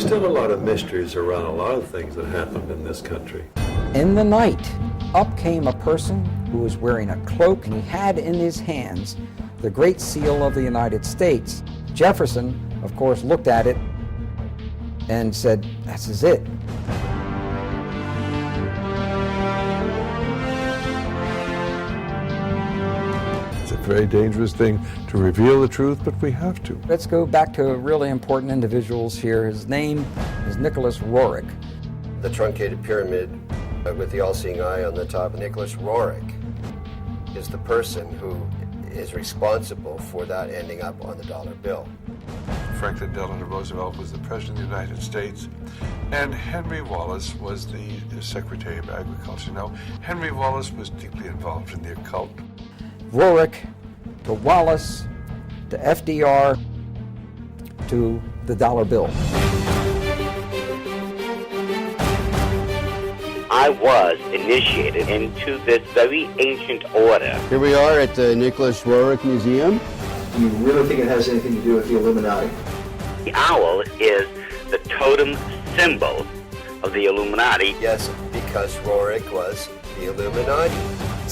still a lot of mysteries around a lot of things that happened in this country. In the night, up came a person who was wearing a cloak, and he had in his hands the Great Seal of the United States. Jefferson, of course, looked at it and said, "This is it." It's a very dangerous thing to reveal the truth, but we have to. Let's go back to really important individuals here. His name is Nicholas Roerich. The truncated pyramid with the all-seeing eye on the top. Nicholas Roerich is the person who is responsible for that ending up on the dollar bill. Franklin D. Roosevelt was the President of the United States, and Henry Wallace was the Secretary of Agriculture. Now, Henry Wallace was deeply involved in the occult. Roerich to Wallace to FDR to the dollar bill. I was initiated into this very ancient order. Here we are at the Nicholas Roerich Museum. Do you really think it has anything to do with the Illuminati? The owl is the totem symbol of the Illuminati. Yes, because Roerich was the Illuminati.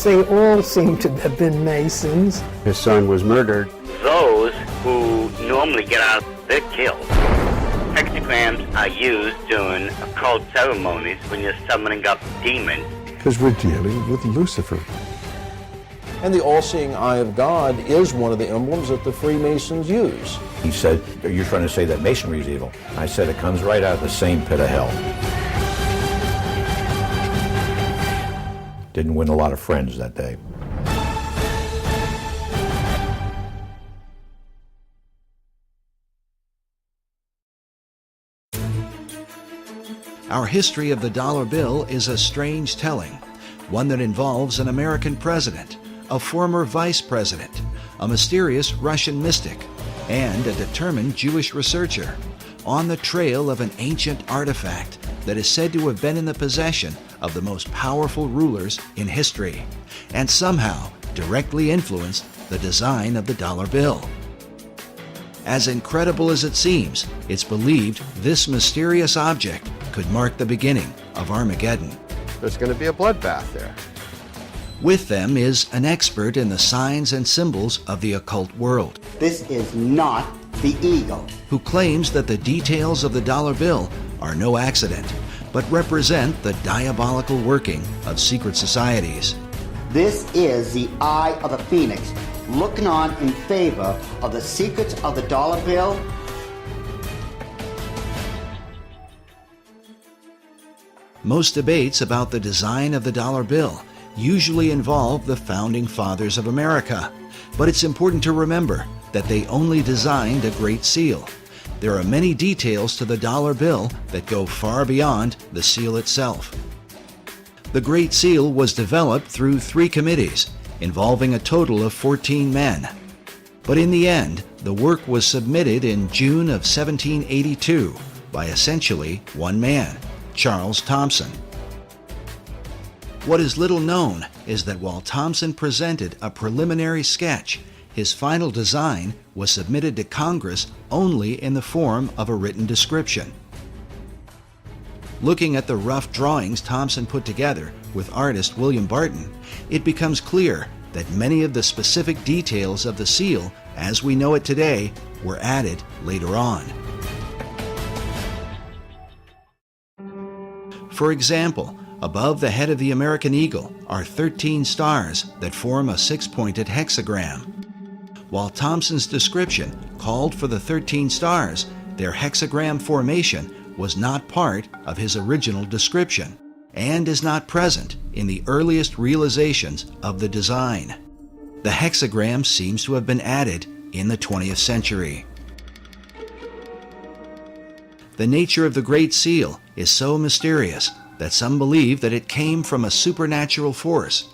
They all seem to have been Masons. His son was murdered. Those who normally get out, they're killed. Hexagrams are used during occult ceremonies when you're summoning up demons. Because we're dealing with Lucifer. And the all-seeing eye of God is one of the emblems that the Freemasons use. He said, "You're trying to say that masonry is evil." I said, "It comes right out of the same pit of hell." Didn't win a lot of friends that day. Our history of the dollar bill is a strange telling, one that involves an American president, a former vice president, a mysterious Russian mystic, and a determined Jewish researcher, on the trail of an ancient artifact that is said to have been in the possession of the most powerful rulers in history, and somehow directly influenced the design of the dollar bill. As incredible as it seems, it's believed this mysterious object could mark the beginning of Armageddon. There's going to be a bloodbath there. With them is an expert in the signs and symbols of the occult world. This is not the eagle. Who claims that the details of the dollar bill are no accident, but represent the diabolical working of secret societies. This is the eye of the phoenix, looking on in favor of the secrets of the dollar bill. Most debates about the design of the dollar bill usually involve the founding fathers of America, but it's important to remember that they only designed a Great Seal. There are many details to the dollar bill that go far beyond the seal itself. The Great Seal was developed through 3 committees, involving a total of 14 men. But in the end, the work was submitted in June of 1782 by essentially one man, Charles Thomson. What is little known is that while Thomson presented a preliminary sketch, his final design was submitted to Congress only in the form of a written description. Looking at the rough drawings Thomson put together with artist William Barton, it becomes clear that many of the specific details of the seal, as we know it today, were added later on. For example, above the head of the American eagle are 13 stars that form a 6-pointed hexagram. While Thomson's description called for the 13 stars, their hexagram formation was not part of his original description and is not present in the earliest realizations of the design. The hexagram seems to have been added in the 20th century. The nature of the Great Seal is so mysterious that some believe that it came from a supernatural force.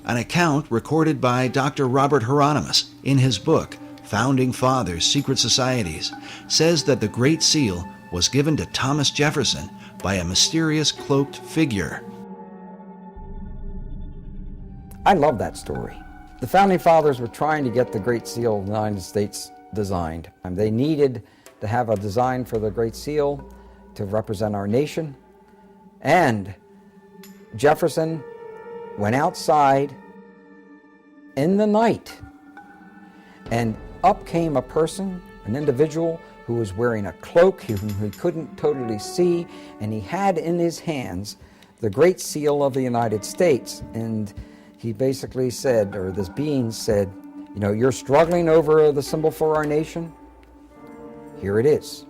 An account recorded by Dr. Robert Hieronymus in his book, Founding Fathers, Secret Societies, says that the Great Seal was given to Thomas Jefferson by a mysterious cloaked figure. I love that story. The Founding Fathers were trying to get the Great Seal of the United States designed. They needed to have a design for the Great Seal to represent our nation. And Jefferson went outside in the night, and up came a person, an individual who was wearing a cloak whom he couldn't totally see, and he had in his hands the Great Seal of the United States. And he basically said, or this being said, you know, you're struggling over the symbol for our nation? Here it is.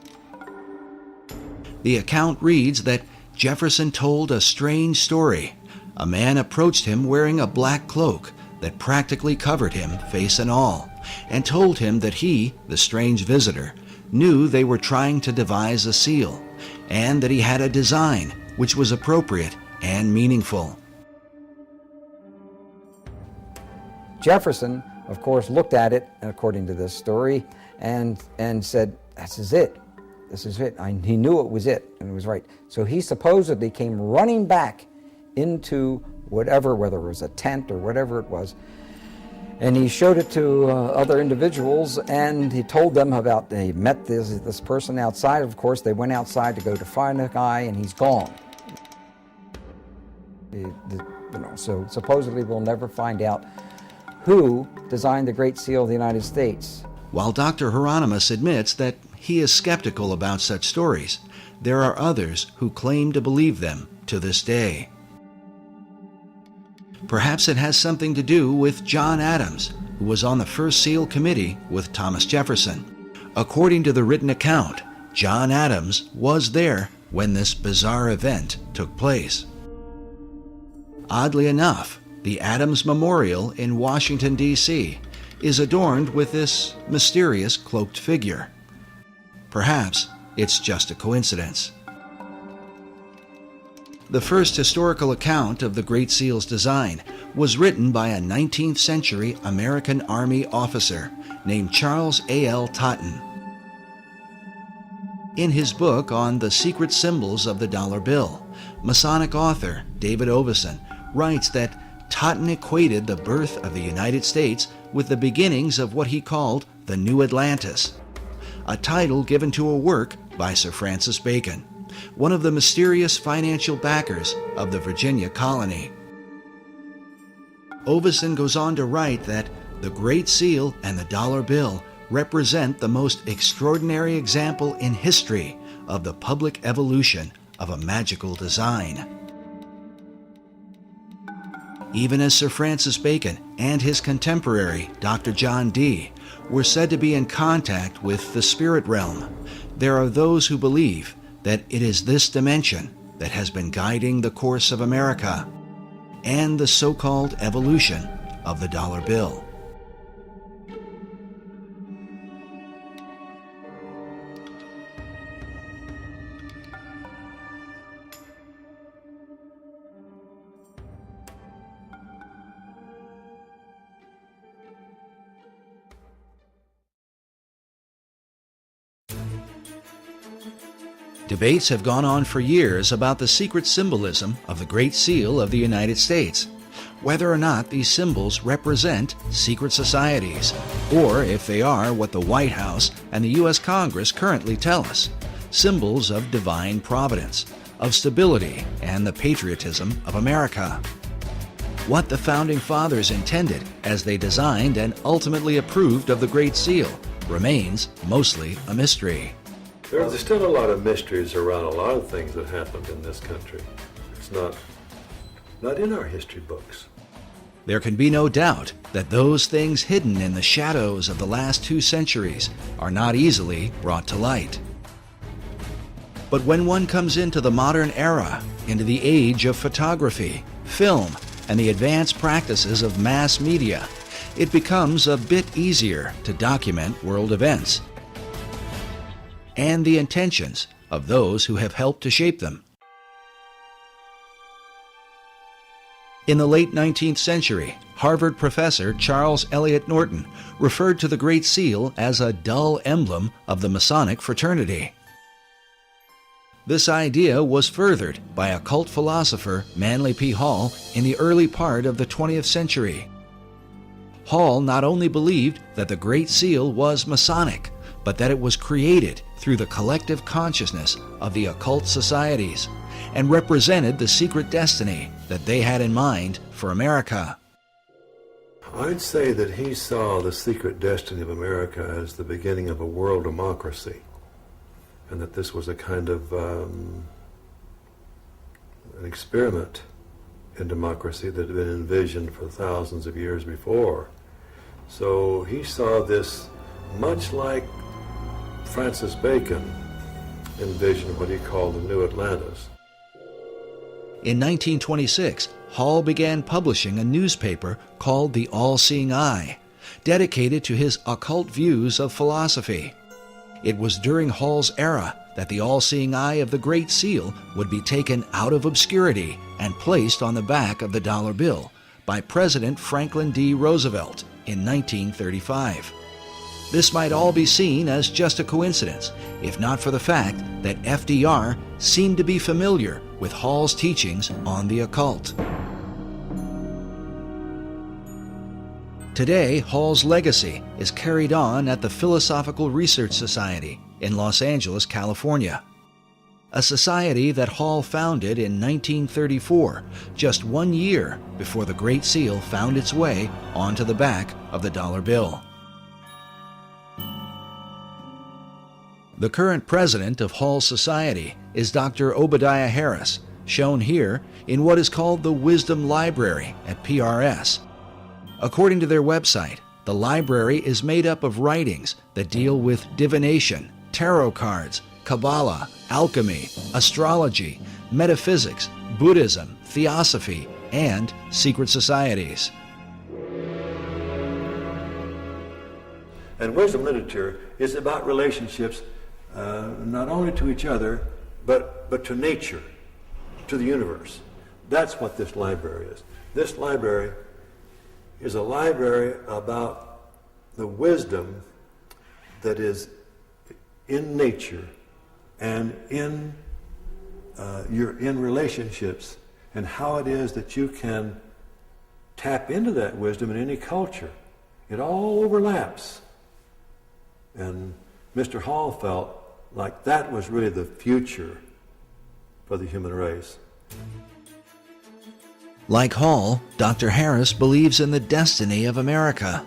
The account reads that Jefferson told a strange story. A man approached him wearing a black cloak that practically covered him, face and all, and told him that he, the strange visitor, knew they were trying to devise a seal, and that he had a design which was appropriate and meaningful. Jefferson, of course, looked at it, according to this story, and said, this is it. This is it. He knew it was it, and it was right. So he supposedly came running back into whatever, whether it was a tent or whatever it was, and he showed it to other individuals, and he told them about, he met this person outside. Of course, they went outside to go to find the guy, and he's gone. So supposedly we'll never find out who designed the Great Seal of the United States. While Dr. Hieronymus admits that he is skeptical about such stories, there are others who claim to believe them to this day. Perhaps it has something to do with John Adams, who was on the first seal committee with Thomas Jefferson. According to the written account, John Adams was there when this bizarre event took place. Oddly enough, the Adams Memorial in Washington, D.C. is adorned with this mysterious cloaked figure. Perhaps it's just a coincidence. The first historical account of the Great Seal's design was written by a 19th century American Army officer named Charles A.L. Totten. In his book on the secret symbols of the dollar bill, Masonic author David Oveson writes that Totten equated the birth of the United States with the beginnings of what he called the New Atlantis, a title given to a work by Sir Francis Bacon, one of the mysterious financial backers of the Virginia colony. Oveson goes on to write that the Great Seal and the dollar bill represent the most extraordinary example in history of the public evolution of a magical design. Even as Sir Francis Bacon and his contemporary, Dr. John Dee, were said to be in contact with the spirit realm, there are those who believe that it is this dimension that has been guiding the course of America and the so-called evolution of the dollar bill. Debates have gone on for years about the secret symbolism of the Great Seal of the United States, whether or not these symbols represent secret societies, or if they are what the White House and the U.S. Congress currently tell us, symbols of divine providence, of stability, and the patriotism of America. What the Founding Fathers intended as they designed and ultimately approved of the Great Seal remains mostly a mystery. There's still a lot of mysteries around a lot of things that happened in this country. It's not in our history books. There can be no doubt that those things hidden in the shadows of the last 2 centuries are not easily brought to light. But when one comes into the modern era, into the age of photography, film, and the advanced practices of mass media, it becomes a bit easier to document world events and the intentions of those who have helped to shape them. In the late 19th century, Harvard professor Charles Eliot Norton referred to the Great Seal as a dull emblem of the Masonic fraternity. This idea was furthered by occult philosopher Manly P. Hall in the early part of the 20th century. Hall not only believed that the Great Seal was Masonic, but that it was created through the collective consciousness of the occult societies and represented the secret destiny that they had in mind for America. I'd say that he saw the secret destiny of America as the beginning of a world democracy, and that this was a kind of an experiment in democracy that had been envisioned for thousands of years before. So he saw this much like Francis Bacon envisioned what he called the New Atlantis. In 1926, Hall began publishing a newspaper called The All-Seeing Eye, dedicated to his occult views of philosophy. It was during Hall's era that the All-Seeing Eye of the Great Seal would be taken out of obscurity and placed on the back of the dollar bill by President Franklin D. Roosevelt in 1935. This might all be seen as just a coincidence, if not for the fact that FDR seemed to be familiar with Hall's teachings on the occult. Today, Hall's legacy is carried on at the Philosophical Research Society in Los Angeles, California, a society that Hall founded in 1934, just 1 year before the Great Seal found its way onto the back of the dollar bill. The current president of Hall's Society is Dr. Obadiah Harris, shown here in what is called the Wisdom Library at PRS. According to their website, the library is made up of writings that deal with divination, tarot cards, Kabbalah, alchemy, astrology, metaphysics, Buddhism, theosophy, and secret societies. And wisdom literature is about relationships not only to each other, but to nature, to the universe. That's what this library is. This library is a library about the wisdom that is in nature and in relationships, and how it is that you can tap into that wisdom in any culture. It all overlaps. And Mr. Hall felt like that was really the future for the human race. Like Hall, Dr. Harris believes in the destiny of America.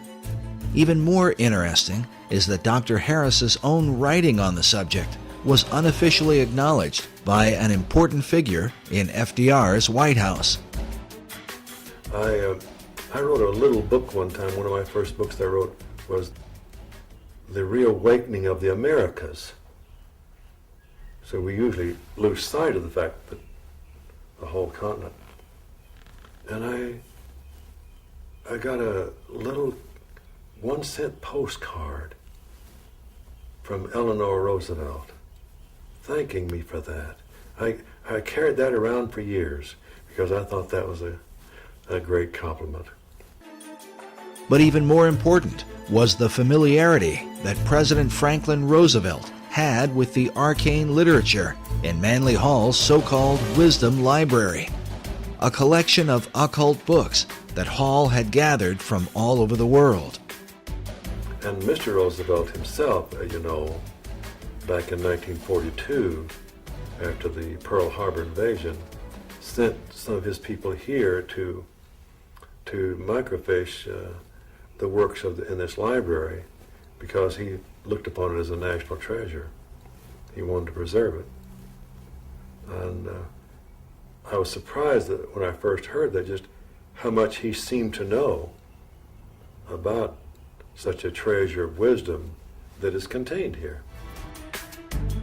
Even more interesting is that Dr. Harris's own writing on the subject was unofficially acknowledged by an important figure in FDR's White House. I wrote a little book one time. One of my first books I wrote was The Reawakening of the Americas. So we usually lose sight of the fact that the whole continent. And I got a little 1-cent postcard from Eleanor Roosevelt thanking me for that. I carried that around for years because I thought that was a great compliment. But even more important was the familiarity that President Franklin Roosevelt had with the arcane literature in Manly Hall's so-called Wisdom Library, a collection of occult books that Hall had gathered from all over the world. And Mr. Roosevelt himself, you know, back in 1942, after the Pearl Harbor invasion, sent some of his people here to microfiche the works in this library because he looked upon it as a national treasure. He wanted to preserve it. And I was surprised that when I first heard that, just how much he seemed to know about such a treasure of wisdom that is contained here.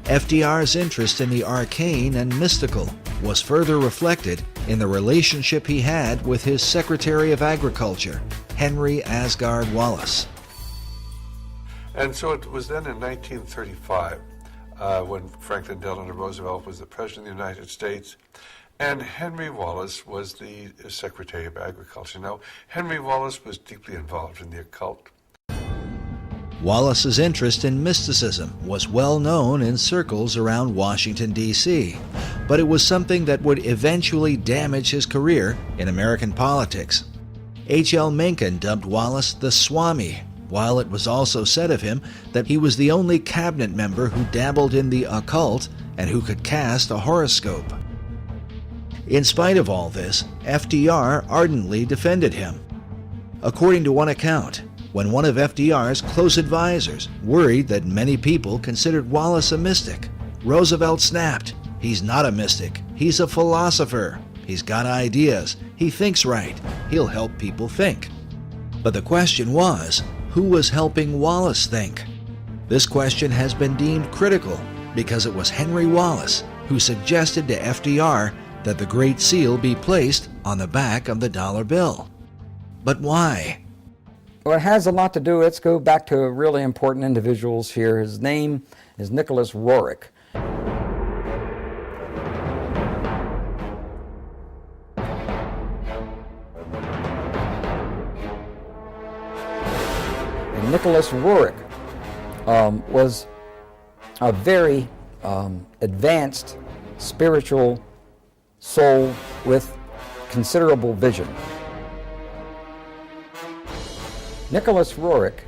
FDR's interest in the arcane and mystical was further reflected in the relationship he had with his Secretary of Agriculture, Henry Asgard Wallace. And so it was then in 1935 when Franklin Delano Roosevelt was the President of the United States, and Henry Wallace was the Secretary of Agriculture. Now, Henry Wallace was deeply involved in the occult. Wallace's interest in mysticism was well known in circles around Washington, D.C., but it was something that would eventually damage his career in American politics. H.L. Mencken dubbed Wallace the Swami, while it was also said of him that he was the only cabinet member who dabbled in the occult and who could cast a horoscope. In spite of all this, FDR ardently defended him. According to one account, when one of FDR's close advisors worried that many people considered Wallace a mystic, Roosevelt snapped, "He's not a mystic, he's a philosopher. He's got ideas, he thinks right, he'll help people think." But the question was, who was helping Wallace think? This question has been deemed critical because it was Henry Wallace who suggested to FDR that the Great Seal be placed on the back of the dollar bill. But why? Well, it has a lot to do. Let's go back to really important individuals here. His name is Nicholas Roerich. And Nicholas Roerich was a very advanced spiritual soul with considerable vision. Nicholas Roerich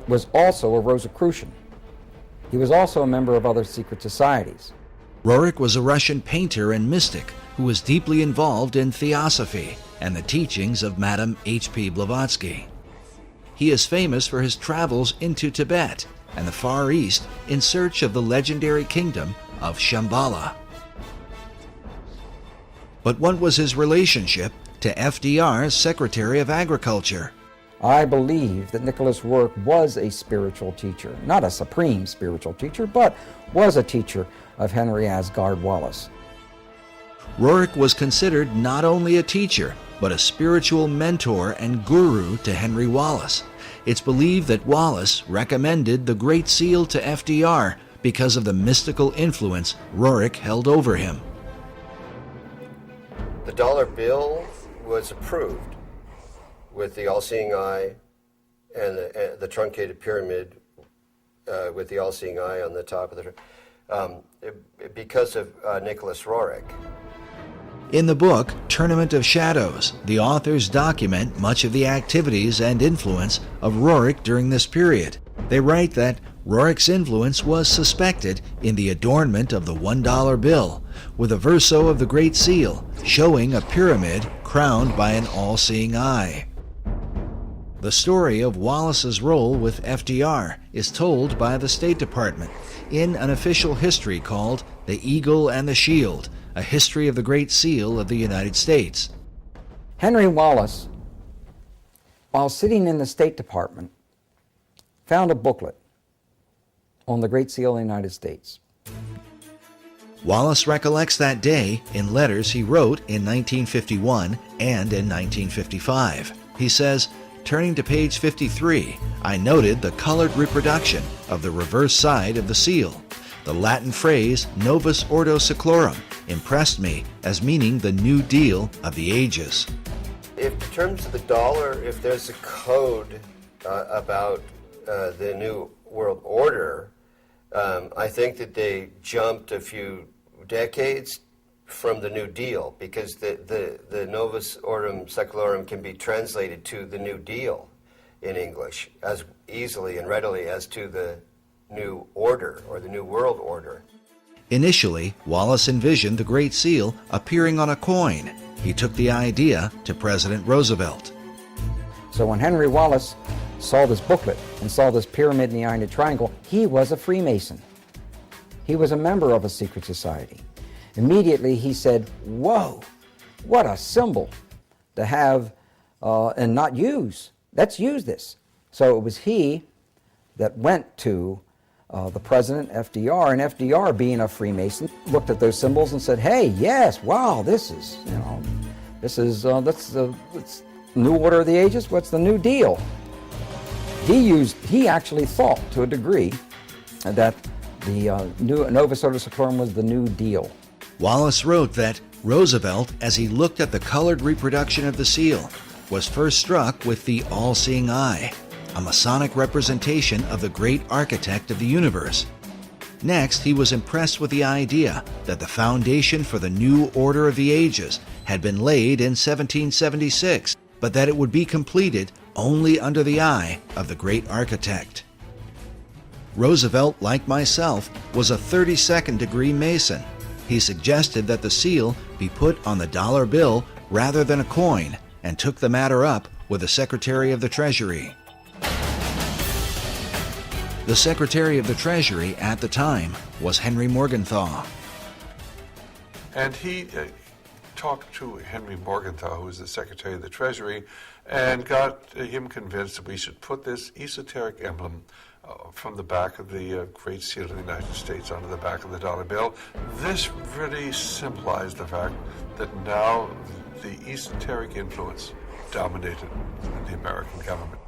was also a Rosicrucian. He was also a member of other secret societies. Roerich was a Russian painter and mystic who was deeply involved in theosophy and the teachings of Madame H.P. Blavatsky. He is famous for his travels into Tibet and the Far East in search of the legendary kingdom of Shambhala. But what was his relationship to FDR's Secretary of Agriculture? I believe that Nicholas Roerich was a spiritual teacher, not a supreme spiritual teacher, but was a teacher of Henry Asgard Wallace. Roerich was considered not only a teacher, but a spiritual mentor and guru to Henry Wallace. It's believed that Wallace recommended the Great Seal to FDR because of the mystical influence Roerich held over him. The dollar bill was approved with the all-seeing eye and the truncated pyramid with the all-seeing eye on the top of the because of Nicholas Roerich. In the book, Tournament of Shadows, the authors document much of the activities and influence of Roerich during this period. They write that Roerich's influence was suspected in the adornment of the $1 bill, with a verso of the Great Seal showing a pyramid crowned by an all-seeing eye. The story of Wallace's role with FDR is told by the State Department in an official history called The Eagle and the Shield, a history of the Great Seal of the United States. Henry Wallace, while sitting in the State Department, found a booklet on the Great Seal of the United States. Wallace recollects that day in letters he wrote in 1951 and in 1955. He says, turning to page 53, I noted the colored reproduction of the reverse side of the seal. The Latin phrase Novus Ordo Seclorum impressed me as meaning the New Deal of the ages. In terms of the dollar, if there's a code about the New World Order, I think that they jumped a few decades from the New Deal, because the Novus Ordo Seclorum can be translated to the New Deal in English as easily and readily as to the New Order or the New World Order. Initially, Wallace envisioned the Great Seal appearing on a coin. He took the idea to President Roosevelt. So when Henry Wallace saw this booklet and saw this pyramid in the eye and the triangle, he was a Freemason. He was a member of a secret society. Immediately he said, whoa, what a symbol to have and not use. Let's use this. So it was he that went to the president, FDR, and FDR, being a Freemason, looked at those symbols and said, hey, yes, wow, this is, that's the New Order of the Ages. What's the New Deal? He actually thought to a degree that the Novus Ordo Seclorum was the New Deal. Wallace wrote that Roosevelt, as he looked at the colored reproduction of the seal, was first struck with the all-seeing eye, a Masonic representation of the great architect of the universe. Next, he was impressed with the idea that the foundation for the New Order of the Ages had been laid in 1776, but that it would be completed only under the eye of the great architect. Roosevelt, like myself, was a 32nd degree Mason. He suggested that the seal be put on the dollar bill rather than a coin, and took the matter up with the Secretary of the Treasury. The Secretary of the Treasury at the time was Henry Morgenthau. And he talked to Henry Morgenthau, who was the Secretary of the Treasury, and got him convinced that we should put this esoteric emblem from the back of the Great Seal of the United States onto the back of the dollar bill. This really symbolized the fact that now the esoteric influence dominated the American government.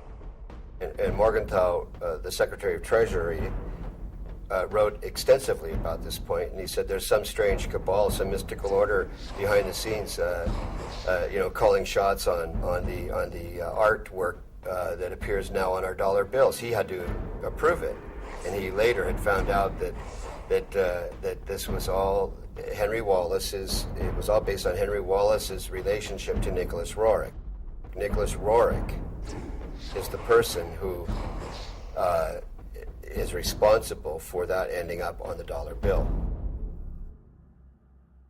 And Morgenthau, the Secretary of Treasury, wrote extensively about this point, and he said there's some strange cabal, some mystical order behind the scenes, calling shots on the artwork that appears now on our dollar bills. He had to approve it, and he later had found out that this was all Henry Wallace's. It was all based on Henry Wallace's relationship to Nicholas Roerich. Nicholas Roerich is the person who is responsible for that ending up on the dollar bill.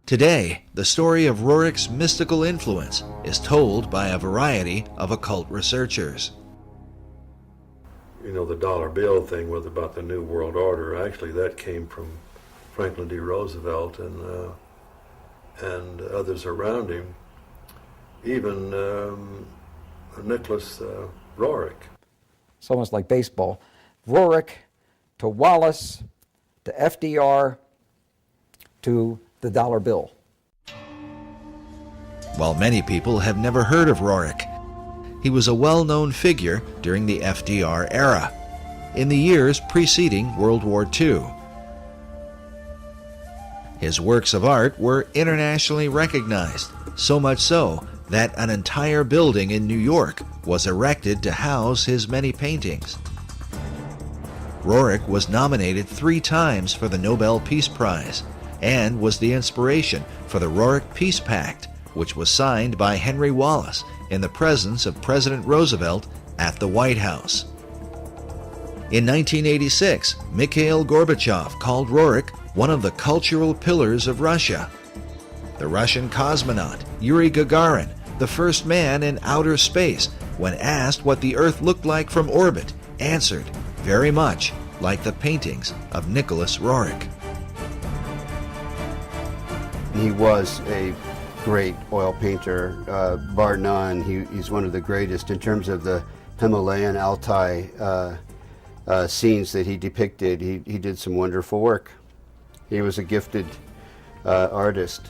Today, the story of Roerich's mystical influence is told by a variety of occult researchers. You know, the dollar bill thing was about the New World Order. Actually, that came from Franklin D. Roosevelt and others around him, even Nicholas Roerich. It's almost like baseball. Roerich to Wallace to FDR to the dollar bill. While many people have never heard of Roerich, he was a well-known figure during the FDR era, in the years preceding World War II. His works of art were internationally recognized, so much so that an entire building in New York was erected to house his many paintings. Roerich was nominated 3 times for the Nobel Peace Prize and was the inspiration for the Roerich Peace Pact, which was signed by Henry Wallace in the presence of President Roosevelt at the White House. In 1986, Mikhail Gorbachev called Roerich one of the cultural pillars of Russia. The Russian cosmonaut Yuri Gagarin, the first man in outer space, when asked what the Earth looked like from orbit, answered, very much like the paintings of Nicholas Roerich. He was a great oil painter, bar none. He's one of the greatest in terms of the Himalayan Altai scenes that he depicted. He did some wonderful work. He was a gifted artist.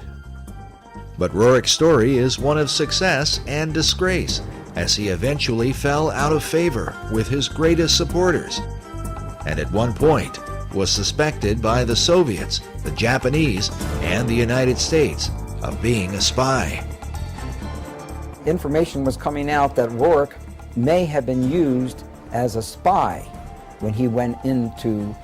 But Roerich's story is one of success and disgrace, as he eventually fell out of favor with his greatest supporters, and at one point was suspected by the Soviets, the Japanese, and the United States of being a spy. Information was coming out that Roerich may have been used as a spy when he went into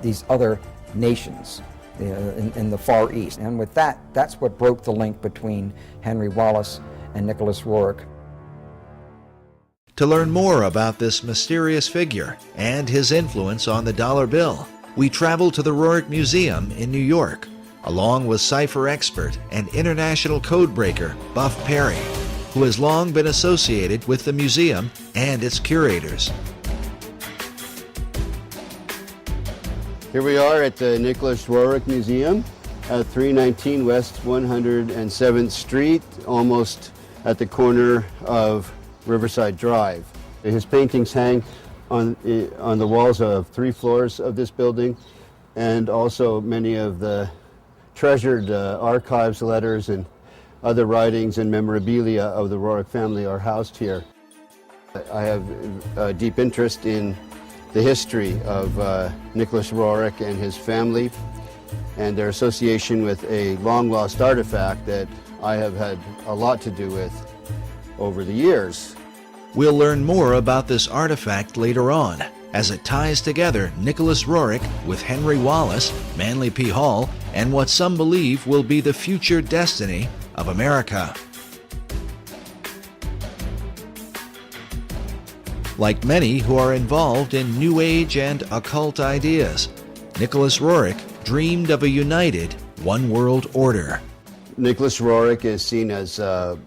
these other nations in the Far East. And with that, that's what broke the link between Henry Wallace and Nicholas Roerich. To learn more about this mysterious figure and his influence on the dollar bill, we traveled to the Roerich Museum in New York, along with cipher expert and international codebreaker Buff Perry, who has long been associated with the museum and its curators. Here we are at the Nicholas Roerich Museum at 319 West 107th Street, almost at the corner of Riverside Drive. His paintings hang on the walls of 3 floors of this building, and also many of the treasured archives, letters, and other writings and memorabilia of the Roerich family are housed here. I have a deep interest in the history of Nicholas Roerich and his family and their association with a long-lost artifact that I have had a lot to do with over the years. We'll learn more about this artifact later on, as it ties together Nicholas Roerich with Henry Wallace, Manly P. Hall, and what some believe will be the future destiny of America. Like many who are involved in New Age and occult ideas, Nicholas Roerich dreamed of a united one world order. Nicholas Roerich is seen as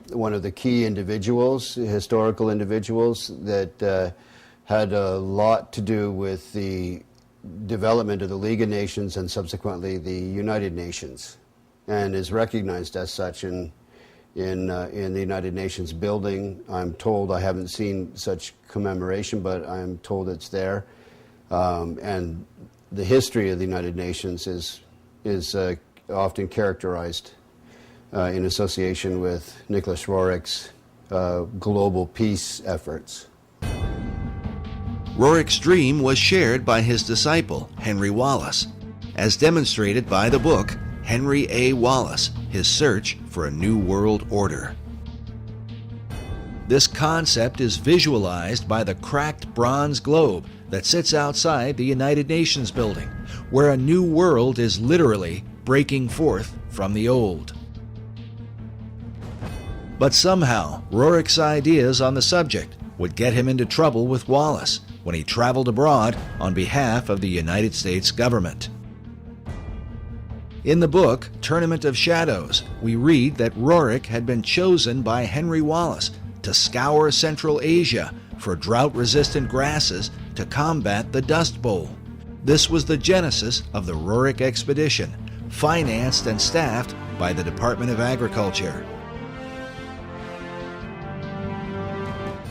one of the key individuals, historical individuals, that had a lot to do with the development of the League of Nations and subsequently the United Nations, and is recognized as such in the United Nations building. I'm told, I haven't seen such commemoration, but I'm told it's there. And the history of the United Nations is often characterized in association with Nicholas Roerich's global peace efforts. Roerich's dream was shared by his disciple, Henry Wallace, as demonstrated by the book Henry A. Wallace, His Search for a New World Order. This concept is visualized by the cracked bronze globe that sits outside the United Nations building, where a new world is literally breaking forth from the old. But somehow, Roerich's ideas on the subject would get him into trouble with Wallace when he traveled abroad on behalf of the United States government. In the book, Tournament of Shadows, we read that Roerich had been chosen by Henry Wallace to scour Central Asia for drought-resistant grasses to combat the Dust Bowl. This was the genesis of the Roerich expedition, financed and staffed by the Department of Agriculture.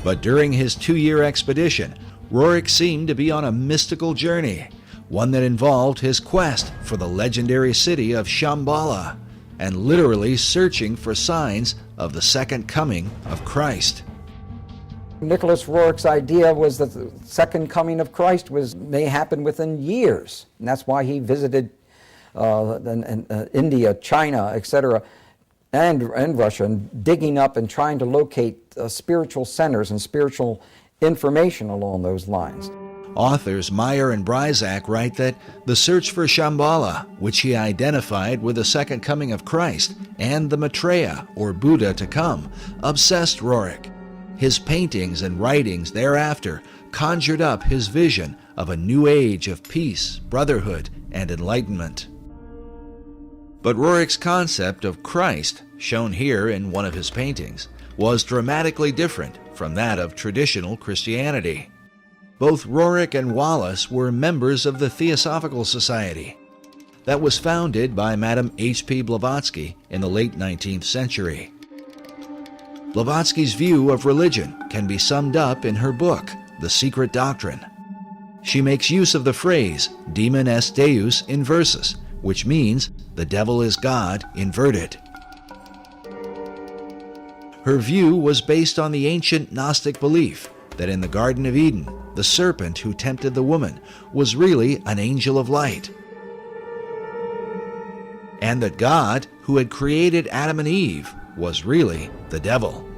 But during his 2-year expedition, Roerich seemed to be on a mystical journey, one that involved his quest for the legendary city of Shambhala, and literally searching for signs of the second coming of Christ. Nicholas Roerich's idea was that the second coming of Christ may happen within years, and that's why he visited India, China, etc., and Russia, and digging up and trying to locate spiritual centers and spiritual information along those lines. Authors Meyer and Bryzak write that the search for Shambhala, which he identified with the second coming of Christ, and the Maitreya, or Buddha to come, obsessed Roerich. His paintings and writings thereafter conjured up his vision of a new age of peace, brotherhood, and enlightenment. But Roerich's concept of Christ, shown here in one of his paintings, was dramatically different from that of traditional Christianity. Both Roerich and Wallace were members of the Theosophical Society that was founded by Madame H.P. Blavatsky in the late 19th century. Blavatsky's view of religion can be summed up in her book, The Secret Doctrine. She makes use of the phrase, demon est deus inversus, which means the devil is God inverted. Her view was based on the ancient Gnostic belief that in the Garden of Eden, the serpent who tempted the woman was really an angel of light, and that God, who had created Adam and Eve, was really the devil.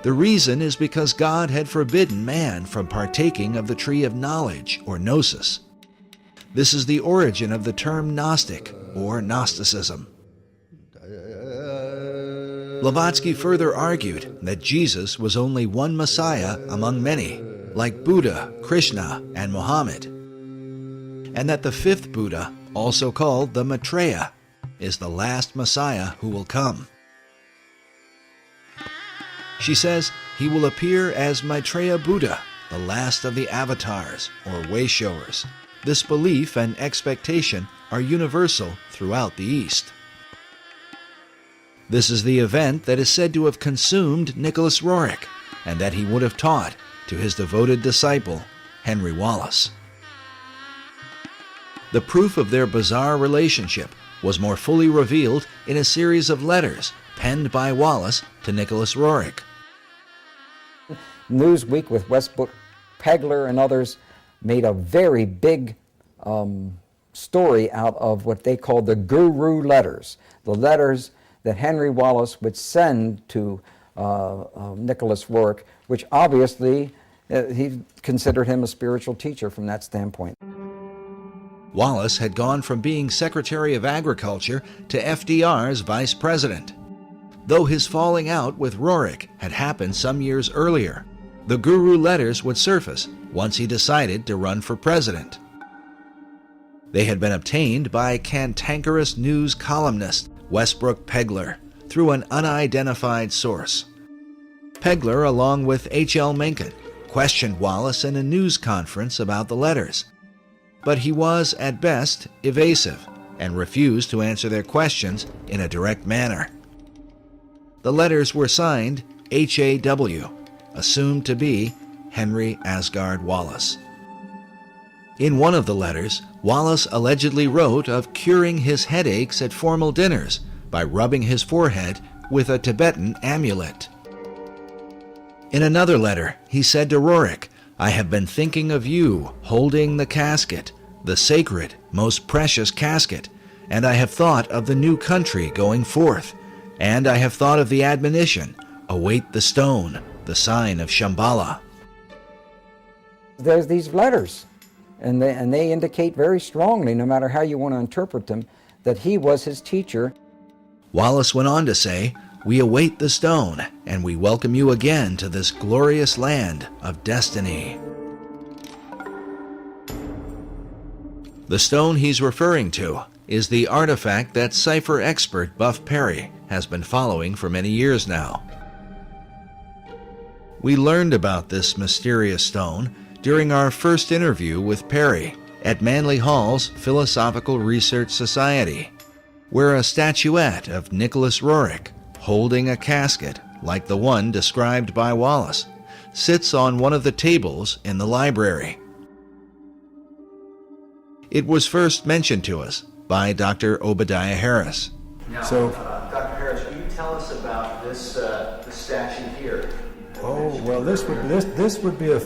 The reason is because God had forbidden man from partaking of the tree of knowledge, or gnosis. This is the origin of the term Gnostic, or Gnosticism. Blavatsky further argued that Jesus was only one Messiah among many, like Buddha, Krishna, and Muhammad, and that the fifth Buddha, also called the Maitreya, is the last Messiah who will come. She says he will appear as Maitreya Buddha, the last of the avatars, or way-showers. This belief and expectation are universal throughout the East. This is the event that is said to have consumed Nicholas Roerich, and that he would have taught to his devoted disciple, Henry Wallace. The proof of their bizarre relationship was more fully revealed in a series of letters penned by Wallace to Nicholas Roerich. Newsweek with Westbrook Pegler and others made a very big story out of what they called the Guru letters, the letters that Henry Wallace would send to Nicholas Roerich, which obviously he considered him a spiritual teacher from that standpoint. Wallace had gone from being Secretary of Agriculture to FDR's Vice President. Though his falling out with Roerich had happened some years earlier, the Guru letters would surface once he decided to run for president. They had been obtained by cantankerous news columnist Westbrook Pegler through an unidentified source. Pegler, along with H.L. Mencken, questioned Wallace in a news conference about the letters, but he was, at best, evasive and refused to answer their questions in a direct manner. The letters were signed H.A.W., assumed to be Henry Asgard Wallace. In one of the letters, Wallace allegedly wrote of curing his headaches at formal dinners by rubbing his forehead with a Tibetan amulet. In another letter, he said to Roerich, "I have been thinking of you holding the casket, the sacred, most precious casket, and I have thought of the new country going forth, and I have thought of the admonition, await the stone, the sign of Shambhala." There's these letters, and they indicate very strongly, no matter how you want to interpret them, that he was his teacher. Wallace went on to say, "We await the stone, and we welcome you again to this glorious land of destiny." The stone he's referring to is the artifact that cipher expert Buff Perry has been following for many years now. We learned about this mysterious stone during our first interview with Perry at Manly Hall's Philosophical Research Society, where a statuette of Nicholas Roerich, holding a casket like the one described by Wallace, sits on one of the tables in the library. It was first mentioned to us by Dr. Obadiah Harris. Now, Dr. Harris, will you tell us about this statue here? Oh well, this would be a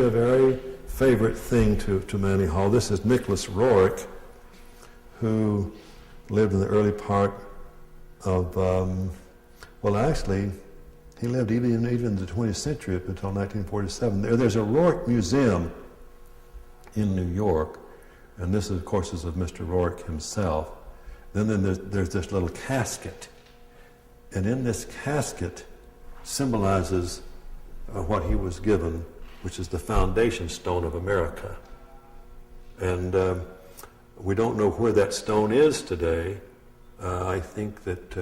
very favorite thing to Manly Hall. This is Nicholas Roerich, who lived in the early part of actually, he lived even in the 20th century up until 1947. There's a Roerich Museum in New York, and this, of course, is of Mr. Roerich himself. Then there's this little casket, and in this casket symbolizes what he was given, which is the foundation stone of America. And we don't know where that stone is today. I think that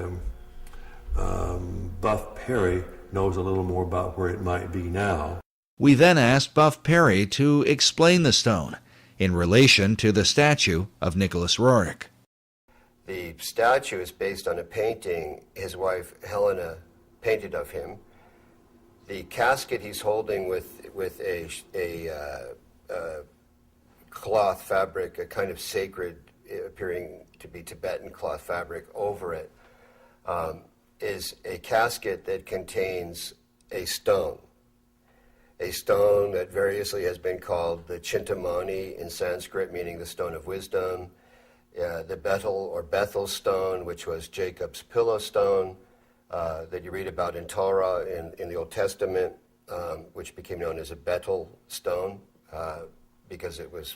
Buff Perry knows a little more about where it might be now. We then asked Buff Perry to explain the stone in relation to the statue of Nicholas Roerich. The statue is based on a painting his wife Helena painted of him. The casket he's holding with a cloth fabric, a kind of sacred, appearing to be Tibetan cloth fabric over it, is a casket that contains a stone that variously has been called the Chintamani in Sanskrit, meaning the stone of wisdom, the Bethel or Bethel stone, which was Jacob's pillow stone, that you read about in Torah in the Old Testament, which became known as a Bethel stone, because it was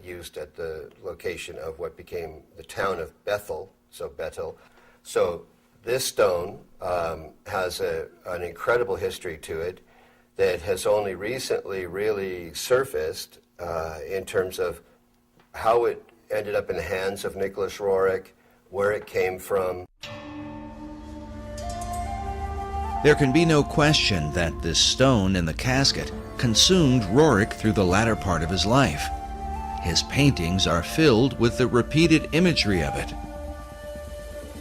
used at the location of what became the town of Bethel, so Bethel. So this stone has an incredible history to it that has only recently really surfaced in terms of how it ended up in the hands of Nicholas Roerich, where it came from. There can be no question that this stone in the casket consumed Roerich through the latter part of his life. His paintings are filled with the repeated imagery of it.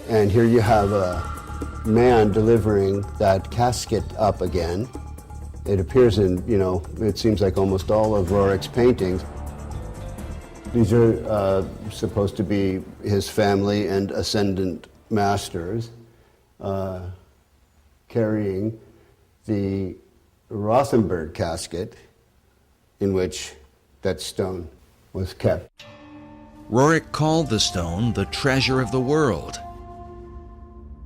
And here you have a man delivering that casket up again. It appears in, it seems like almost all of Roerich's paintings. These are supposed to be his family and ascendant masters carrying the Rothenberg casket in which that stone was kept. Roerich called the stone the treasure of the world.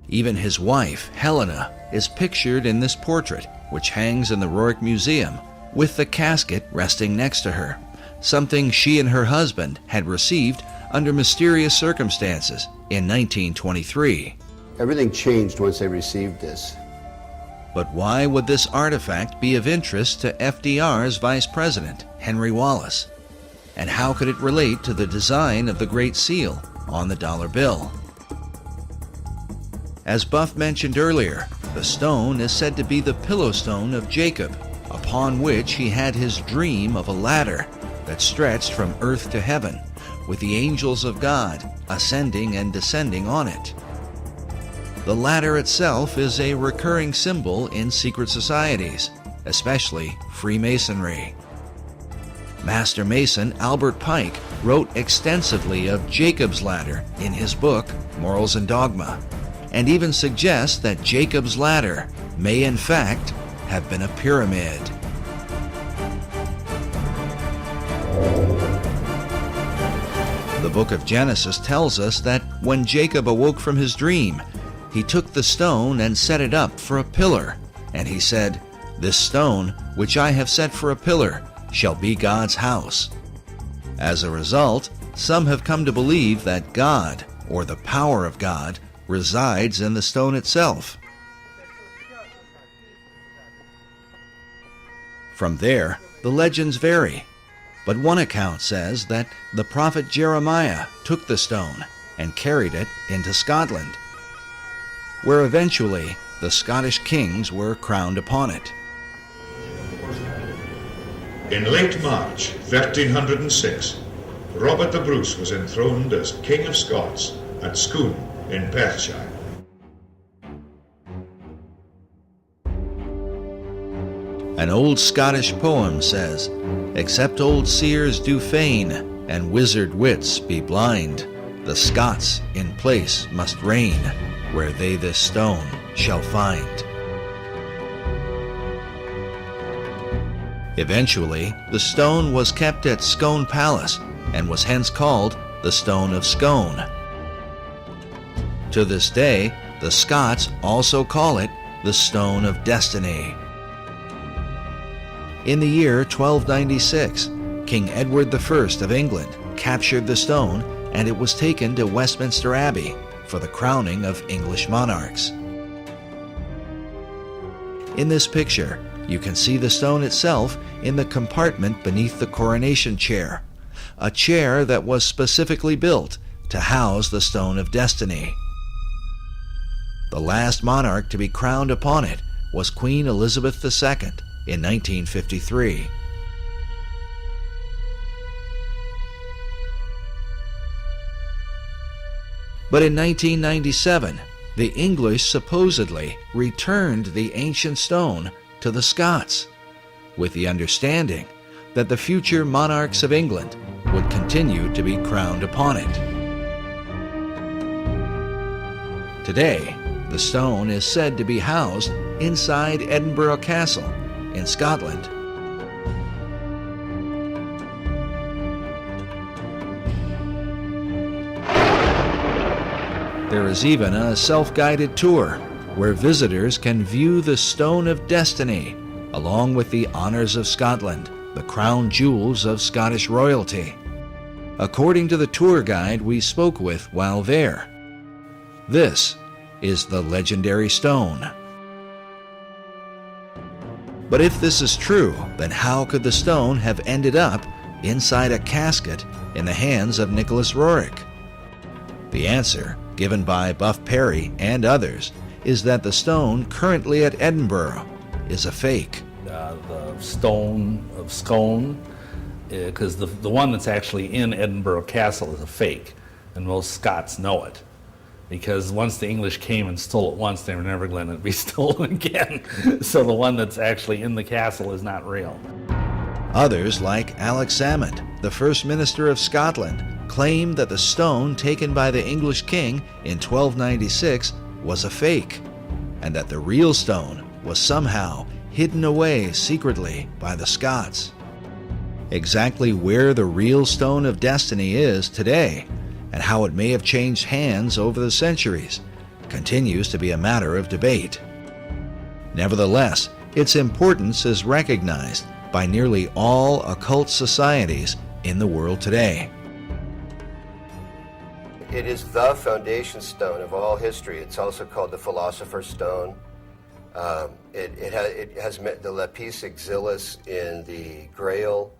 Even his wife, Helena, is pictured in this portrait, which hangs in the Roerich Museum, with the casket resting next to her, something she and her husband had received under mysterious circumstances in 1923. Everything changed once they received this. But why would this artifact be of interest to FDR's Vice President, Henry Wallace? And how could it relate to the design of the Great Seal on the dollar bill? As Buff mentioned earlier, the stone is said to be the pillow stone of Jacob, upon which he had his dream of a ladder that stretched from earth to heaven, with the angels of God ascending and descending on it. The ladder itself is a recurring symbol in secret societies, especially Freemasonry. Master Mason Albert Pike wrote extensively of Jacob's ladder in his book, Morals and Dogma, and even suggests that Jacob's ladder may in fact have been a pyramid. The book of Genesis tells us that when Jacob awoke from his dream, he took the stone and set it up for a pillar, and he said, "This stone, which I have set for a pillar, shall be God's house." As a result, some have come to believe that God, or the power of God, resides in the stone itself. From there, the legends vary, but one account says that the prophet Jeremiah took the stone and carried it into Scotland, where eventually the Scottish kings were crowned upon it. In late March 1306, Robert the Bruce was enthroned as King of Scots at Scone in Perthshire. An old Scottish poem says, "Except old seers do feign, and wizard wits be blind, the Scots in place must reign, where they this stone shall find." Eventually, the stone was kept at Scone Palace and was hence called the Stone of Scone. To this day, the Scots also call it the Stone of Destiny. In the year 1296, King Edward I of England captured the stone, and it was taken to Westminster Abbey for the crowning of English monarchs. In this picture, you can see the stone itself in the compartment beneath the coronation chair, a chair that was specifically built to house the Stone of Destiny. The last monarch to be crowned upon it was Queen Elizabeth II in 1953. But in 1997, the English supposedly returned the ancient stone to the Scots, with the understanding that the future monarchs of England would continue to be crowned upon it. Today, the stone is said to be housed inside Edinburgh Castle in Scotland. There is even a self-guided tour where visitors can view the Stone of Destiny along with the Honours of Scotland, the crown jewels of Scottish royalty. According to the tour guide we spoke with while there, this is the legendary stone. But if this is true, then how could the stone have ended up inside a casket in the hands of Nicholas Roerich? The answer, given by Buff Perry and others, is that the stone currently at Edinburgh is a fake. The stone of Scone, because the one that's actually in Edinburgh Castle is a fake, and most Scots know it. Because once the English came and stole it once, they were never going to be stolen again. So the one that's actually in the castle is not real. Others, like Alex Salmond, the First Minister of Scotland, claim that the stone taken by the English king in 1296 was a fake, and that the real stone was somehow hidden away secretly by the Scots. Exactly where the real Stone of Destiny is today, and how it may have changed hands over the centuries, continues to be a matter of debate. Nevertheless, its importance is recognized by nearly all occult societies in the world today. It is the foundation stone of all history. It's also called the Philosopher's Stone. It has met the lapis exilis in the Grail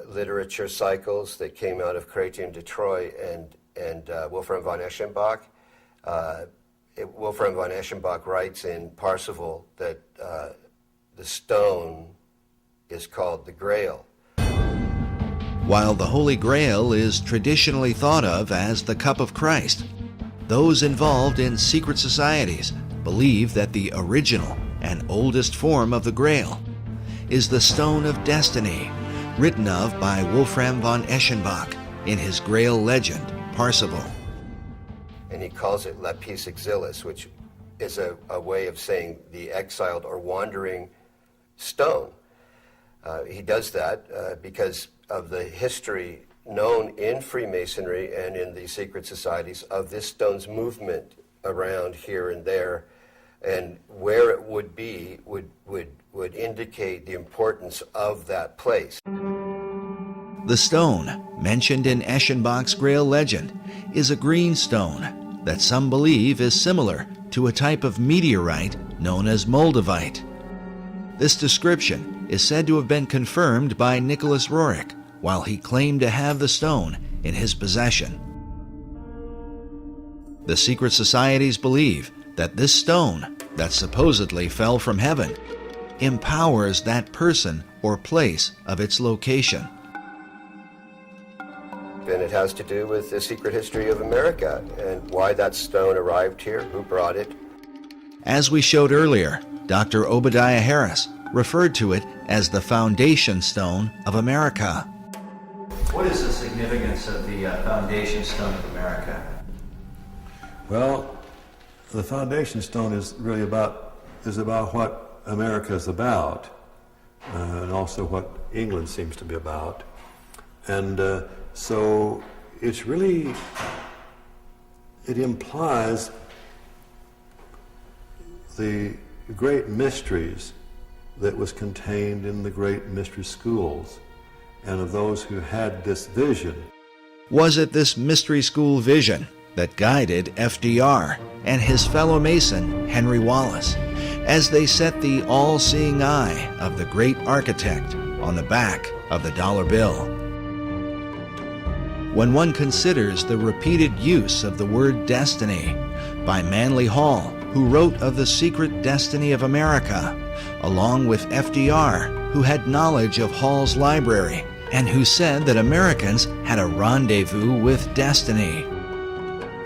literature cycles that came out of Chrétien de Troyes and Wolfram von Eschenbach. Wolfram von Eschenbach writes in Parzival that the stone is called the Grail. While the Holy Grail is traditionally thought of as the cup of Christ, those involved in secret societies believe that the original and oldest form of the Grail is the Stone of Destiny, written of by Wolfram von Eschenbach in his Grail legend, Parzival. And he calls it lapis exilis, which is a way of saying the exiled or wandering stone. He does that because of the history known in Freemasonry and in the secret societies of this stone's movement around here and there, and where it would be would indicate the importance of that place. The stone, mentioned in Eschenbach's Grail legend, is a green stone that some believe is similar to a type of meteorite known as moldavite. This description is said to have been confirmed by Nicholas Roerich while he claimed to have the stone in his possession. The secret societies believe that this stone, that supposedly fell from heaven, empowers that person or place of its location. And it has to do with the secret history of America and why that stone arrived here, who brought it. As we showed earlier, Dr. Obadiah Harris referred to it as the foundation stone of America. What is the significance of the foundation stone of America? Well, the foundation stone is really about what America is about, and also what England seems to be about. And so it's really, it implies the great mysteries that was contained in the great mystery schools and of those who had this vision. Was it this mystery school vision that guided FDR and his fellow Mason, Henry Wallace, as they set the all-seeing eye of the great architect on the back of the dollar bill? When one considers the repeated use of the word destiny by Manly Hall, who wrote of the secret destiny of America, along with FDR, who had knowledge of Hall's library and who said that Americans had a rendezvous with destiny.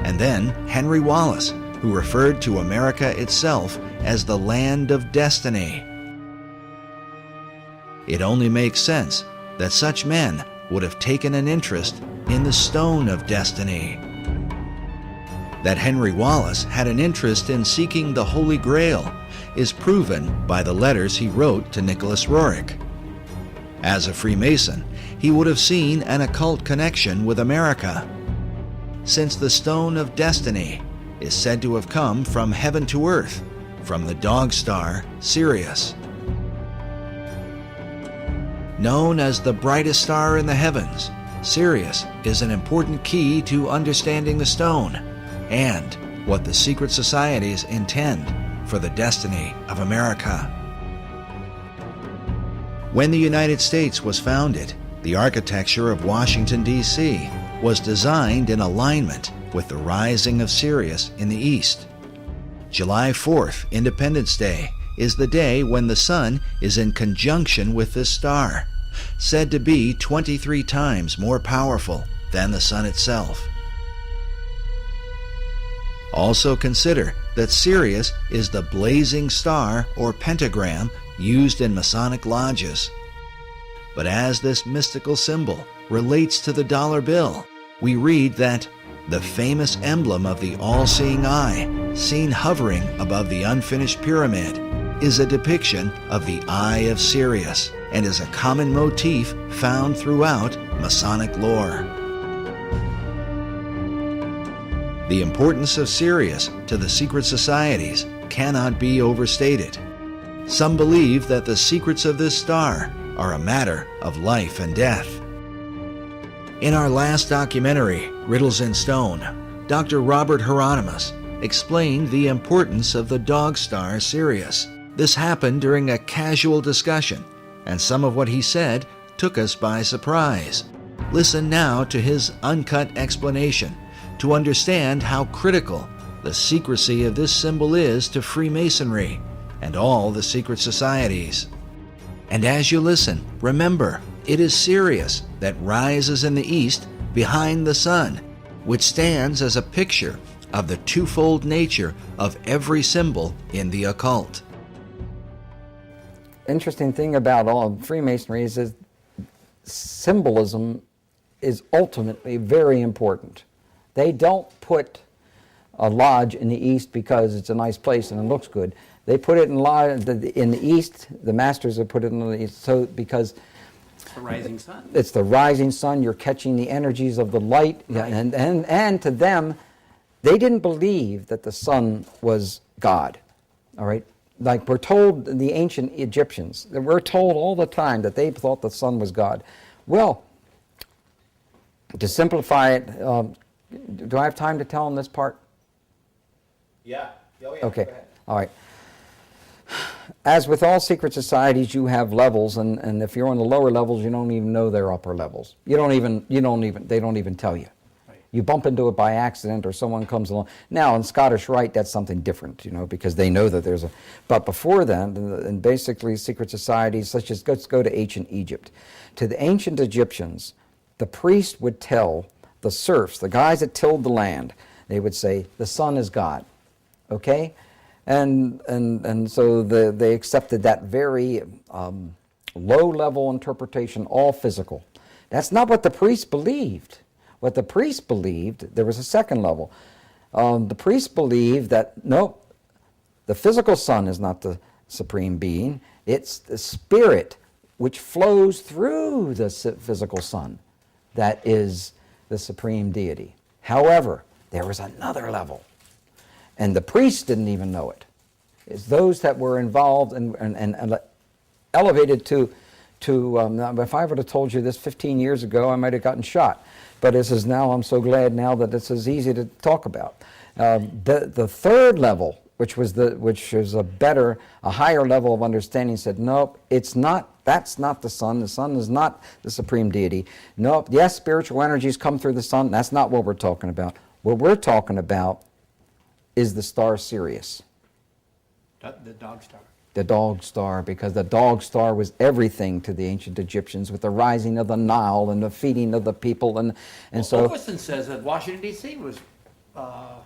And then Henry Wallace, who referred to America itself as the land of destiny. It only makes sense that such men would have taken an interest in the stone of destiny. That Henry Wallace had an interest in seeking the Holy Grail is proven by the letters he wrote to Nicholas Roerich. As a Freemason, he would have seen an occult connection with America, since the Stone of Destiny is said to have come from heaven to earth, from the dog star Sirius. Known as the brightest star in the heavens, Sirius is an important key to understanding the stone and what the secret societies intend for the destiny of America. When the United States was founded, the architecture of Washington, D.C. was designed in alignment with the rising of Sirius in the east. July 4th, Independence Day, is the day when the sun is in conjunction with this star, said to be 23 times more powerful than the sun itself. Also consider that Sirius is the blazing star or pentagram used in Masonic lodges. But as this mystical symbol relates to the dollar bill, we read that the famous emblem of the all-seeing eye, seen hovering above the unfinished pyramid, is a depiction of the Eye of Sirius and is a common motif found throughout Masonic lore. The importance of Sirius to the secret societies cannot be overstated. Some believe that the secrets of this star are a matter of life and death. In our last documentary, Riddles in Stone, Dr. Robert Hieronymus explained the importance of the dog star Sirius. This happened during a casual discussion, and some of what he said took us by surprise. Listen now to his uncut explanation to understand how critical the secrecy of this symbol is to Freemasonry and all the secret societies. And as you listen, remember, it is Sirius that rises in the east behind the sun, which stands as a picture of the twofold nature of every symbol in the occult. Interesting thing about all Freemasonry is that symbolism is ultimately very important. They don't put a lodge in the east because it's a nice place and it looks good. They put it in the east. The masters have put it in the east, so because it's the rising sun. It's the rising sun. You're catching the energies of the light, right. and to them, they didn't believe that the sun was God. All right, like we're told, the ancient Egyptians, we're told all the time that they thought the sun was God. Well, to simplify it, do I have time to tell them this part? Yeah. Oh, yeah. Okay. All right. As with all secret societies, you have levels, and if you're on the lower levels, you don't even know they're upper levels. They don't even tell you. Right. You bump into it by accident, or someone comes along. Now, in Scottish Rite, that's something different, because they know that there's a. But before then, and basically secret societies such as, let's go to ancient Egypt. To the ancient Egyptians, the priest would tell the serfs, the guys that tilled the land, they would say, the sun is God. Okay? And so they accepted that very low-level interpretation, all physical. That's not what the priests believed. What the priests believed, there was a second level. The priests believed that, nope, the physical sun is not the supreme being. It's the spirit which flows through the physical sun that is the supreme deity. However, there was another level. And the priests didn't even know it. It's those that were involved and elevated to if I would have told you this 15 years ago, I might have gotten shot. But this is now, I'm so glad now that this is easy to talk about. The third level, which is a higher level of understanding, said, nope, it's not, that's not the sun. The sun is not the supreme deity. Nope, yes, spiritual energies come through the sun. That's not what we're talking about. What we're talking about is the star Sirius. The dog star. The dog star, because the dog star was everything to the ancient Egyptians, with the rising of the Nile and the feeding of the people, and so. Overton says that Washington D.C. was the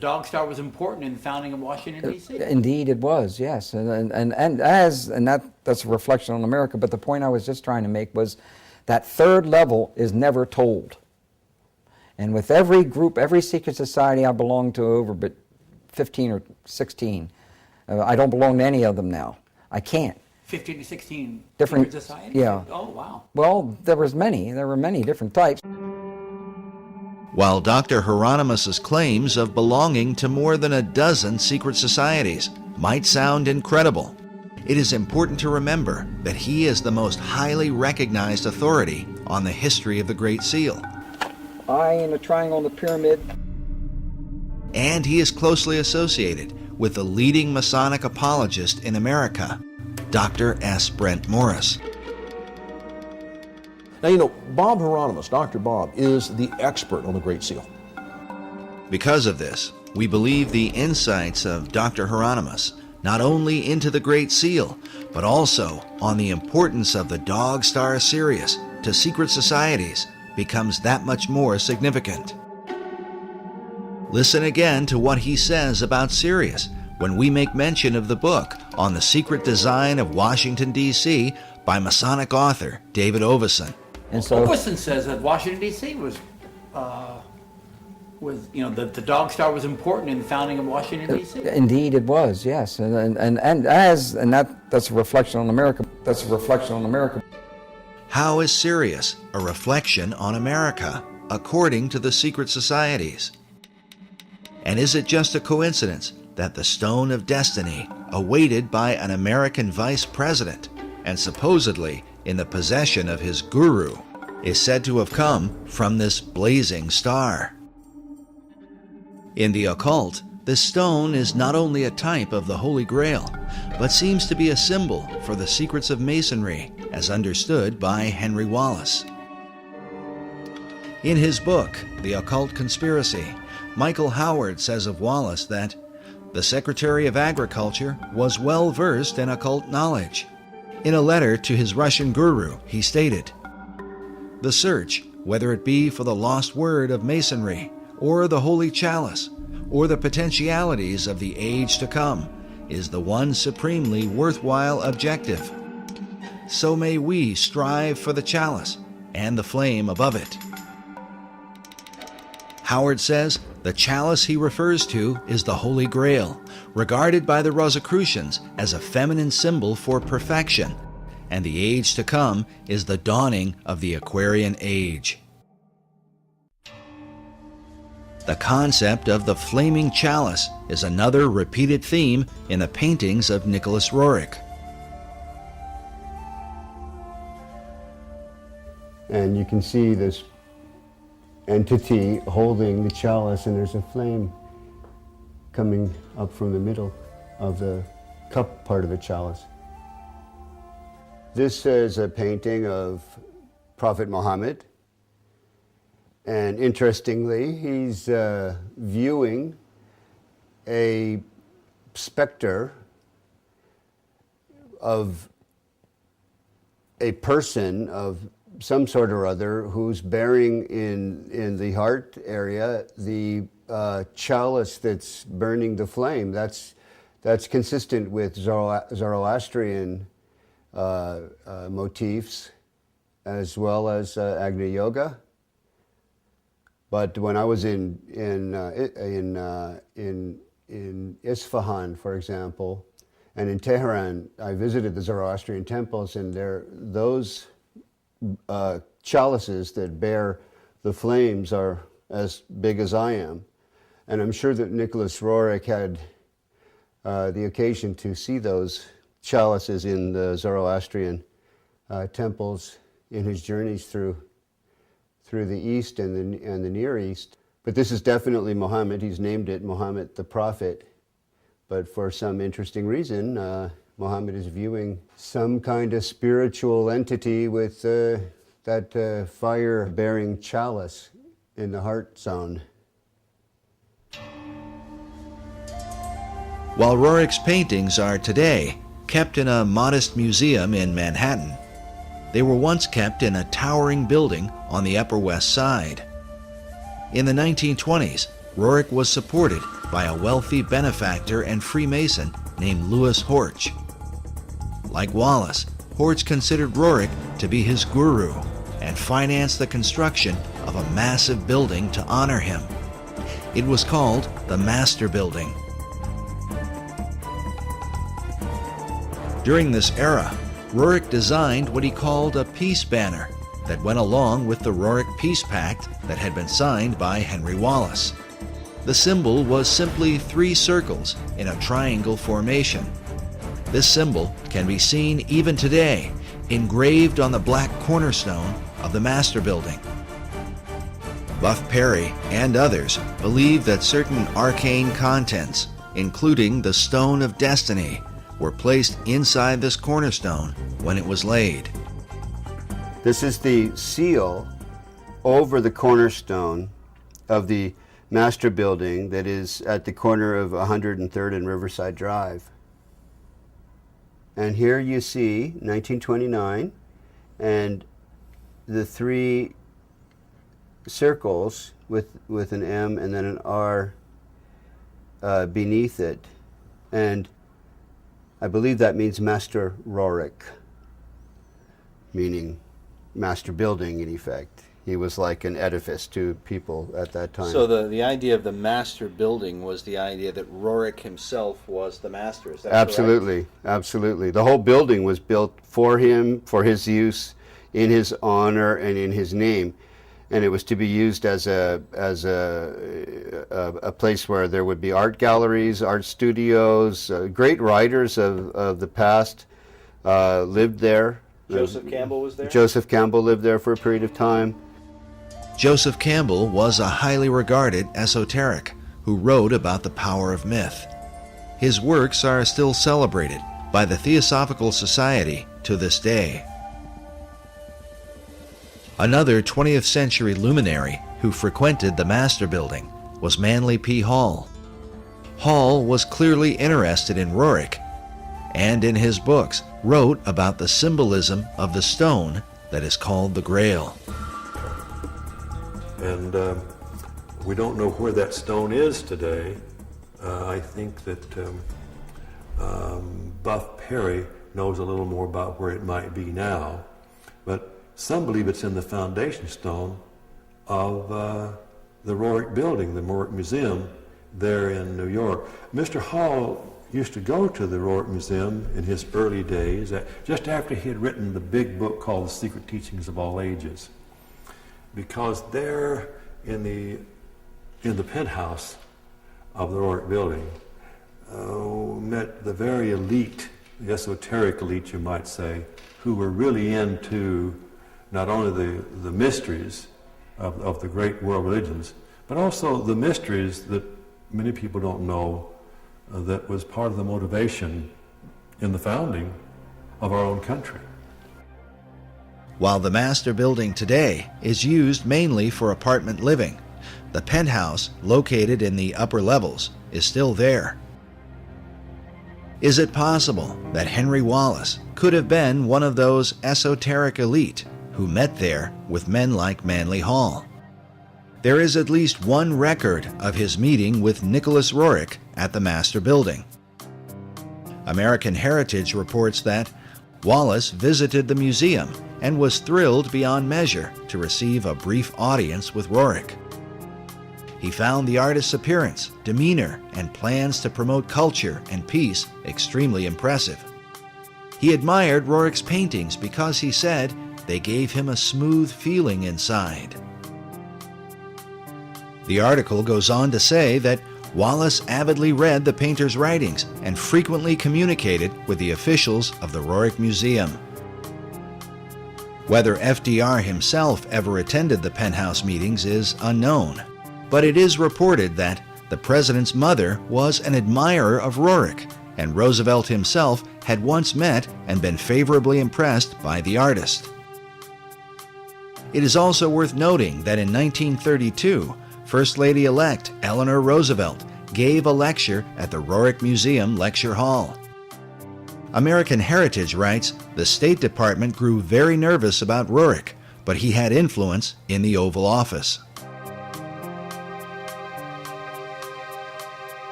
dog star was important in the founding of Washington D.C. Indeed, it was, yes, and that's a reflection on America. But the point I was just trying to make was that third level is never told. And with every group, every secret society I belong to, over but 15 or 16, I don't belong to any of them now. I can't. 15 to 16 different secret societies? Yeah. Oh, wow. Well, there were many different types. While Dr. Hieronymus's claims of belonging to more than a dozen secret societies might sound incredible, it is important to remember that he is the most highly recognized authority on the history of the Great Seal. Eye in a triangle in the pyramid. And he is closely associated with the leading Masonic apologist in America, Dr. S. Brent Morris. Now, Bob Hieronymus, Dr. Bob, is the expert on the Great Seal. Because of this, we believe the insights of Dr. Hieronymus, not only into the Great Seal, but also on the importance of the dog star Sirius to secret societies, becomes that much more significant. Listen again to what he says about Sirius when we make mention of the book on the secret design of Washington, D.C. by Masonic author David Oveson. And so Oveson says that Washington, D.C. was the dog star was important in the founding of Washington, D.C. Indeed, it was, yes, and that's a reflection on America. That's a reflection on America. How is Sirius a reflection on America, according to the secret societies? And is it just a coincidence that the Stone of Destiny, awaited by an American Vice President, and supposedly in the possession of his guru, is said to have come from this blazing star? In the occult, this stone is not only a type of the Holy Grail, but seems to be a symbol for the secrets of Masonry, as understood by Henry Wallace. In his book, The Occult Conspiracy, Michael Howard says of Wallace that the Secretary of Agriculture was well versed in occult knowledge. In a letter to his Russian guru, he stated, "The search, whether it be for the lost word of Masonry, or the Holy Chalice, or the potentialities of the age to come, is the one supremely worthwhile objective. So may we strive for the chalice and the flame above it." Howard says the chalice he refers to is the Holy Grail, regarded by the Rosicrucians as a feminine symbol for perfection, and the age to come is the dawning of the Aquarian Age. The concept of the flaming chalice is another repeated theme in the paintings of Nicholas Roerich. And you can see this entity holding the chalice, and there's a flame coming up from the middle of the cup part of the chalice. This is a painting of Prophet Muhammad, and interestingly, he's viewing a specter of a person of some sort or other who's bearing in the heart area the chalice that's burning the flame. That's consistent with Zoroastrian motifs as well as Agni Yoga. But when I was in Isfahan, for example, and in Tehran, I visited the Zoroastrian temples, and those chalices that bear the flames are as big as I am. And I'm sure that Nicholas Roerich had the occasion to see those chalices in the Zoroastrian temples in his journeys through the East and the Near East. But this is definitely Muhammad. He's named it Muhammad the Prophet. But for some interesting reason, Muhammad is viewing some kind of spiritual entity with that fire-bearing chalice in the heart zone. While Roerich's paintings are today kept in a modest museum in Manhattan, they were once kept in a towering building on the Upper West Side. In the 1920s, Roerich was supported by a wealthy benefactor and Freemason named Louis Horch. Like Wallace, Horch considered Roerich to be his guru and financed the construction of a massive building to honor him. It was called the Master Building. During this era, Roerich designed what he called a peace banner that went along with the Roerich Peace Pact that had been signed by Henry Wallace. The symbol was simply 3 circles in a triangle formation. This symbol can be seen even today, engraved on the black cornerstone of the Master Building. Buff Perry and others believe that certain arcane contents, including the Stone of Destiny, were placed inside this cornerstone when it was laid. This is the seal over the cornerstone of the Master Building that is at the corner of 103rd and Riverside Drive. And here you see 1929 and the 3 circles with an M and then an R beneath it. And I believe that means Master Roerich, meaning master building in effect. He was like an edifice to people at that time. So the idea of the master building was the idea that Roerich himself was the master, is that Absolutely, correct? Absolutely. The whole building was built for him, for his use, in his honor and in his name. And it was to be used as a place where there would be art galleries, art studios. Great writers of the past lived there. Joseph Campbell was there? Joseph Campbell lived there for a period of time. Joseph Campbell was a highly regarded esoteric who wrote about the power of myth. His works are still celebrated by the Theosophical Society to this day. Another 20th century luminary who frequented the Master Building was Manly P. Hall. Hall was clearly interested in Roerich, and in his books wrote about the symbolism of the stone that is called the Grail. And we don't know where that stone is today. I think that Buff Perry knows a little more about where it might be now, but some believe it's in the foundation stone of the Roerich building, the Roerich Museum there in New York. Mr. Hall used to go to the Roerich Museum in his early days, just after he had written the big book called The Secret Teachings of All Ages, because there in the penthouse of the Roerich building met the very elite, the esoteric elite you might say, who were really into not only the mysteries of the great world religions, but also the mysteries that many people don't know that was part of the motivation in the founding of our own country. While the Master Building today is used mainly for apartment living, the penthouse, located in the upper levels, is still there. Is it possible that Henry Wallace could have been one of those esoteric elite who met there with men like Manly Hall? There is at least one record of his meeting with Nicholas Roerich at the Master Building. American Heritage reports that Wallace visited the museum and was thrilled beyond measure to receive a brief audience with Roerich. He found the artist's appearance, demeanor, and plans to promote culture and peace extremely impressive. He admired Roerich's paintings because he said they gave him a smooth feeling inside. The article goes on to say that Wallace avidly read the painter's writings and frequently communicated with the officials of the Roerich Museum. Whether FDR himself ever attended the penthouse meetings is unknown, but it is reported that the president's mother was an admirer of Roerich, and Roosevelt himself had once met and been favorably impressed by the artist. It is also worth noting that in 1932, First Lady-elect Eleanor Roosevelt gave a lecture at the Roerich Museum Lecture Hall. American Heritage writes, the State Department grew very nervous about Roerich, but he had influence in the Oval Office.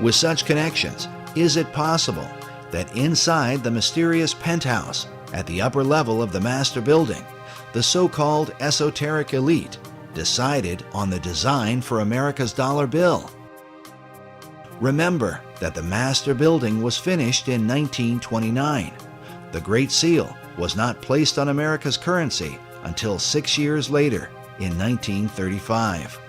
With such connections, is it possible that inside the mysterious penthouse at the upper level of the Master Building, the so-called esoteric elite decided on the design for America's dollar bill? Remember that the Master Building was finished in 1929. The Great Seal was not placed on America's currency until 6 years later, in 1935.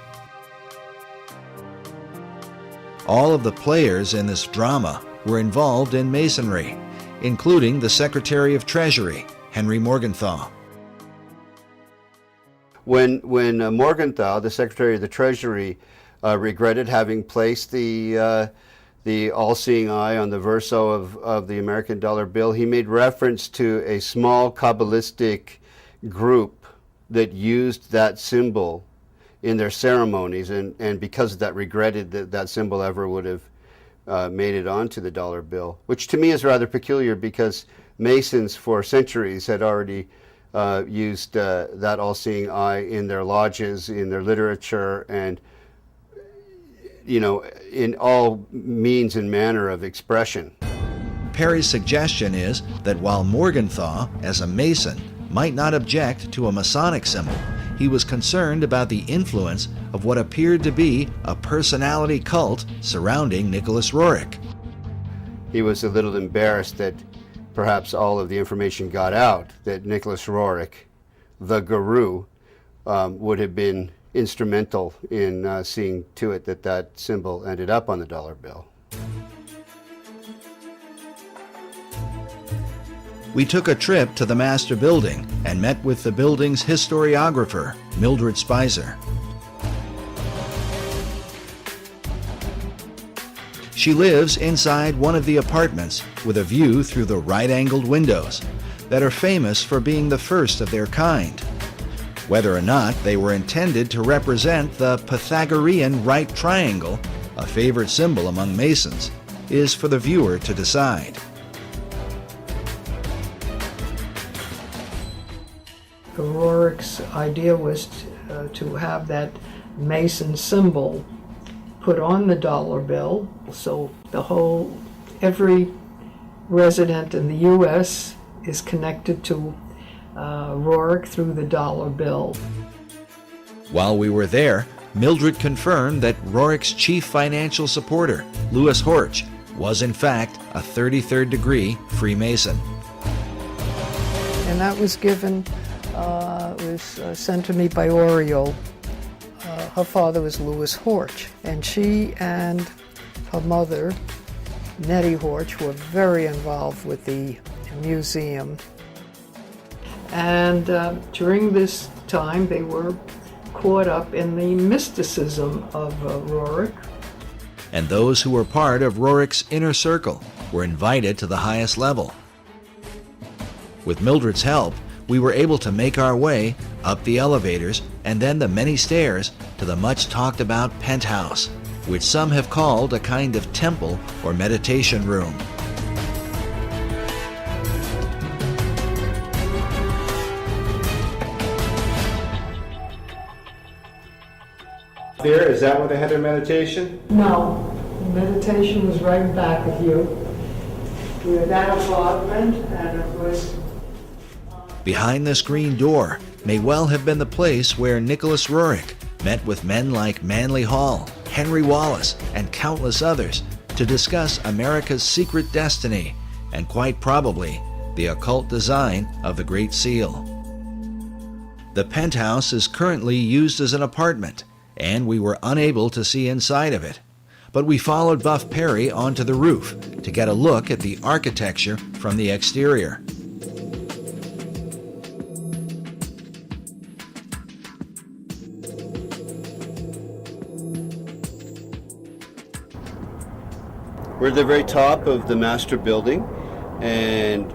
All of the players in this drama were involved in Masonry, including the Secretary of Treasury, Henry Morgenthau. When Morgenthau, the Secretary of the Treasury, regretted having placed the all-seeing eye on the verso of the American dollar bill, he made reference to a small Kabbalistic group that used that symbol in their ceremonies, and because of that regretted that that symbol ever would have made it onto the dollar bill, which to me is rather peculiar because Masons for centuries had already used that all-seeing eye in their lodges, in their literature, and in all means and manner of expression. Perry's suggestion is that while Morgenthau, as a Mason, might not object to a Masonic symbol, he was concerned about the influence of what appeared to be a personality cult surrounding Nicholas Roerich. He was a little embarrassed that perhaps all of the information got out that Nicholas Roerich, the guru, would have been instrumental in seeing to it that that symbol ended up on the dollar bill. We took a trip to the Master Building and met with the building's historiographer, Mildred Spicer. She lives inside one of the apartments with a view through the right-angled windows that are famous for being the first of their kind. Whether or not they were intended to represent the Pythagorean right triangle, a favorite symbol among Masons, is for the viewer to decide. Roerich's idea was to have that Mason symbol put on the dollar bill, so every resident in the U.S. is connected to Roerich through the dollar bill. While we were there, Mildred confirmed that Roerich's chief financial supporter, Louis Horch, was in fact a 33rd degree Freemason. And that was given, sent to me by Oriole. Her father was Louis Horch, and she and her mother, Nettie Horch, were very involved with the museum. And during this time, they were caught up in the mysticism of Roerich. And those who were part of Roerich's inner circle were invited to the highest level. With Mildred's help, we were able to make our way up the elevators and then the many stairs to the much talked about penthouse, which some have called a kind of temple or meditation room. There, is that where they had their meditation? No, meditation was right back of you. We had that apartment, and it was... Behind this green door may well have been the place where Nicholas Roerich met with men like Manly Hall, Henry Wallace, and countless others to discuss America's secret destiny and quite probably the occult design of the Great Seal. The penthouse is currently used as an apartment, and we were unable to see inside of it. But we followed Buff Perry onto the roof to get a look at the architecture from the exterior. We're at the very top of the master building, and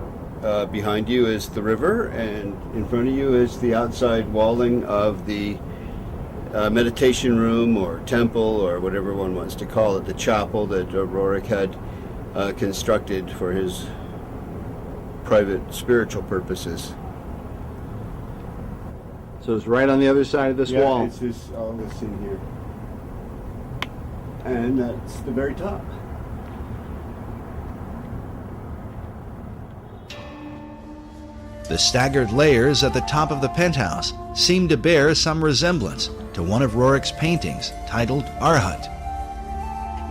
behind you is the river, and in front of you is the outside walling of the meditation room or temple or whatever one wants to call it, the chapel that Roerich had constructed for his private spiritual purposes. So it's right on the other side of this wall. It's this, all this in here. And that's the very top. The staggered layers at the top of the penthouse seem to bear some resemblance to one of Roerich's paintings titled Arhat.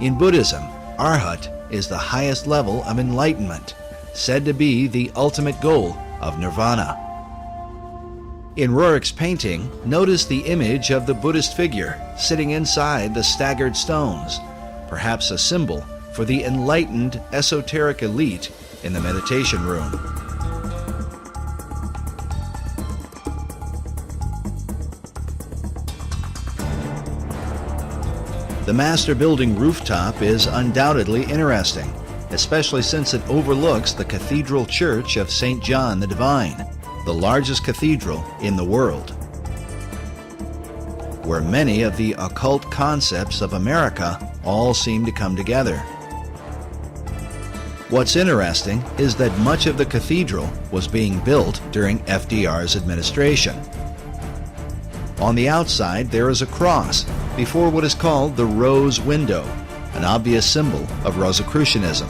In Buddhism, Arhat is the highest level of enlightenment, said to be the ultimate goal of nirvana. In Roerich's painting, notice the image of the Buddhist figure sitting inside the staggered stones, perhaps a symbol for the enlightened esoteric elite in the meditation room. The master building rooftop is undoubtedly interesting, especially since it overlooks the Cathedral Church of St. John the Divine, the largest cathedral in the world, where many of the occult concepts of America all seem to come together. What's interesting is that much of the cathedral was being built during FDR's administration. On the outside, there is a cross before what is called the Rose Window, an obvious symbol of Rosicrucianism.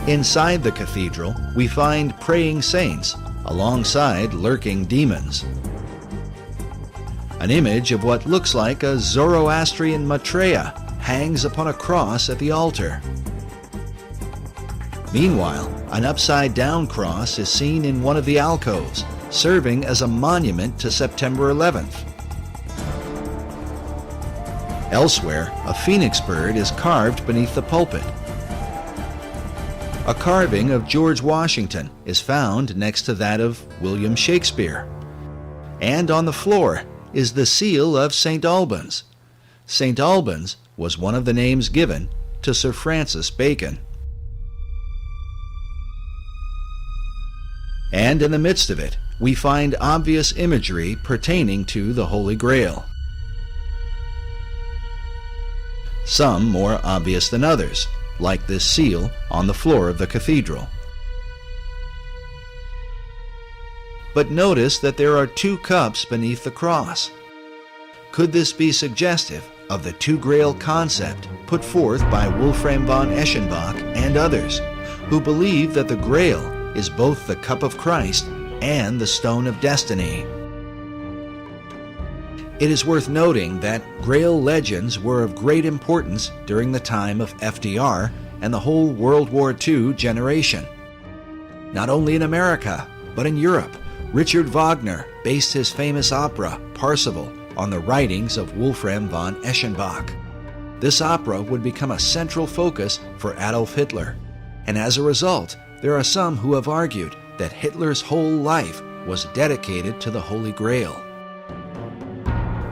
Inside the cathedral, we find praying saints alongside lurking demons. An image of what looks like a Zoroastrian Maitreya hangs upon a cross at the altar. Meanwhile, an upside-down cross is seen in one of the alcoves, serving as a monument to September 11th. Elsewhere, a phoenix bird is carved beneath the pulpit. A carving of George Washington is found next to that of William Shakespeare. And on the floor is the seal of St. Albans. St. Albans was one of the names given to Sir Francis Bacon. And in the midst of it, we find obvious imagery pertaining to the Holy Grail. Some more obvious than others, like this seal on the floor of the cathedral. But notice that there are two cups beneath the cross. Could this be suggestive of the two grail concept put forth by Wolfram von Eschenbach and others, who believe that the grail is both the cup of Christ and the stone of destiny? It is worth noting that Grail legends were of great importance during the time of FDR and the whole World War II generation. Not only in America, but in Europe, Richard Wagner based his famous opera, Parsifal, on the writings of Wolfram von Eschenbach. This opera would become a central focus for Adolf Hitler, and as a result, there are some who have argued that Hitler's whole life was dedicated to the Holy Grail.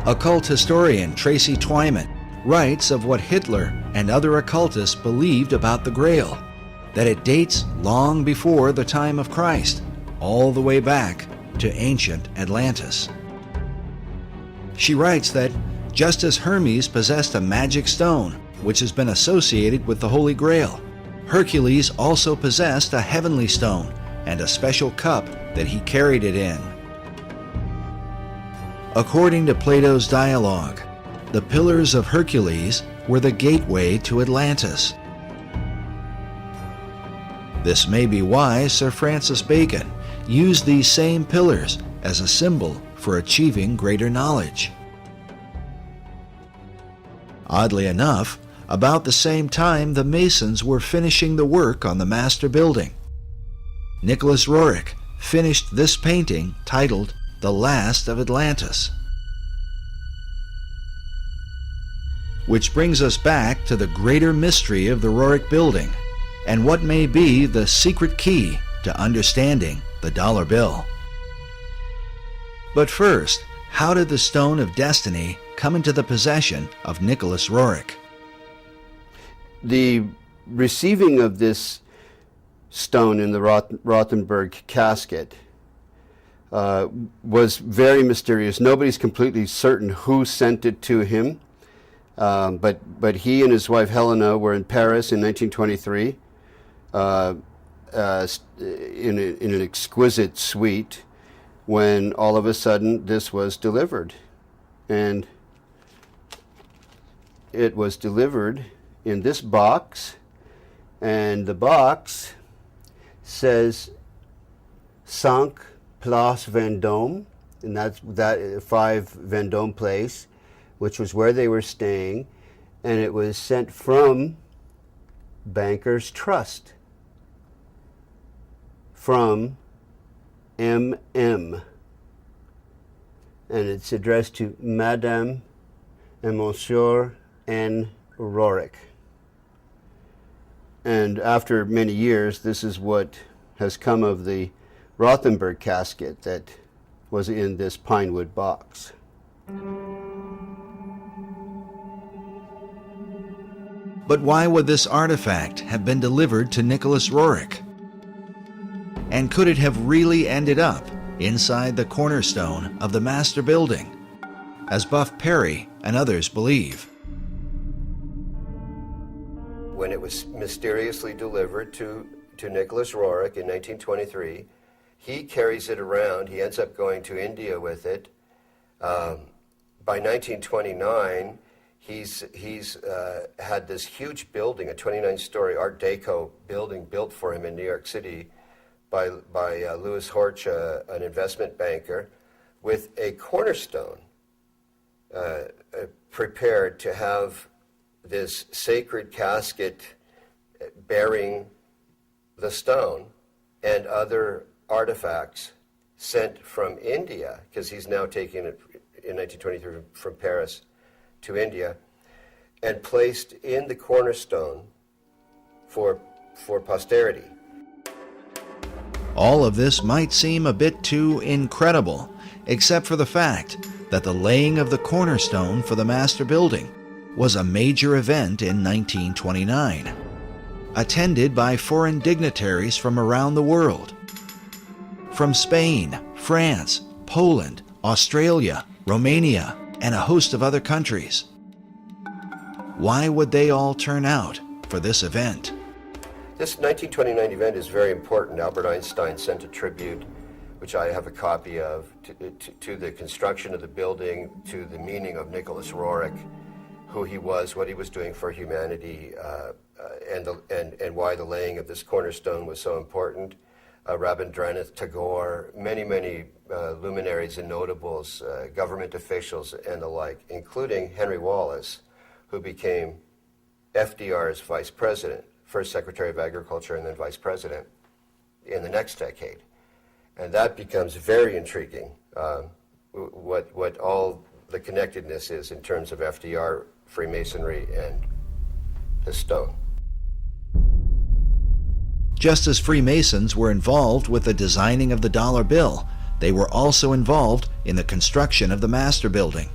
Occult historian Tracy Twyman writes of what Hitler and other occultists believed about the Grail, that it dates long before the time of Christ, all the way back to ancient Atlantis. She writes that just as Hermes possessed a magic stone, which has been associated with the Holy Grail, Hercules also possessed a heavenly stone and a special cup that he carried it in. According to Plato's dialogue, the Pillars of Hercules were the gateway to Atlantis. This may be why Sir Francis Bacon used these same pillars as a symbol for achieving greater knowledge. Oddly enough, about the same time the Masons were finishing the work on the master building, Nicholas Roerich finished this painting titled The Last of Atlantis. Which brings us back to the greater mystery of the Roerich building and what may be the secret key to understanding the dollar bill. But first, how did the Stone of Destiny come into the possession of Nicholas Roerich? The receiving of this stone in the Rothenburg casket was very mysterious. Nobody's completely certain who sent it to him, but he and his wife Helena were in Paris in 1923 in an exquisite suite when all of a sudden this was delivered. And it was delivered in this box, and the box says 5 Place Vendôme, and that's 5 Vendôme Place, which was where they were staying, and it was sent from Bankers Trust, from MM, and it's addressed to Madame and Monsieur N. Roerich. And after many years, this is what has come of the Rothenburg casket that was in this pine wood box. But why would this artifact have been delivered to Nicholas Roerich? And could it have really ended up inside the cornerstone of the master building, as Buff Perry and others believe? When it was mysteriously delivered to Nicholas Roerich in 1923, he carries it around. He ends up going to India with it. By 1929, he's had this huge building, a 29-story Art Deco building built for him in New York City by Louis Horch, an investment banker, with a cornerstone prepared to have this sacred casket bearing the stone and other artifacts sent from India, because he's now taking it in 1923 from Paris to India, and placed in the cornerstone for posterity. All of this might seem a bit too incredible, except for the fact that the laying of the cornerstone for the master building was a major event in 1929, attended by foreign dignitaries from around the world. From Spain, France, Poland, Australia, Romania, and a host of other countries. Why would they all turn out for this event? This 1929 event is very important. Albert Einstein sent a tribute, which I have a copy of, to the construction of the building, to the meaning of Nicholas Roerich, who he was, what he was doing for humanity, and why the laying of this cornerstone was so important. Rabindranath Tagore, many luminaries and notables, government officials and the like, including Henry Wallace, who became FDR's vice president, first Secretary of Agriculture and then vice president in the next decade. And that becomes very intriguing, what all the connectedness is in terms of FDR, Freemasonry, and the stone. Just as Freemasons were involved with the designing of the dollar bill, they were also involved in the construction of the Master Building.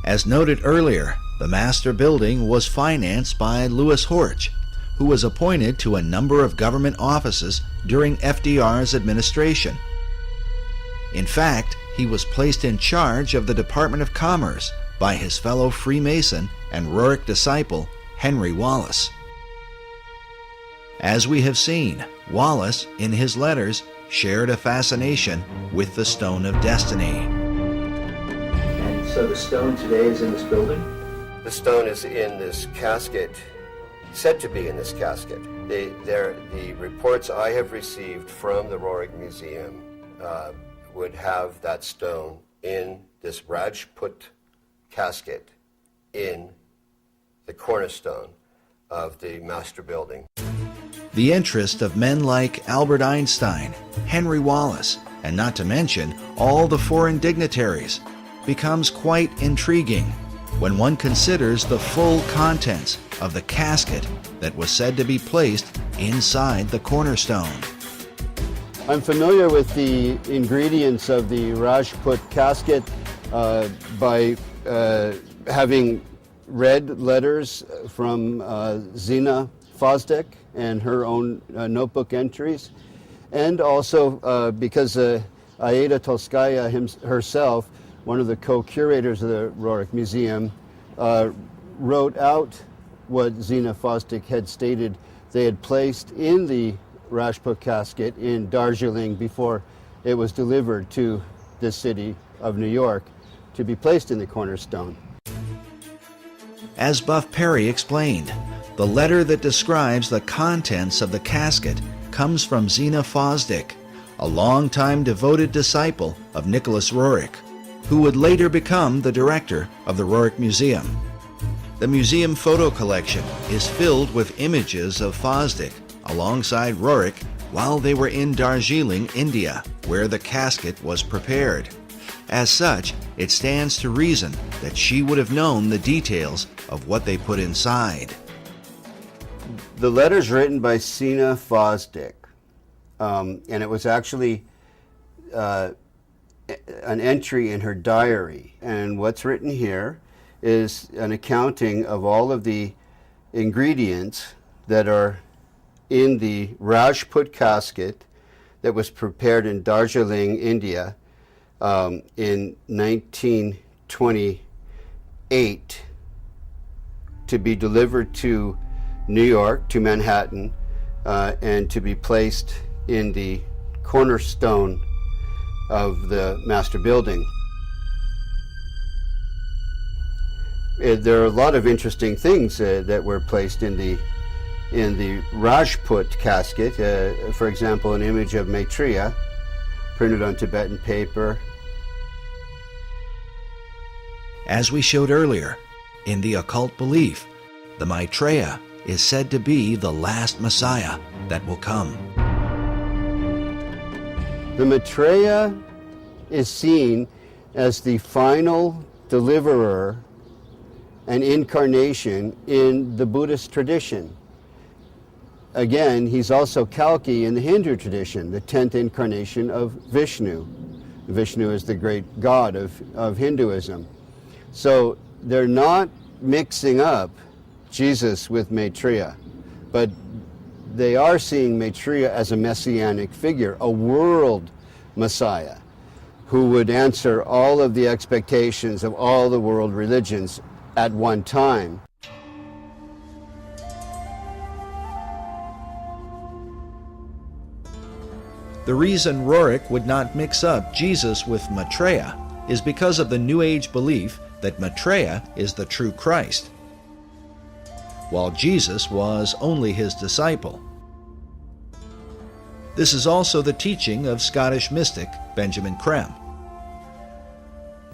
As noted earlier, the Master Building was financed by Louis Roerich, who was appointed to a number of government offices during FDR's administration. In fact, he was placed in charge of the Department of Commerce by his fellow Freemason and Roerich disciple, Henry Wallace. As we have seen, Wallace, in his letters, shared a fascination with the Stone of Destiny. And so the stone today is in this building? The stone is in this casket, said to be in this casket. The reports I have received from the Roerich Museum would have that stone in this Rajput casket in the cornerstone of the Master Building. The interest of men like Albert Einstein, Henry Wallace, and not to mention all the foreign dignitaries, becomes quite intriguing when one considers the full contents of the casket that was said to be placed inside the cornerstone. I'm familiar with the ingredients of the Rajput casket by having read letters from Zina Fosdick and her own notebook entries, and also because Aida Tolskaya herself, one of the co-curators of the Roerich Museum, wrote out what Zina Fosdick had stated they had placed in the Rajput casket in Darjeeling before it was delivered to the city of New York to be placed in the cornerstone. As Buff Perry explained, the letter that describes the contents of the casket comes from Zina Fosdick, a longtime devoted disciple of Nicholas Roerich, who would later become the director of the Roerich Museum. The museum photo collection is filled with images of Fosdick alongside Roerich while they were in Darjeeling, India, where the casket was prepared. As such, it stands to reason that she would have known the details of what they put inside. The letter's written by Zina Fosdick, and it was actually an entry in her diary. And what's written here is an accounting of all of the ingredients that are in the Rajput casket that was prepared in Darjeeling, India, in 1928 to be delivered to New York, to Manhattan, and to be placed in the cornerstone of the Master Building. There are a lot of interesting things that were placed in the Rajput casket. For example, an image of Maitreya printed on Tibetan paper. As we showed earlier, in the occult belief, the Maitreya is said to be the last Messiah that will come. The Maitreya is seen as the final deliverer and incarnation in the Buddhist tradition. Again, he's also Kalki in the Hindu tradition, the 10th incarnation of Vishnu. Vishnu is the great god of Hinduism. So they're not mixing up Jesus with Maitreya, but they are seeing Maitreya as a messianic figure, a world Messiah who would answer all of the expectations of all the world religions at one time. The reason Roerich would not mix up Jesus with Maitreya is because of the New Age belief that Maitreya is the true Christ, while Jesus was only his disciple. This is also the teaching of Scottish mystic Benjamin Creme.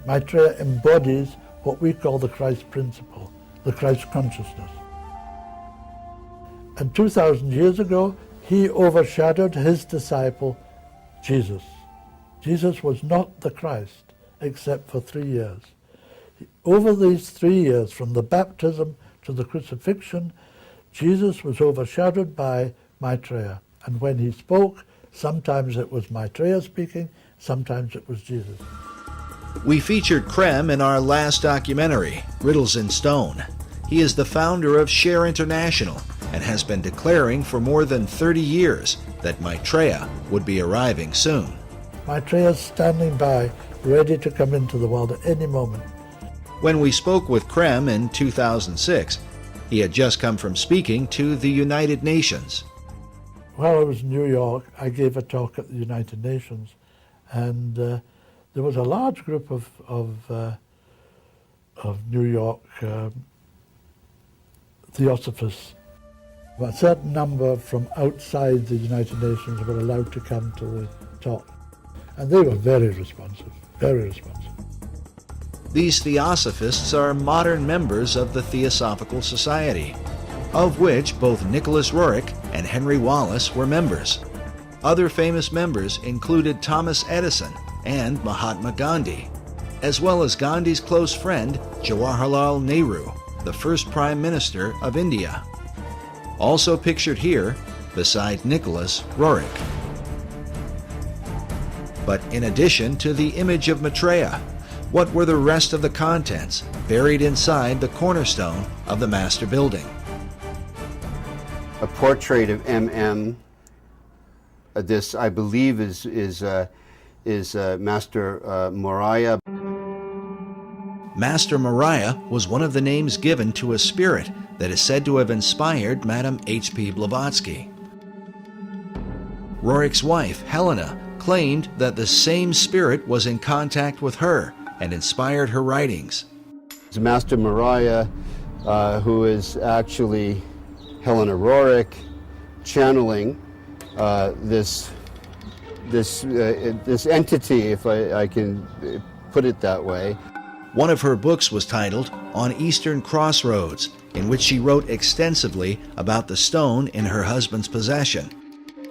Maitreya embodies what we call the Christ principle, the Christ consciousness. And 2,000 years ago, he overshadowed his disciple, Jesus. Jesus was not the Christ, except for 3 years. Over these 3 years, from the baptism to the crucifixion, Jesus was overshadowed by Maitreya. And when he spoke, sometimes it was Maitreya speaking, sometimes it was Jesus. We featured Creme in our last documentary, Riddles in Stone. He is the founder of Share International and has been declaring for more than 30 years that Maitreya would be arriving soon. Maitreya is standing by, ready to come into the world at any moment. When we spoke with Creme in 2006, he had just come from speaking to the United Nations. While I was in New York, I gave a talk at the United Nations, and there was a large group of New York theosophists. A certain number from outside the United Nations were allowed to come to the talk, and they were very responsive, very responsive. These theosophists are modern members of the Theosophical Society, of which both Nicholas Roerich and Henry Wallace were members. Other famous members included Thomas Edison and Mahatma Gandhi, as well as Gandhi's close friend Jawaharlal Nehru, the first Prime Minister of India. Also pictured here, beside Nicholas Roerich. But in addition to the image of Maitreya, what were the rest of the contents buried inside the cornerstone of the master building? A portrait of M.M. This, I believe, is Master Moriah. Master Moriah was one of the names given to a spirit that is said to have inspired Madame H.P. Blavatsky. Roerich's wife, Helena, claimed that the same spirit was in contact with her and inspired her writings. It's Master Moriah, who is actually Helena Roerich, channeling this entity, if I can put it that way. One of her books was titled On Eastern Crossroads, in which she wrote extensively about the stone in her husband's possession,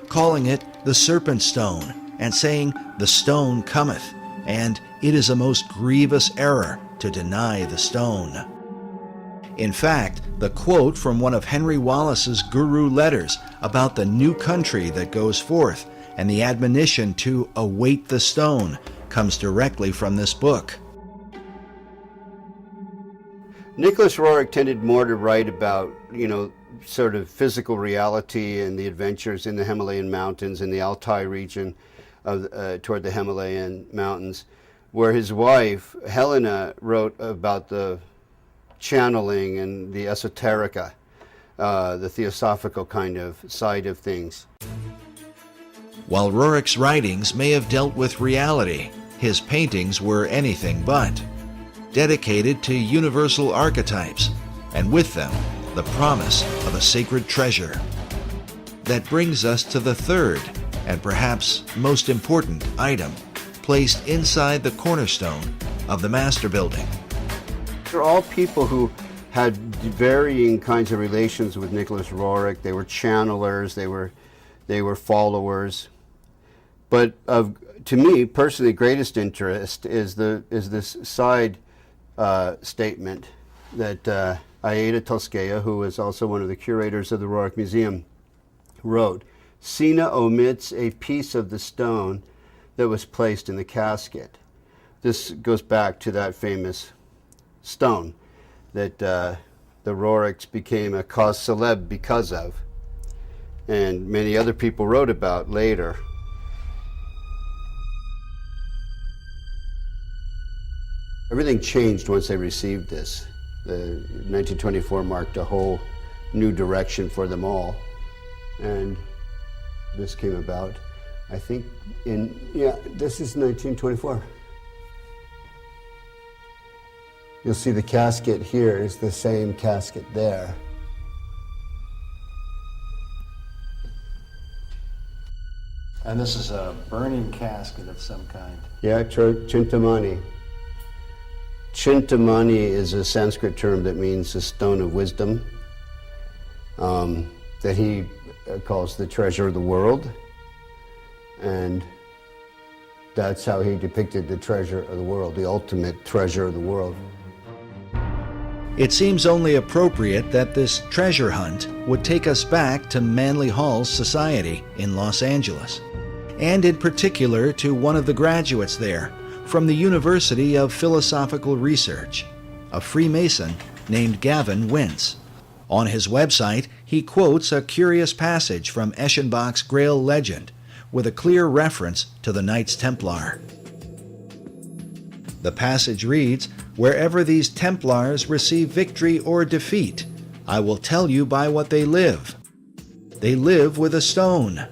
calling it the Serpent Stone, and saying, "The stone cometh, and it is a most grievous error to deny the stone." In fact, the quote from one of Henry Wallace's guru letters about the new country that goes forth and the admonition to await the stone comes directly from this book. Nicholas Roerich tended more to write about, sort of physical reality and the adventures in the Himalayan mountains, in the Altai region toward the Himalayan mountains, where his wife, Helena, wrote about the channeling and the esoterica, the theosophical kind of side of things. While Roerich's writings may have dealt with reality, his paintings were anything but, dedicated to universal archetypes, and with them, the promise of a sacred treasure. That brings us to the third, and perhaps most important item, placed inside the cornerstone of the master building. They're all people who had varying kinds of relations with Nicholas Roerich. They were channelers, they were followers. But to me, personally, greatest interest is this side statement that Aida Tolskaya, who is also one of the curators of the Roerich Museum, wrote. Sina omits a piece of the stone that was placed in the casket. This goes back to that famous stone that the Roerichs became a cause célèbre because of, and many other people wrote about later. Everything changed once they received this. 1924 marked a whole new direction for them all, and this came about, I think, this is 1924. You'll see the casket here is the same casket there. And this is a burning casket of some kind. Yeah, Chintamani. Chintamani is a Sanskrit term that means the stone of wisdom, that he calls the treasure of the world. And that's how he depicted the treasure of the world, the ultimate treasure of the world. It seems only appropriate that this treasure hunt would take us back to Manly Hall's society in Los Angeles, and in particular to one of the graduates there from the University of Philosophical Research, a Freemason named Gavin Wentz. On his website, he quotes a curious passage from Eschenbach's Grail legend with a clear reference to the Knights Templar. The passage reads, "Wherever these Templars receive victory or defeat, I will tell you by what they live. They live with a stone.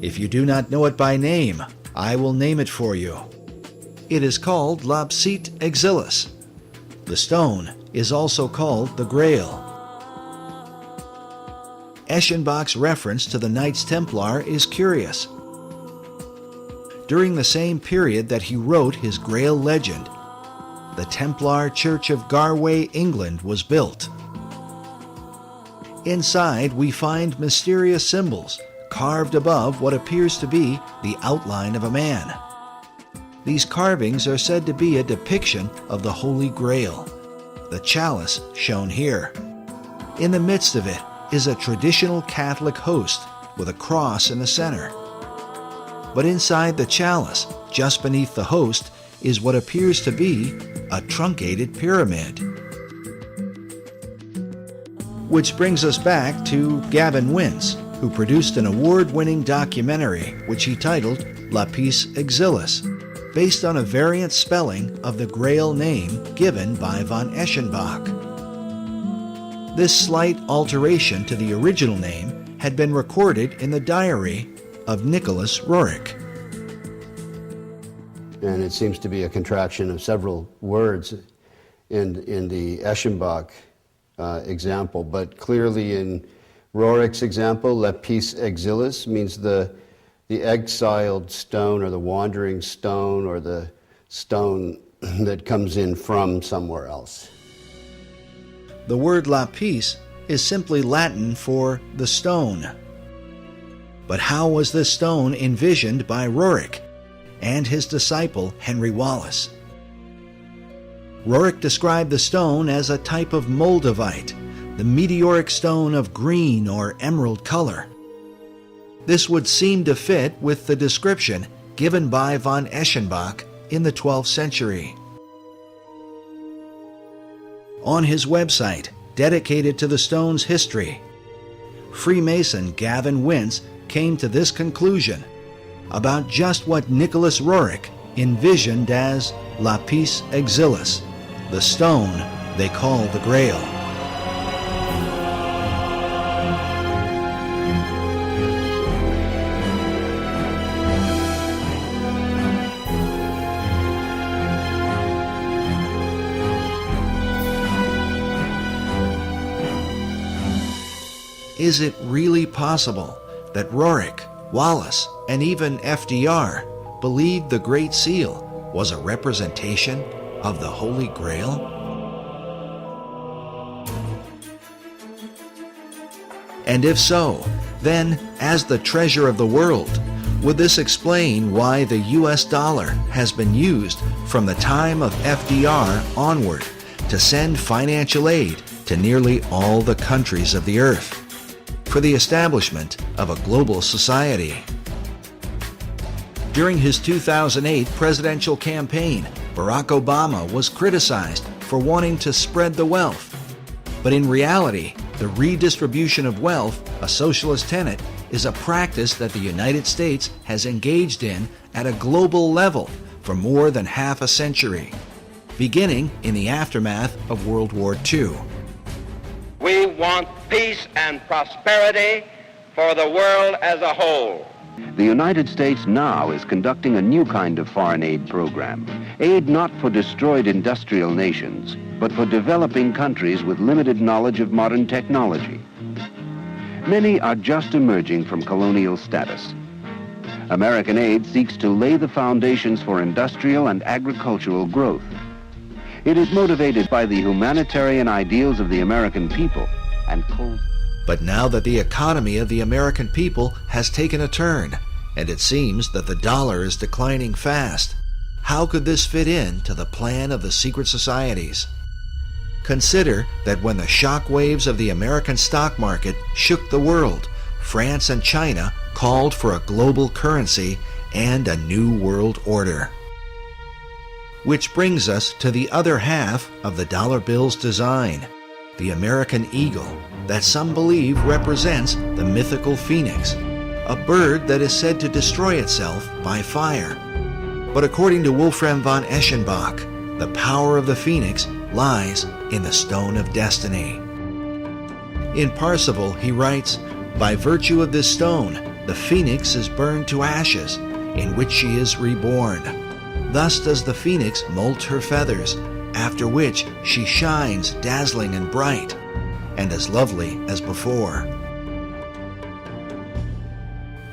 If you do not know it by name, I will name it for you. It is called Lapsit Exilis. The stone is also called the Grail." Eschenbach's reference to the Knights Templar is curious. During the same period that he wrote his Grail legend, the Templar Church of Garway, England was built. Inside, we find mysterious symbols carved above what appears to be the outline of a man. These carvings are said to be a depiction of the Holy Grail, the chalice shown here. In the midst of it is a traditional Catholic host with a cross in the center. But inside the chalice, just beneath the host, is what appears to be a truncated pyramid. Which brings us back to Gavin Wentz, who produced an award-winning documentary which he titled Lapis Exilis, based on a variant spelling of the Grail name given by von Eschenbach. This slight alteration to the original name had been recorded in the diary of Nicholas Roerich. And it seems to be a contraction of several words in the Eschenbach example, but clearly in Roerich's example, Lapis Exilis means the exiled stone, or the wandering stone, or the stone that comes in from somewhere else. The word lapis is simply Latin for the stone. But how was this stone envisioned by Roerich and his disciple Henry Wallace? Roerich described the stone as a type of moldavite, the meteoric stone of green or emerald color. This would seem to fit with the description given by von Eschenbach in the 12th century. On his website, dedicated to the stone's history, Freemason Gavin Wentz came to this conclusion about just what Nicholas Roerich envisioned as Lapis Exilis, the stone they call the Grail. Is it really possible that Roerich, Wallace, and even FDR believed the Great Seal was a representation of the Holy Grail? And if so, then, as the treasure of the world, would this explain why the US dollar has been used from the time of FDR onward to send financial aid to nearly all the countries of the earth for the establishment of a global society? During his 2008 presidential campaign, Barack Obama was criticized for wanting to spread the wealth. But in reality, the redistribution of wealth, a socialist tenet, is a practice that the United States has engaged in at a global level for more than half a century, beginning in the aftermath of World War II. We want peace and prosperity for the world as a whole. The United States now is conducting a new kind of foreign aid program. Aid not for destroyed industrial nations, but for developing countries with limited knowledge of modern technology. Many are just emerging from colonial status. American aid seeks to lay the foundations for industrial and agricultural growth. It is motivated by the humanitarian ideals of the American people and But now that the economy of the American people has taken a turn, and it seems that the dollar is declining fast, how could this fit in to the plan of the secret societies? Consider that when the shock waves of the American stock market shook the world, France and China called for a global currency and a new world order. Which brings us to the other half of the dollar bill's design, the American eagle, that some believe represents the mythical phoenix, a bird that is said to destroy itself by fire. But according to Wolfram von Eschenbach, the power of the phoenix lies in the stone of destiny. In Parsifal, he writes, "By virtue of this stone, the phoenix is burned to ashes, in which she is reborn. Thus does the phoenix molt her feathers, after which she shines dazzling and bright, and as lovely as before."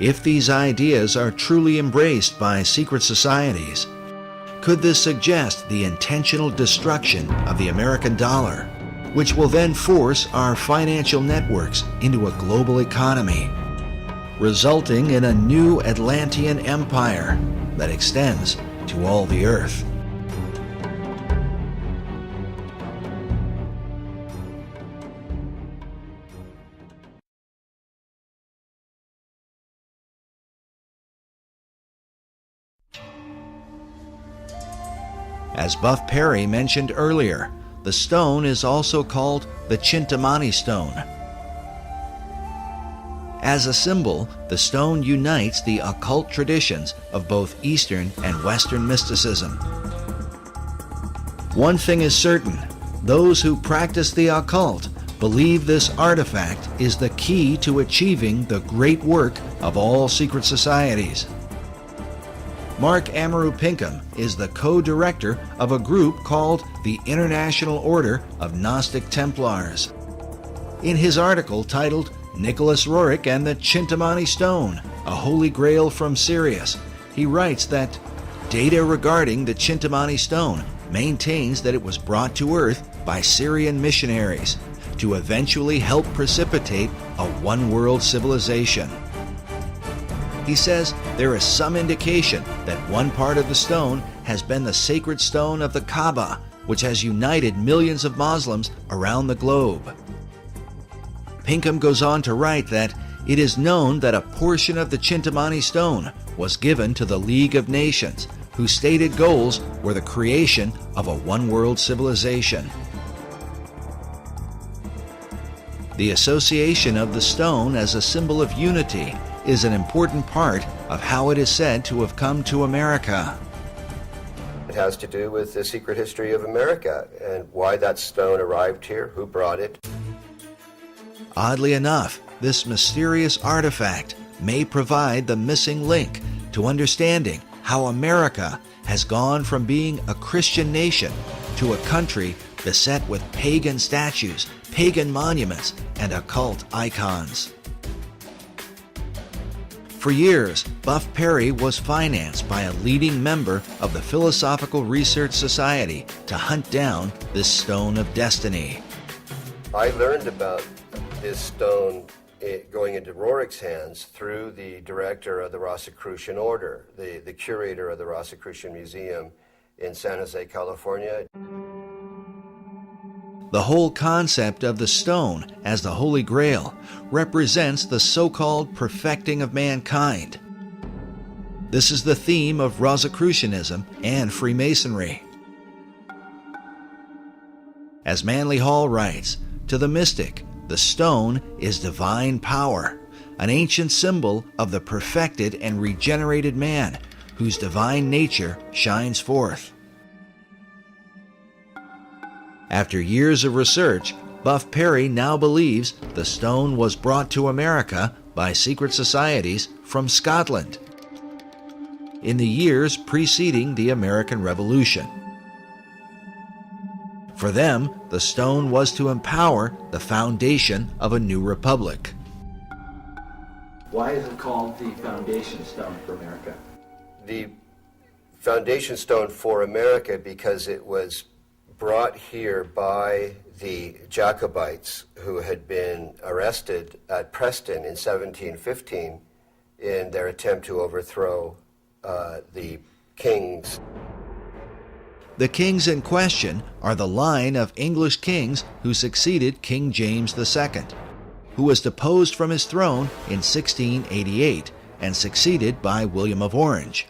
If these ideas are truly embraced by secret societies, could this suggest the intentional destruction of the American dollar, which will then force our financial networks into a global economy, resulting in a new Atlantean empire that extends to all the earth? As Buff Perry mentioned earlier, the stone is also called the Chintamani stone. As a symbol, the stone unites the occult traditions of both Eastern and Western mysticism. One thing is certain, those who practice the occult believe this artifact is the key to achieving the great work of all secret societies. Mark Amaru Pinkham is the co-director of a group called the International Order of Gnostic Templars. In his article titled Nicholas Roerich and the Chintamani Stone, a Holy Grail from Sirius, he writes that data regarding the Chintamani Stone maintains that it was brought to Earth by Syrian missionaries to eventually help precipitate a one-world civilization. He says there is some indication that one part of the stone has been the sacred stone of the Kaaba, which has united millions of Muslims around the globe. Pinkham goes on to write that it is known that a portion of the Chintamani stone was given to the League of Nations, whose stated goals were the creation of a one-world civilization. The association of the stone as a symbol of unity is an important part of how it is said to have come to America. It has to do with the secret history of America and why that stone arrived here, who brought it. Oddly enough, this mysterious artifact may provide the missing link to understanding how America has gone from being a Christian nation to a country beset with pagan statues, pagan monuments, and occult icons. For years, Buff Perry was financed by a leading member of the Philosophical Research Society to hunt down this stone of destiny. I learned about this stone going into Roerich's hands through the director of the Rosicrucian Order, the curator of the Rosicrucian Museum in San Jose, California. The whole concept of the stone as the Holy Grail represents the so-called perfecting of mankind. This is the theme of Rosicrucianism and Freemasonry. As Manly Hall writes, to the mystic, the stone is divine power, an ancient symbol of the perfected and regenerated man, whose divine nature shines forth. After years of research, Buff Perry now believes the stone was brought to America by secret societies from Scotland in the years preceding the American Revolution. For them, the stone was to empower the foundation of a new republic. Why is it called the foundation stone for America? The foundation stone for America because it was brought here by the Jacobites who had been arrested at Preston in 1715 in their attempt to overthrow the kings. The kings in question are the line of English kings who succeeded King James II, who was deposed from his throne in 1688 and succeeded by William of Orange.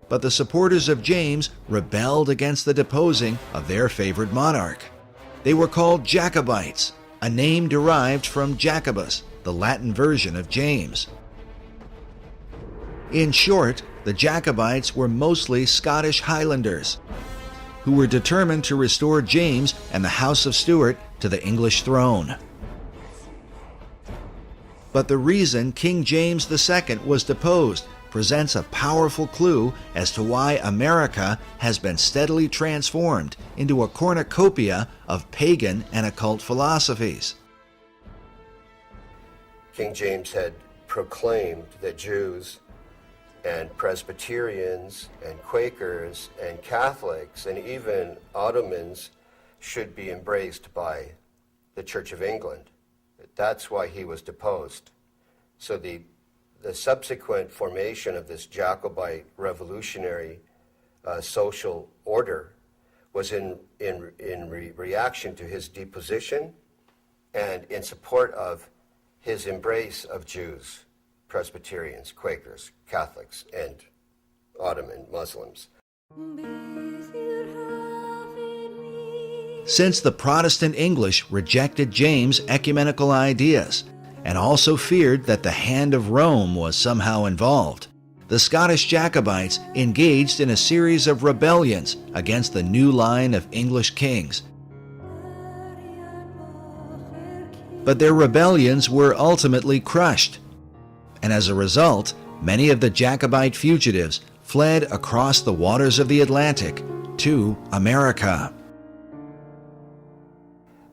But the supporters of James rebelled against the deposing of their favored monarch. They were called Jacobites, a name derived from Jacobus, the Latin version of James. In short, the Jacobites were mostly Scottish Highlanders, who were determined to restore James and the House of Stuart to the English throne. But the reason King James II was deposed presents a powerful clue as to why America has been steadily transformed into a cornucopia of pagan and occult philosophies. King James had proclaimed that Jews and Presbyterians and Quakers and Catholics and even Ottomans should be embraced by the Church of England. That's why he was deposed. So the subsequent formation of this Jacobite revolutionary social order was in reaction to his deposition and in support of his embrace of Jews, Presbyterians, Quakers, Catholics, and Ottoman Muslims. Since the Protestant English rejected James' ecumenical ideas and also feared that the hand of Rome was somehow involved, the Scottish Jacobites engaged in a series of rebellions against the new line of English kings. But their rebellions were ultimately crushed, and as a result, many of the Jacobite fugitives fled across the waters of the Atlantic to America.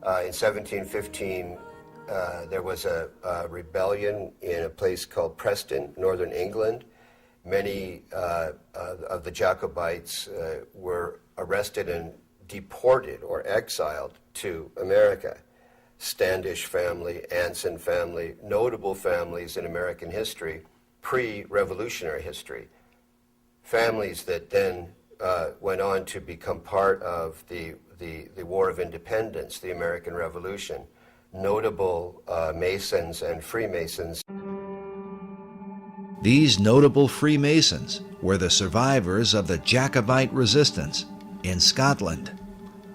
In 1715, there was a rebellion in a place called Preston, northern England. Many of the Jacobites were arrested and deported or exiled to America. Standish family, Anson family, notable families in American history, pre-revolutionary history. Families that then went on to become part of the War of Independence, the American Revolution. Notable Masons and Freemasons. These notable Freemasons were the survivors of the Jacobite resistance in Scotland,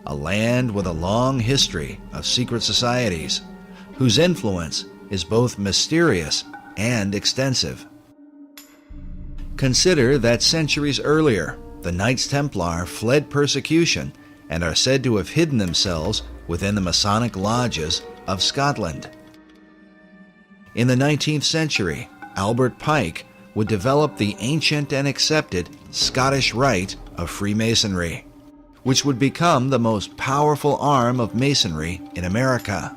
a land with a long history of secret societies, whose influence is both mysterious and extensive. Consider that centuries earlier, the Knights Templar fled persecution and are said to have hidden themselves within the Masonic lodges of Scotland. In the 19th century, Albert Pike would develop the ancient and accepted Scottish Rite of Freemasonry, which would become the most powerful arm of Masonry in America.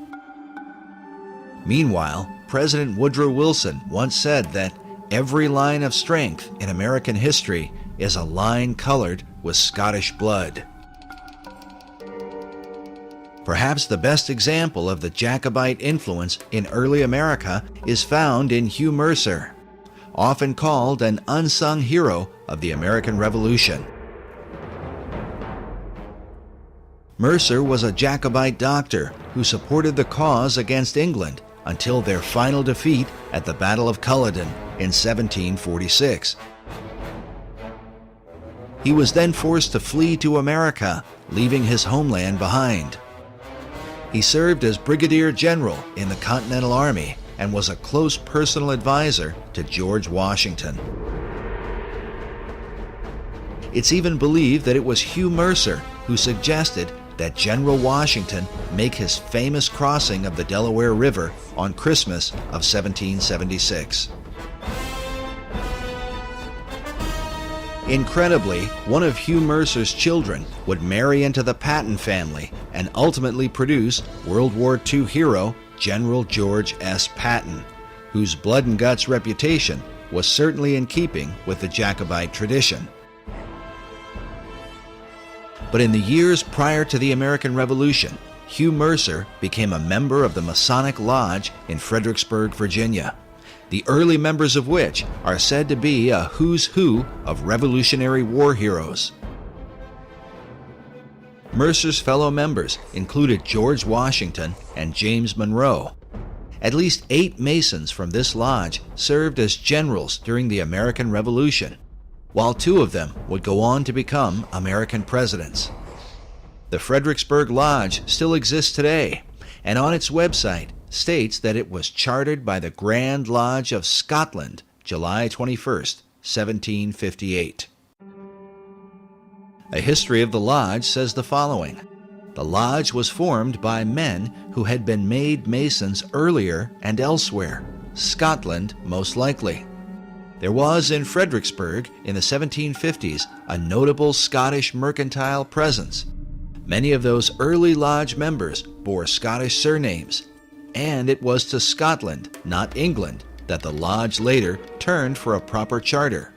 Meanwhile, President Woodrow Wilson once said that every line of strength in American history is a line colored with Scottish blood. Perhaps the best example of the Jacobite influence in early America is found in Hugh Mercer, often called an unsung hero of the American Revolution. Mercer was a Jacobite doctor who supported the cause against England until their final defeat at the Battle of Culloden in 1746. He was then forced to flee to America, leaving his homeland behind. He served as Brigadier General in the Continental Army and was a close personal advisor to George Washington. It's even believed that it was Hugh Mercer who suggested that General Washington make his famous crossing of the Delaware River on Christmas of 1776. Incredibly, one of Hugh Mercer's children would marry into the Patton family and ultimately produce World War II hero General George S. Patton, whose blood and guts reputation was certainly in keeping with the Jacobite tradition. But in the years prior to the American Revolution, Hugh Mercer became a member of the Masonic Lodge in Fredericksburg, Virginia, the early members of which are said to be a who's who of Revolutionary War heroes. Mercer's fellow members included George Washington and James Monroe. At least 8 Masons from this lodge served as generals during the American Revolution, while 2 of them would go on to become American presidents. The Fredericksburg Lodge still exists today, and on its website states that it was chartered by the Grand Lodge of Scotland, July 21st, 1758. A history of the lodge says the following. The lodge was formed by men who had been made Masons earlier and elsewhere, Scotland most likely. There was in Fredericksburg in the 1750s a notable Scottish mercantile presence. Many of those early lodge members bore Scottish surnames, and it was to Scotland, not England, that the lodge later turned for a proper charter.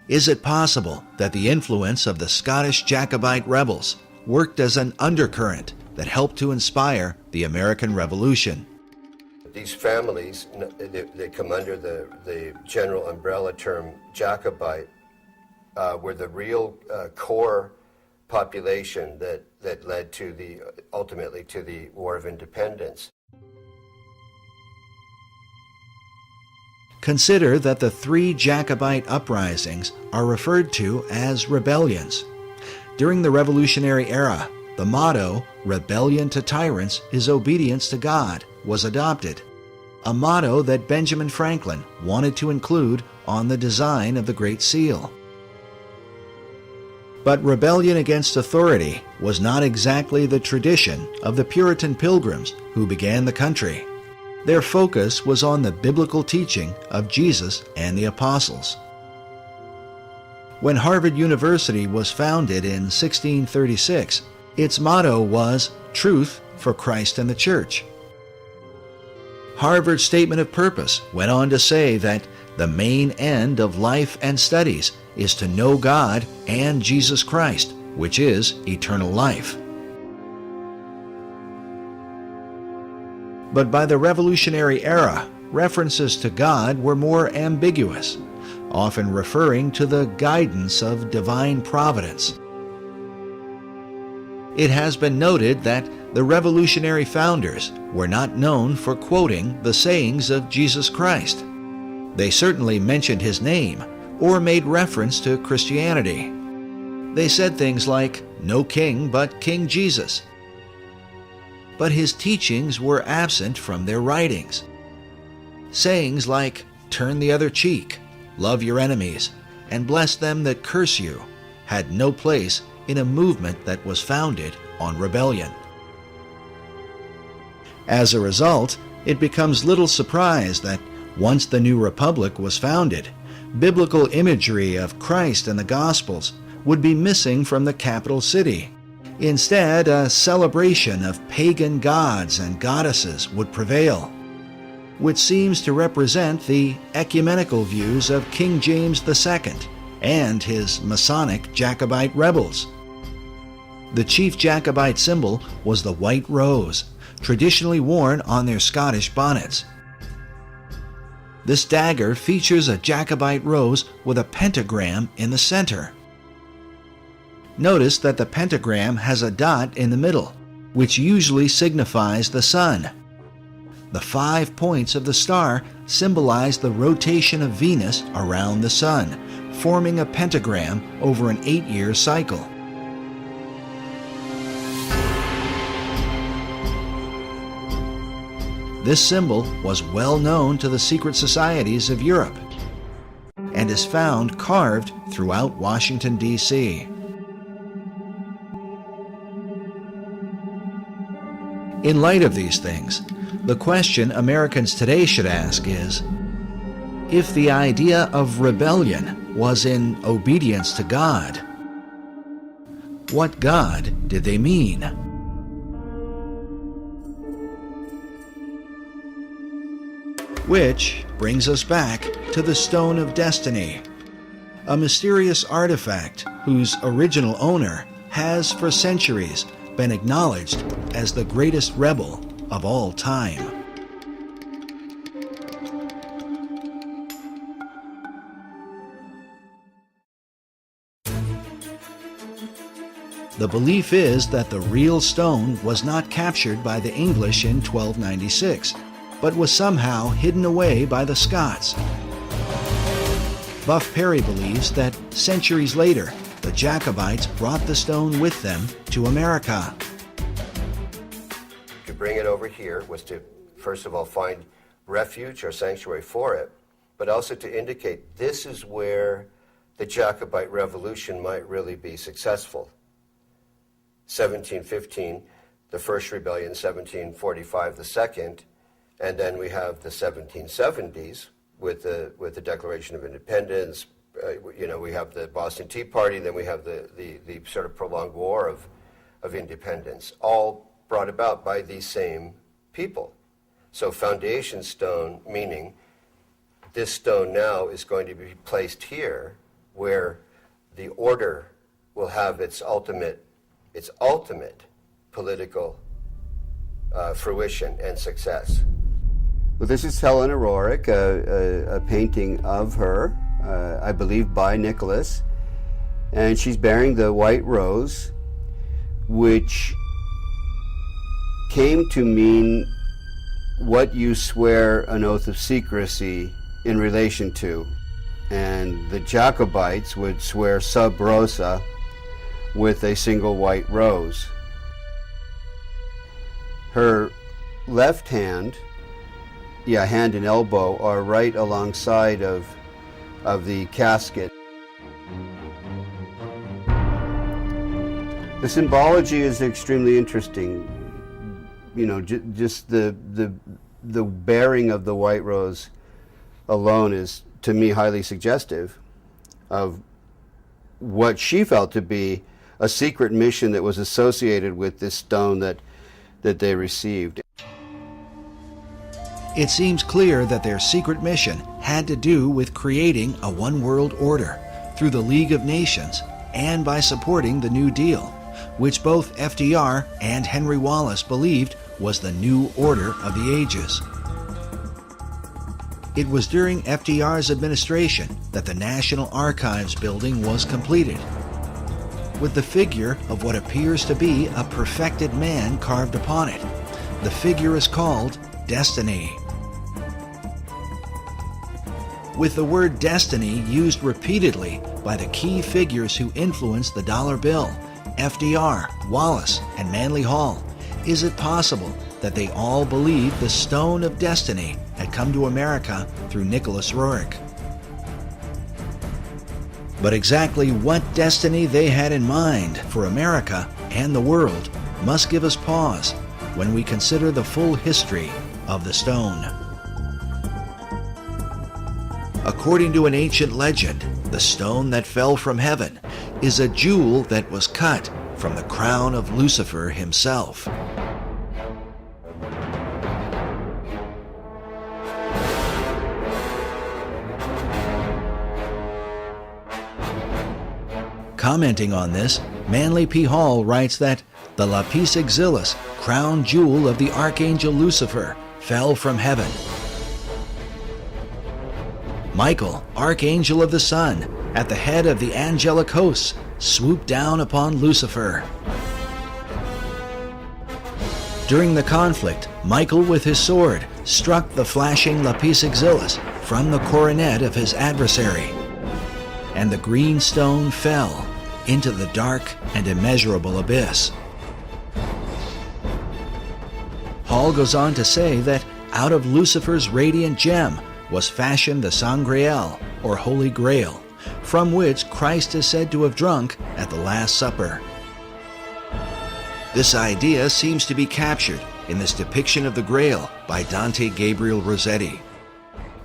Is it possible that the influence of the Scottish Jacobite rebels worked as an undercurrent that helped to inspire the American Revolution? These families, they come under the general umbrella term Jacobite, were the real core population that led to ultimately to the War of Independence. Consider that the 3 Jacobite uprisings are referred to as rebellions. During the Revolutionary era, the motto, "Rebellion to tyrants is obedience to God," was adopted, a motto that Benjamin Franklin wanted to include on the design of the Great Seal. But rebellion against authority was not exactly the tradition of the Puritan Pilgrims who began the country. Their focus was on the biblical teaching of Jesus and the apostles. When Harvard University was founded in 1636, its motto was "Truth for Christ and the Church." Harvard's statement of purpose went on to say that the main end of life and studies is to know God and Jesus Christ, which is eternal life. But by the Revolutionary era, references to God were more ambiguous, often referring to the guidance of divine providence. It has been noted that the revolutionary founders were not known for quoting the sayings of Jesus Christ. They certainly mentioned his name or made reference to Christianity. They said things like, "No king but King Jesus." But his teachings were absent from their writings. Sayings like, "Turn the other cheek," "Love your enemies," and "Bless them that curse you," had no place in a movement that was founded on rebellion. As a result, it becomes little surprise that once the new republic was founded, biblical imagery of Christ and the Gospels would be missing from the capital city. Instead, a celebration of pagan gods and goddesses would prevail, which seems to represent the ecumenical views of King James II and his Masonic Jacobite rebels. The chief Jacobite symbol was the white rose, traditionally worn on their Scottish bonnets. This dagger features a Jacobite rose with a pentagram in the center. Notice that the pentagram has a dot in the middle, which usually signifies the sun. The 5 points of the star symbolize the rotation of Venus around the sun, forming a pentagram over an 8-year cycle. This symbol was well known to the secret societies of Europe and is found carved throughout Washington, D.C. In light of these things, the question Americans today should ask is, if the idea of rebellion was in obedience to God, what God did they mean? Which brings us back to the Stone of Destiny, a mysterious artifact whose original owner has for centuries been acknowledged as the greatest rebel of all time. The belief is that the real stone was not captured by the English in 1296, but was somehow hidden away by the Scots. Buff Perry believes that centuries later, the Jacobites brought the stone with them to America. To bring it over here was to, first of all, find refuge or sanctuary for it, but also to indicate this is where the Jacobite Revolution might really be successful. 1715, the first rebellion, 1745, the second, and then we have the 1770s with the Declaration of Independence. We have the Boston Tea Party, then we have the sort of prolonged war of independence, all brought about by these same people. So foundation stone, meaning this stone now is going to be placed here where the order will have its ultimate political fruition and success. Well, this is Helena Roerich, a painting of her, I believe by Nicholas, and she's bearing the white rose, which came to mean what you swear an oath of secrecy in relation to. And the Jacobites would swear sub rosa with a single white rose. Her left hand, hand and elbow, are right alongside of the casket. The symbology is extremely interesting. Just the bearing of the white rose alone is, to me, highly suggestive of what she felt to be a secret mission that was associated with this stone that they received. It seems clear that their secret mission had to do with creating a one-world order through the League of Nations and by supporting the New Deal, which both FDR and Henry Wallace believed was the new order of the ages. It was during FDR's administration that the National Archives building was completed, with the figure of what appears to be a perfected man carved upon it. The figure is called Destiny. With the word destiny used repeatedly by the key figures who influenced the dollar bill, FDR, Wallace, and Manly Hall, is it possible that they all believed the Stone of Destiny had come to America through Nicholas Roerich? But exactly what destiny they had in mind for America and the world must give us pause when we consider the full history of the stone. According to an ancient legend, the stone that fell from heaven is a jewel that was cut from the crown of Lucifer himself. Commenting on this, Manly P. Hall writes that the lapis exilis, crown jewel of the archangel Lucifer, fell from heaven. Michael, archangel of the sun, at the head of the angelic hosts, swooped down upon Lucifer. During the conflict, Michael with his sword struck the flashing lapis exilis from the coronet of his adversary, and the green stone fell into the dark and immeasurable abyss. Hall goes on to say that out of Lucifer's radiant gem was fashioned the Sangreal, or Holy Grail, from which Christ is said to have drunk at the Last Supper. This idea seems to be captured in this depiction of the Grail by Dante Gabriel Rossetti.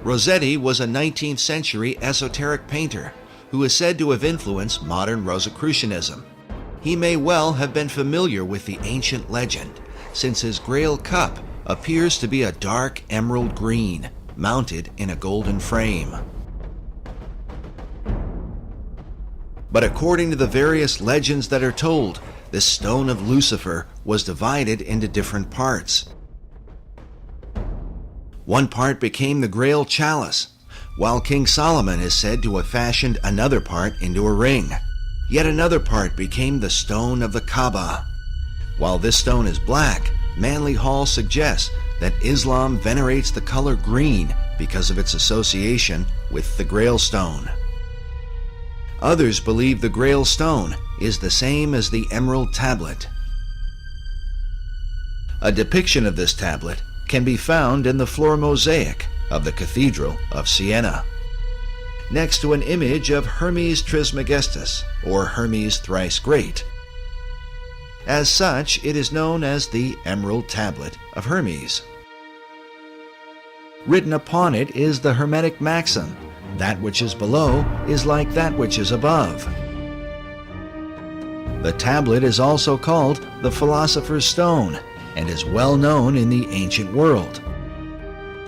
Rossetti was a 19th century esoteric painter who is said to have influenced modern Rosicrucianism. He may well have been familiar with the ancient legend, since his Grail cup appears to be a dark emerald green, mounted in a golden frame. But according to the various legends that are told, this stone of Lucifer was divided into different parts. One part became the Grail chalice, while King Solomon is said to have fashioned another part into a ring. Yet another part became the stone of the Kaaba. While this stone is black, Manly Hall suggests that Islam venerates the color green because of its association with the Grail stone. Others believe the Grail stone is the same as the Emerald Tablet. A depiction of this tablet can be found in the floor mosaic of the Cathedral of Siena, next to an image of Hermes Trismegistus, or Hermes Thrice Great. As such, it is known as the Emerald Tablet of Hermes. Written upon it is the Hermetic maxim, "That which is below is like that which is above." The tablet is also called the Philosopher's Stone and is well known in the ancient world.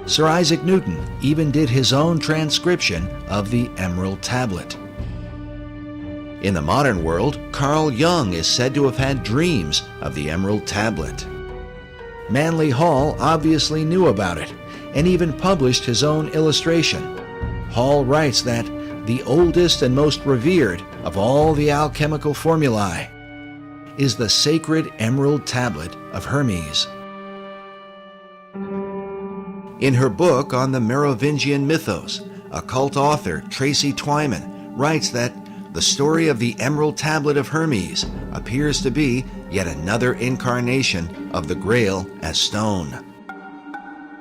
Sir Isaac Newton even did his own transcription of the Emerald Tablet. In the modern world, Carl Jung is said to have had dreams of the Emerald Tablet. Manly Hall obviously knew about it and even published his own illustration. Hall writes that the oldest and most revered of all the alchemical formulae is the sacred Emerald Tablet of Hermes. In her book on the Merovingian mythos, occult author Tracy Twyman writes that the story of the Emerald Tablet of Hermes appears to be yet another incarnation of the Grail as stone.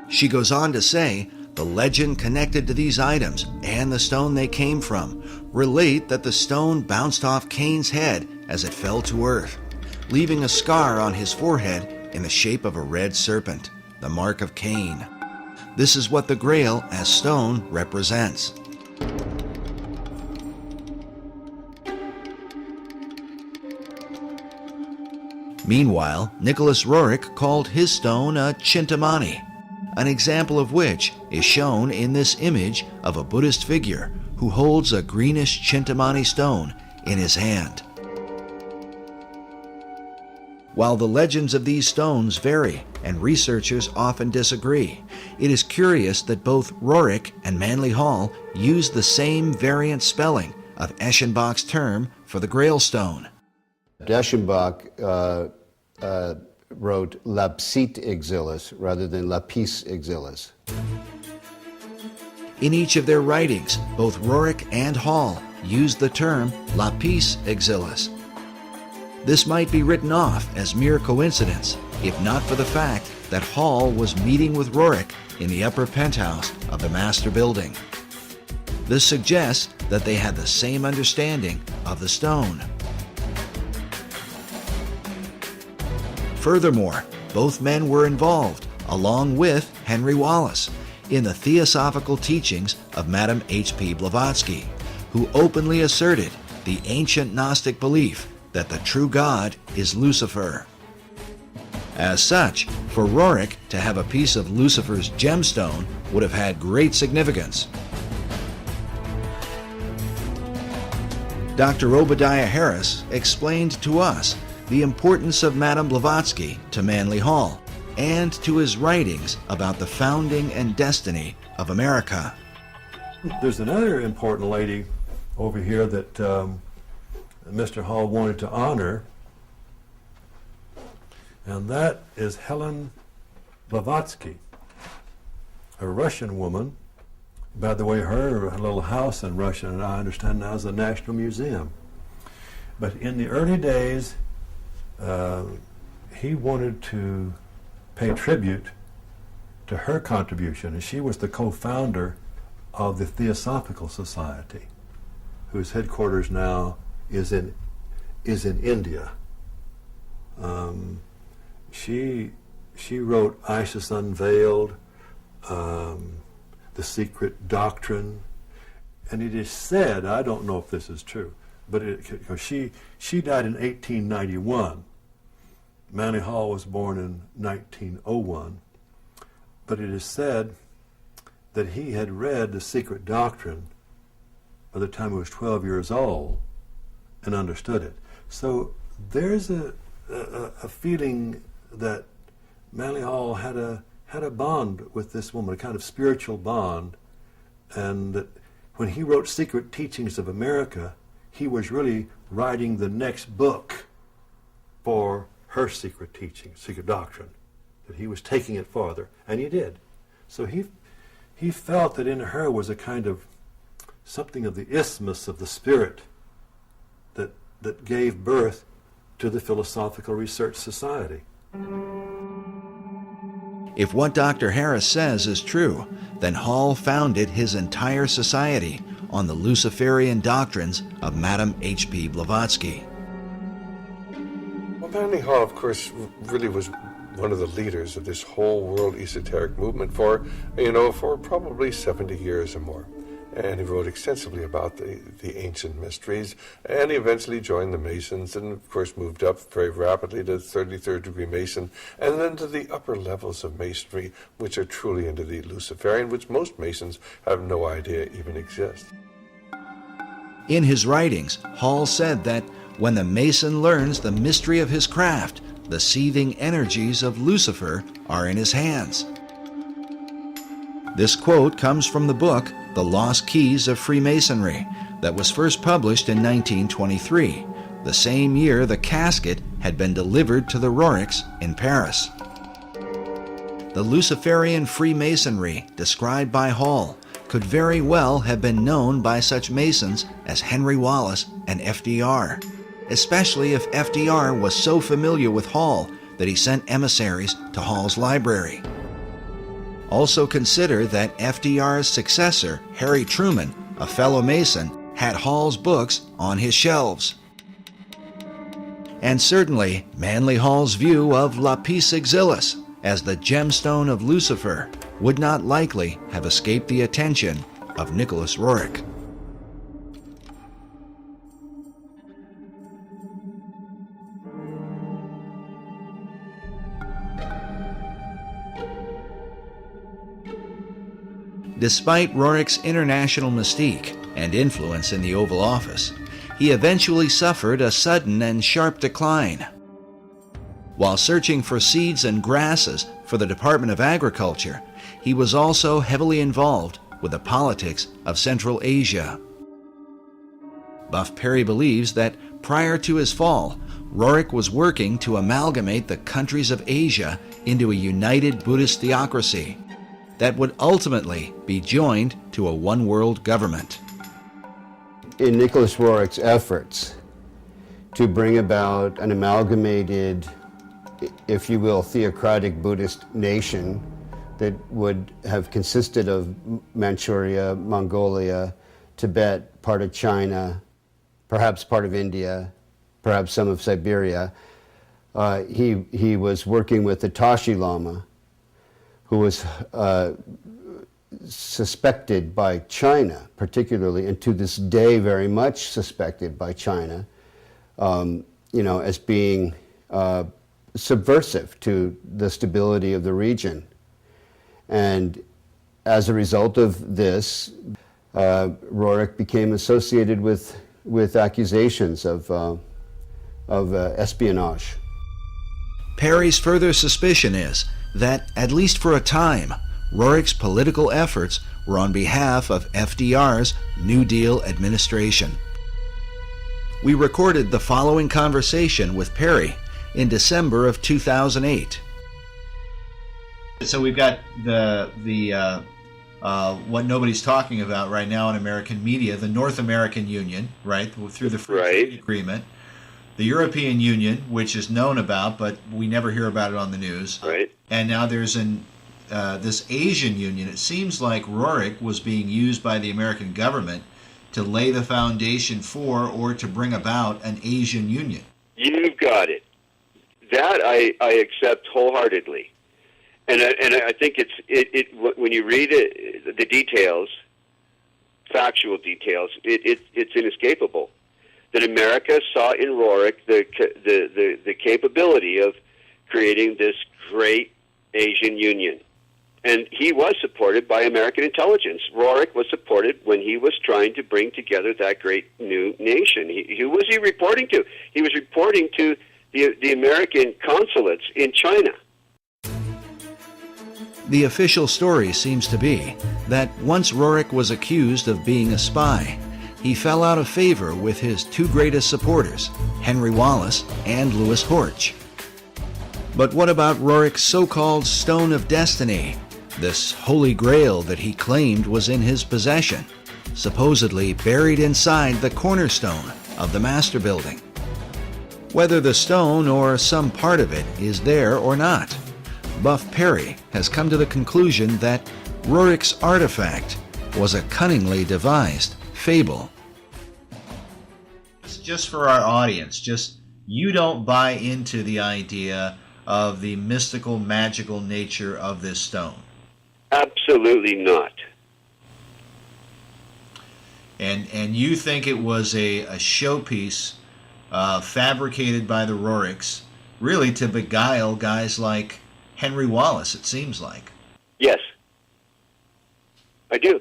She goes on to say, the legend connected to these items and the stone they came from relate that the stone bounced off Cain's head as it fell to earth, leaving a scar on his forehead in the shape of a red serpent, the mark of Cain. This is what the Grail as stone represents. Meanwhile, Nicholas Roerich called his stone a Chintamani, an example of which is shown in this image of a Buddhist figure who holds a greenish Chintamani stone in his hand. While the legends of these stones vary and researchers often disagree, it is curious that both Roerich and Manly Hall use the same variant spelling of Eschenbach's term for the Grail stone. Eschenbach wrote lapsit exilis rather than lapis exilis. In each of their writings, both Roerich and Hall used the term lapis exilis. This might be written off as mere coincidence, if not for the fact that Hall was meeting with Roerich in the upper penthouse of the master building. This suggests that they had the same understanding of the stone. Furthermore, both men were involved, along with Henry Wallace, in the theosophical teachings of Madame H.P. Blavatsky, who openly asserted the ancient Gnostic belief that the true God is Lucifer. As such, for Roerich to have a piece of Lucifer's gemstone would have had great significance. Dr. Obadiah Harris explained to us the importance of Madame Blavatsky to Manly Hall and to his writings about the founding and destiny of America. There's another important lady over here that Mr. Hall wanted to honor, and that is Helen Blavatsky, a Russian woman. By the way, her little house in Russia, and I understand now, is a National Museum. But in the early days, he wanted to pay tribute to her contribution, and she was the co-founder of the Theosophical Society, whose headquarters now is in India. She wrote Isis Unveiled, The Secret Doctrine, and it is said, I don't know if this is true, but she died in 1891. Manly Hall was born in 1901, but it is said that he had read The Secret Doctrine by the time he was 12 years old and understood it. So there's a feeling that Manly Hall had a bond with this woman, a kind of spiritual bond, and that when he wrote Secret Teachings of America, he was really writing the next book for her secret teaching, secret doctrine, that he was taking it farther, and he did. So he felt that in her was a kind of something of the isthmus of the spirit that gave birth to the Philosophical Research Society. If what Dr. Harris says is true, then Hall founded his entire society on the Luciferian doctrines of Madame H.P. Blavatsky. Well, Manly Hall, of course, really was one of the leaders of this whole world esoteric movement for probably 70 years or more. And he wrote extensively about the ancient mysteries, and he eventually joined the Masons and, of course, moved up very rapidly to 33rd degree Mason, and then to the upper levels of Masonry, which are truly into the Luciferian, which most Masons have no idea even exists. In his writings, Hall said that when the Mason learns the mystery of his craft, the seething energies of Lucifer are in his hands. This quote comes from the book The Lost Keys of Freemasonry, that was first published in 1923, the same year the casket had been delivered to the Roerichs in Paris. The Luciferian Freemasonry, described by Hall, could very well have been known by such Masons as Henry Wallace and FDR, especially if FDR was so familiar with Hall that he sent emissaries to Hall's library. Also consider that FDR's successor, Harry Truman, a fellow Mason, had Hall's books on his shelves. And certainly, Manly Hall's view of Lapis Exilis as the gemstone of Lucifer would not likely have escaped the attention of Nicholas Roerich. Despite Roerich's international mystique and influence in the Oval Office, he eventually suffered a sudden and sharp decline. While searching for seeds and grasses for the Department of Agriculture, he was also heavily involved with the politics of Central Asia. Buff Perry believes that prior to his fall, Roerich was working to amalgamate the countries of Asia into a united Buddhist theocracy that would ultimately be joined to a one-world government. In Nicholas Roerich's efforts to bring about an amalgamated, if you will, theocratic Buddhist nation that would have consisted of Manchuria, Mongolia, Tibet, part of China, perhaps part of India, perhaps some of Siberia, he was working with the Tashi Lama, who was suspected by China, particularly, and to this day very much suspected by China, as being subversive to the stability of the region. And as a result of this, Roerich became associated with accusations of espionage. Perry's further suspicion is that, at least for a time, Roerich's political efforts were on behalf of FDR's New Deal administration. We recorded the following conversation with Perry in December of 2008. So we've got the what nobody's talking about right now in American media, the North American Union, right, through the Free Trade Agreement. The European Union, which is known about, but we never hear about it on the news. Right. And now there's this Asian Union, it seems like Roerich was being used by the American government to lay the foundation for or to bring about an Asian Union. You've got it. That I accept wholeheartedly, and I think it when you read it, the details, factual details, it's inescapable that America saw in Roerich the capability of creating this great Asian Union. And he was supported by American intelligence. Roerich was supported when he was trying to bring together that great new nation. Who was he reporting to? He was reporting to the American consulates in China. The official story seems to be that once Roerich was accused of being a spy, he fell out of favor with his two greatest supporters, Henry Wallace and Louis Horch. But what about Roerich's so-called Stone of Destiny, this holy grail that he claimed was in his possession, supposedly buried inside the cornerstone of the Master Building? Whether the stone or some part of it is there or not, Buff Perry has come to the conclusion that Roerich's artifact was a cunningly devised fable. Just for our audience, just you don't buy into the idea of the mystical, magical nature of this stone. Absolutely not. And you think it was a showpiece fabricated by the Roerichs, really to beguile guys like Henry Wallace, it seems like. Yes. I do.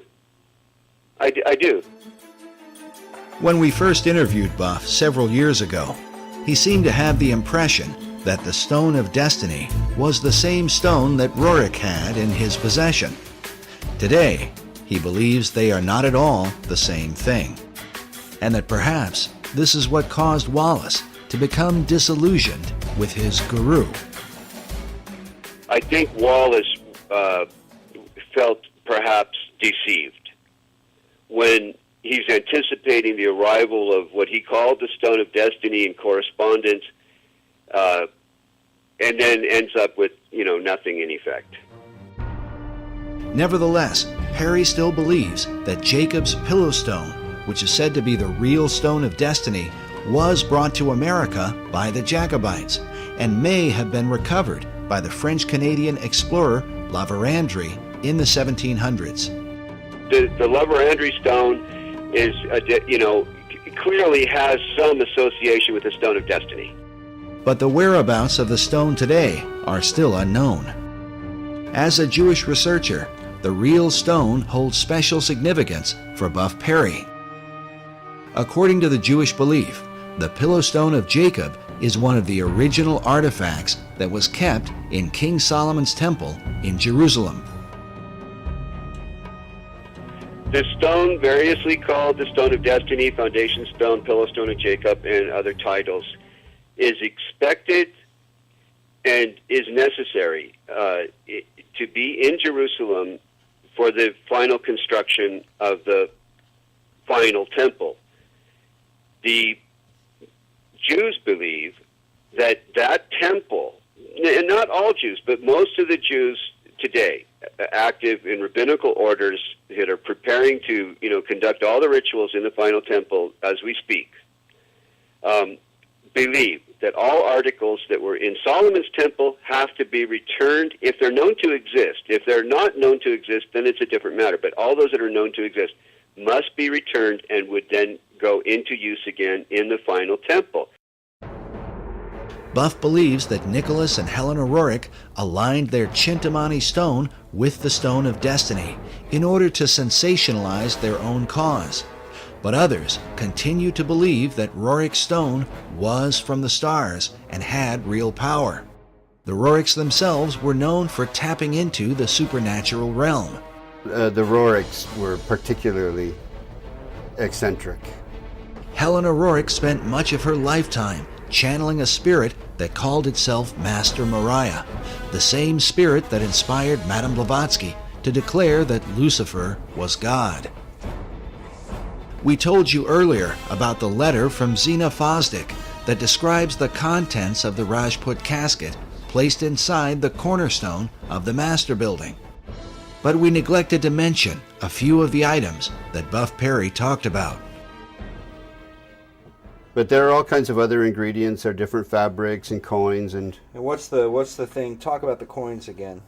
I do. When we first interviewed Buff several years ago, he seemed to have the impression that the Stone of Destiny was the same stone that Roerich had in his possession. Today, he believes they are not at all the same thing, and that perhaps this is what caused Wallace to become disillusioned with his guru. I think Wallace felt perhaps deceived when he's anticipating the arrival of what he called the Stone of Destiny in correspondence, and then ends up with, nothing in effect. Nevertheless, Perry still believes that Jacob's pillow stone, which is said to be the real Stone of Destiny, was brought to America by the Jacobites and may have been recovered by the French-Canadian explorer La Vérendrye in the 1700s. The La Vérendrye stone is, clearly has some association with the Stone of Destiny. But the whereabouts of the stone today are still unknown. As a Jewish researcher, the real stone holds special significance for Buff Perry. According to the Jewish belief, the pillow stone of Jacob is one of the original artifacts that was kept in King Solomon's temple in Jerusalem. The stone, variously called the Stone of Destiny, Foundation Stone, Pillow Stone of Jacob, and other titles, is expected and is necessary to be in Jerusalem for the final construction of the final temple. The Jews believe that that temple, and not all Jews, but most of the Jews today, active in rabbinical orders that are preparing to, conduct all the rituals in the final temple as we speak, believe that all articles that were in Solomon's temple have to be returned if they're known to exist. If they're not known to exist, then it's a different matter. But all those that are known to exist must be returned and would then go into use again in the final temple. Buff believes that Nicholas and Helena Roerich aligned their Chintamani stone with the Stone of Destiny in order to sensationalize their own cause. But others continue to believe that Roerich's stone was from the stars and had real power. The Roerichs themselves were known for tapping into the supernatural realm. The Roerichs were particularly eccentric. Helena Roerich spent much of her lifetime channeling a spirit that called itself Master Mariah, the same spirit that inspired Madame Blavatsky to declare that Lucifer was God. We told you earlier about the letter from Zena Fosdick that describes the contents of the Rajput casket placed inside the cornerstone of the master building. But we neglected to mention a few of the items that Buff Perry talked about. But there are all kinds of other ingredients. There are different fabrics and coins and. And what's the thing? Talk about the coins again.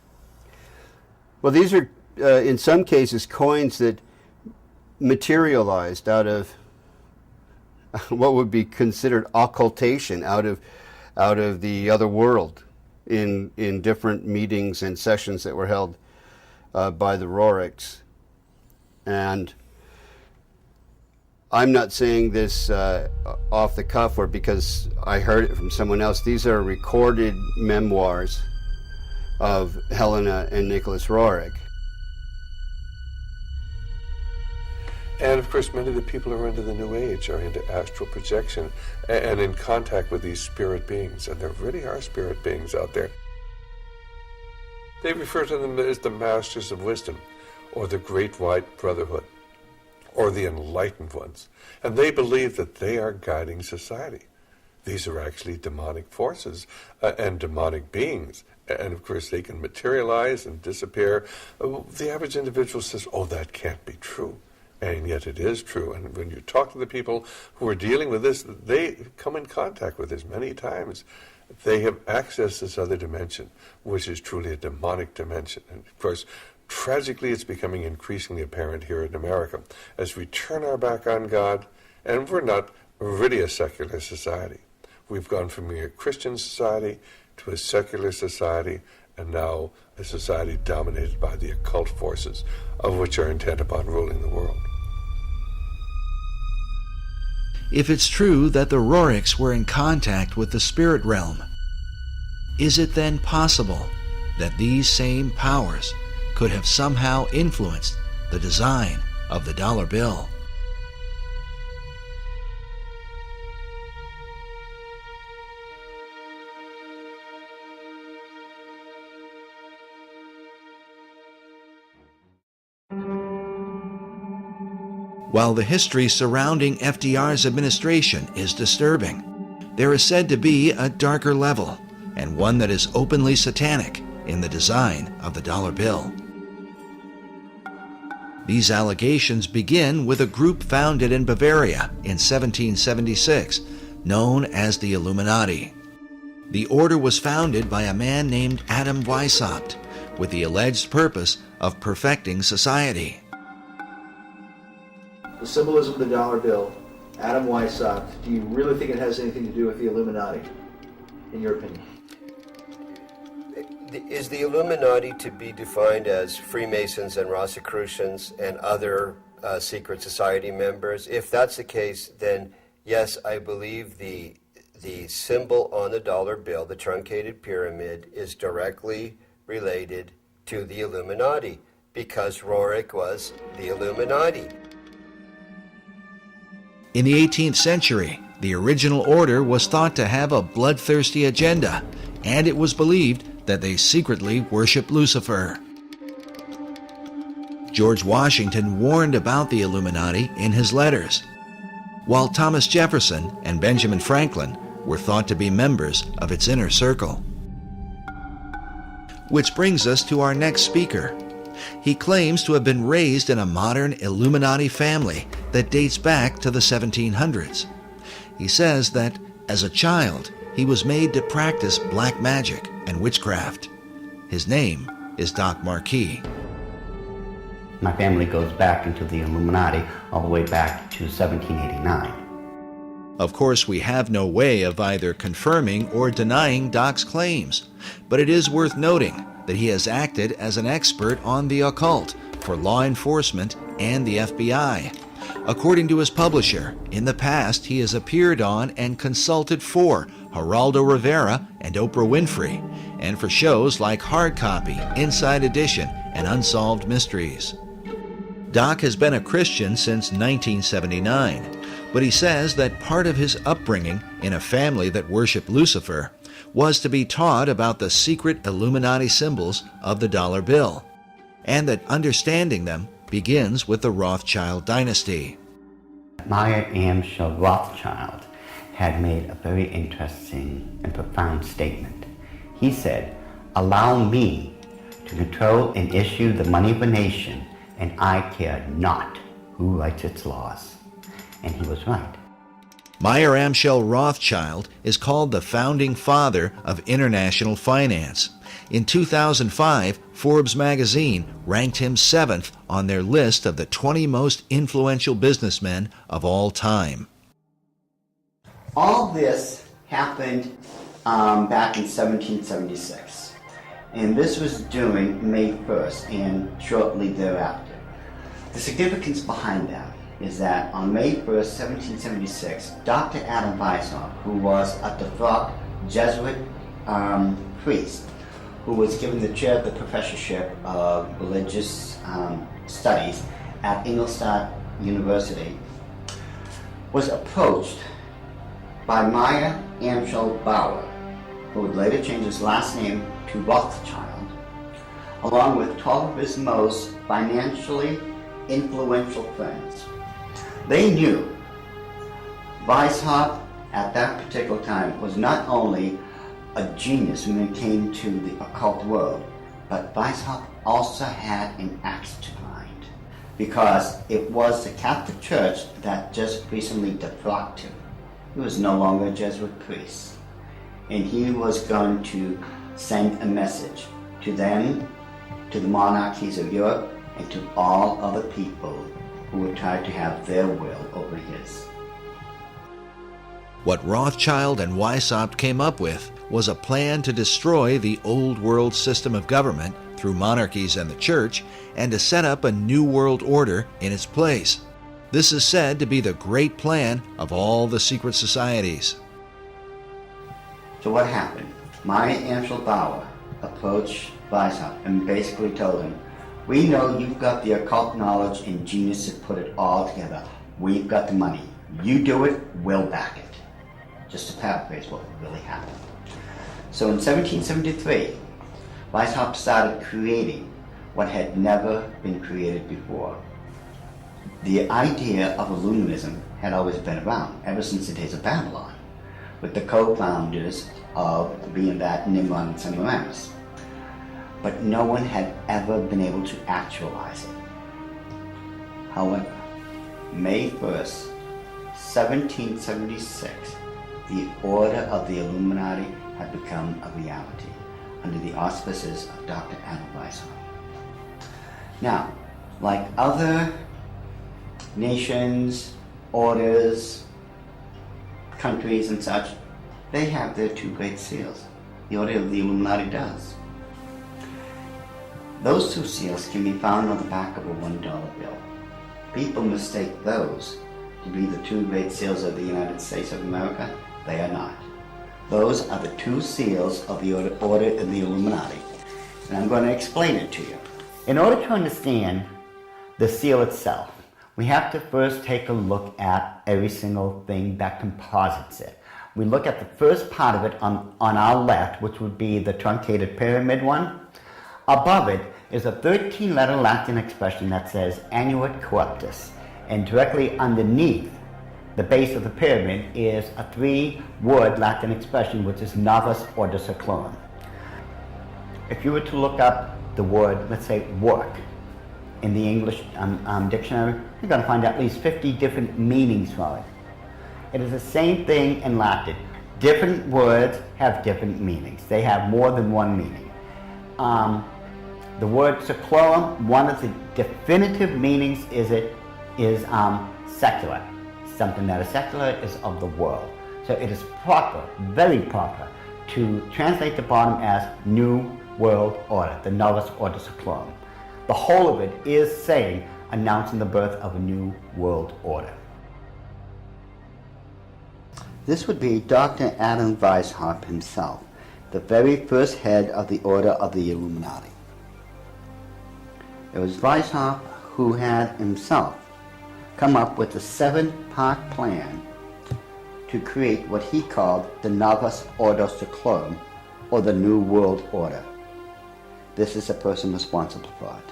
Well, these are in some cases coins that materialized out of what would be considered occultation, out of the other world, in different meetings and sessions that were held by the Roerichs. And I'm not saying this off the cuff or because I heard it from someone else. These are recorded memoirs of Helena and Nicholas Roerich. And of course, many of the people who are into the New Age are into astral projection and in contact with these spirit beings. And there really are spirit beings out there. They refer to them as the Masters of Wisdom, or the Great White Brotherhood, or the Enlightened Ones. And they believe that they are guiding society. These are actually demonic forces and demonic beings. And of course, they can materialize and disappear. The average individual says, oh, that can't be true. And yet it is true. And when you talk to the people who are dealing with this, they come in contact with this many times. They have accessed this other dimension, which is truly a demonic dimension. And of course, tragically, it's becoming increasingly apparent here in America as we turn our back on God, and we're not really a secular society. We've gone from being a Christian society to a secular society, and now a society dominated by the occult forces, of which are intent upon ruling the world. If it's true that the Roerichs were in contact with the spirit realm, is it then possible that these same powers could have somehow influenced the design of the dollar bill? While the history surrounding FDR's administration is disturbing, there is said to be a darker level, and one that is openly satanic, in the design of the dollar bill. These allegations begin with a group founded in Bavaria in 1776, known as the Illuminati. The order was founded by a man named Adam Weishaupt, with the alleged purpose of perfecting society. The symbolism of the dollar bill, Adam Weishaupt, do you really think it has anything to do with the Illuminati, in your opinion? Is the Illuminati to be defined as Freemasons and Rosicrucians and other secret society members? If that's the case, then yes, I believe the symbol on the dollar bill, the truncated pyramid, is directly related to the Illuminati, because Roerich was the Illuminati. In the 18th century, the original order was thought to have a bloodthirsty agenda, and it was believed that they secretly worshiped Lucifer. George Washington warned about the Illuminati in his letters, while Thomas Jefferson and Benjamin Franklin were thought to be members of its inner circle. Which brings us to our next speaker. He claims to have been raised in a modern Illuminati family that dates back to the 1700s. He says that, as a child, he was made to practice black magic and witchcraft. His name is Doc Marquis. My family goes back into the Illuminati all the way back to 1789. Of course, we have no way of either confirming or denying Doc's claims, but it is worth noting that he has acted as an expert on the occult for law enforcement and the FBI. According to his publisher, in the past he has appeared on and consulted for Geraldo Rivera and Oprah Winfrey, and for shows like Hard Copy, Inside Edition, and Unsolved Mysteries. Doc has been a Christian since 1979, but he says that part of his upbringing in a family that worshiped Lucifer was to be taught about the secret Illuminati symbols of the dollar bill, and that understanding them begins with the Rothschild dynasty. Meyer Amschel Rothschild had made a very interesting and profound statement. He said, "Allow me to control and issue the money of a nation, and I care not who writes its laws." And he was right. Meyer Amschel Rothschild is called the founding father of international finance. In 2005, Forbes magazine ranked him 7th on their list of the 20 most influential businessmen of all time. All this happened back in 1776, and this was during May 1st and shortly thereafter. The significance behind that is that on May 1st, 1776, Dr. Adam Weishaupt, who was a devout Jesuit priest, who was given the chair of the professorship of religious studies at Ingolstadt University, was approached by Meyer Amschel Bauer, who would later change his last name to Rothschild, along with 12 of his most financially influential friends. They knew Weishaupt at that particular time was not only a genius when it came to the occult world, but Weishaupt also had an axe to grind, because it was the Catholic Church that just recently defrocked him. He was no longer a Jesuit priest, and he was going to send a message to them, to the monarchies of Europe, and to all other people who would try to have their will over his. What Rothschild and Weishaupt came up with was a plan to destroy the old world system of government through monarchies and the church, and to set up a new world order in its place. This is said to be the great plan of all the secret societies. So what happened? Meyer Amschel Bauer approached Weishaupt and basically told him, "We know you've got the occult knowledge and genius to put it all together. We've got the money. You do it, we'll back it." Just to paraphrase what really happened. So in 1773, Weishaupt started creating what had never been created before. The idea of Illuminism had always been around, ever since the days of Babylon, with the co-founders of being that Nimrod and Semiramis. But no one had ever been able to actualize it. However, May 1st, 1776, the Order of the Illuminati had become a reality under the auspices of Dr. Adam Weishaupt. Now, like other nations, orders, countries and such, they have their two great seals. The Order of the Illuminati does. Those two seals can be found on the back of a $1 bill. People mistake those to be the two great seals of the United States of America. They are not. Those are the two seals of the Order of the Illuminati. And I'm going to explain it to you. In order to understand the seal itself, we have to first take a look at every single thing that composites it. We look at the first part of it on our left, which would be the truncated pyramid one. Above it is a 13-letter Latin expression that says Annuit Corruptus, and directly underneath the base of the pyramid is a 3-word Latin expression, which is Novus Ordo Seclorum. If you were to look up the word, let's say, work, in the English dictionary, you're going to find at least 50 different meanings for it. It is the same thing in Latin. Different words have different meanings. They have more than one meaning. The word seclorum, one of the definitive meanings is secular. Something that is secular is of the world. So it is proper, very proper, to translate the bottom as New World Order, the Novus Ordo Seclorum. The whole of it is saying, announcing the birth of a new world order. This would be Dr. Adam Weishaupt himself, the very first head of the Order of the Illuminati. It was Weishaupt who had himself come up with a 7-part plan to create what he called the Novus Ordo Seclorum, or the New World Order. This is the person responsible for it.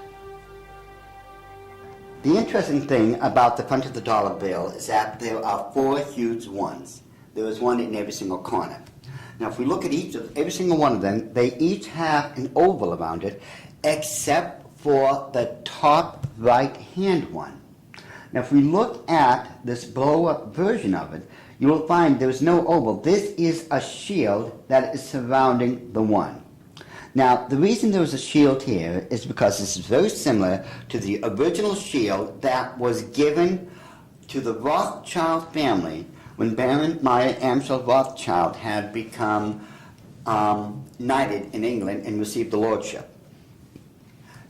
The interesting thing about the front of the dollar bill is that there are 4 huge ones. There is one in every single corner. Now, if we look at every single one of them, they each have an oval around it, except for the top right-hand one. Now, if we look at this blow-up version of it, you will find there's no oval. This is a shield that is surrounding the one. Now, the reason there was a shield here is because this is very similar to the original shield that was given to the Rothschild family when Baron Meyer Amschel Rothschild had become knighted in England and received the lordship.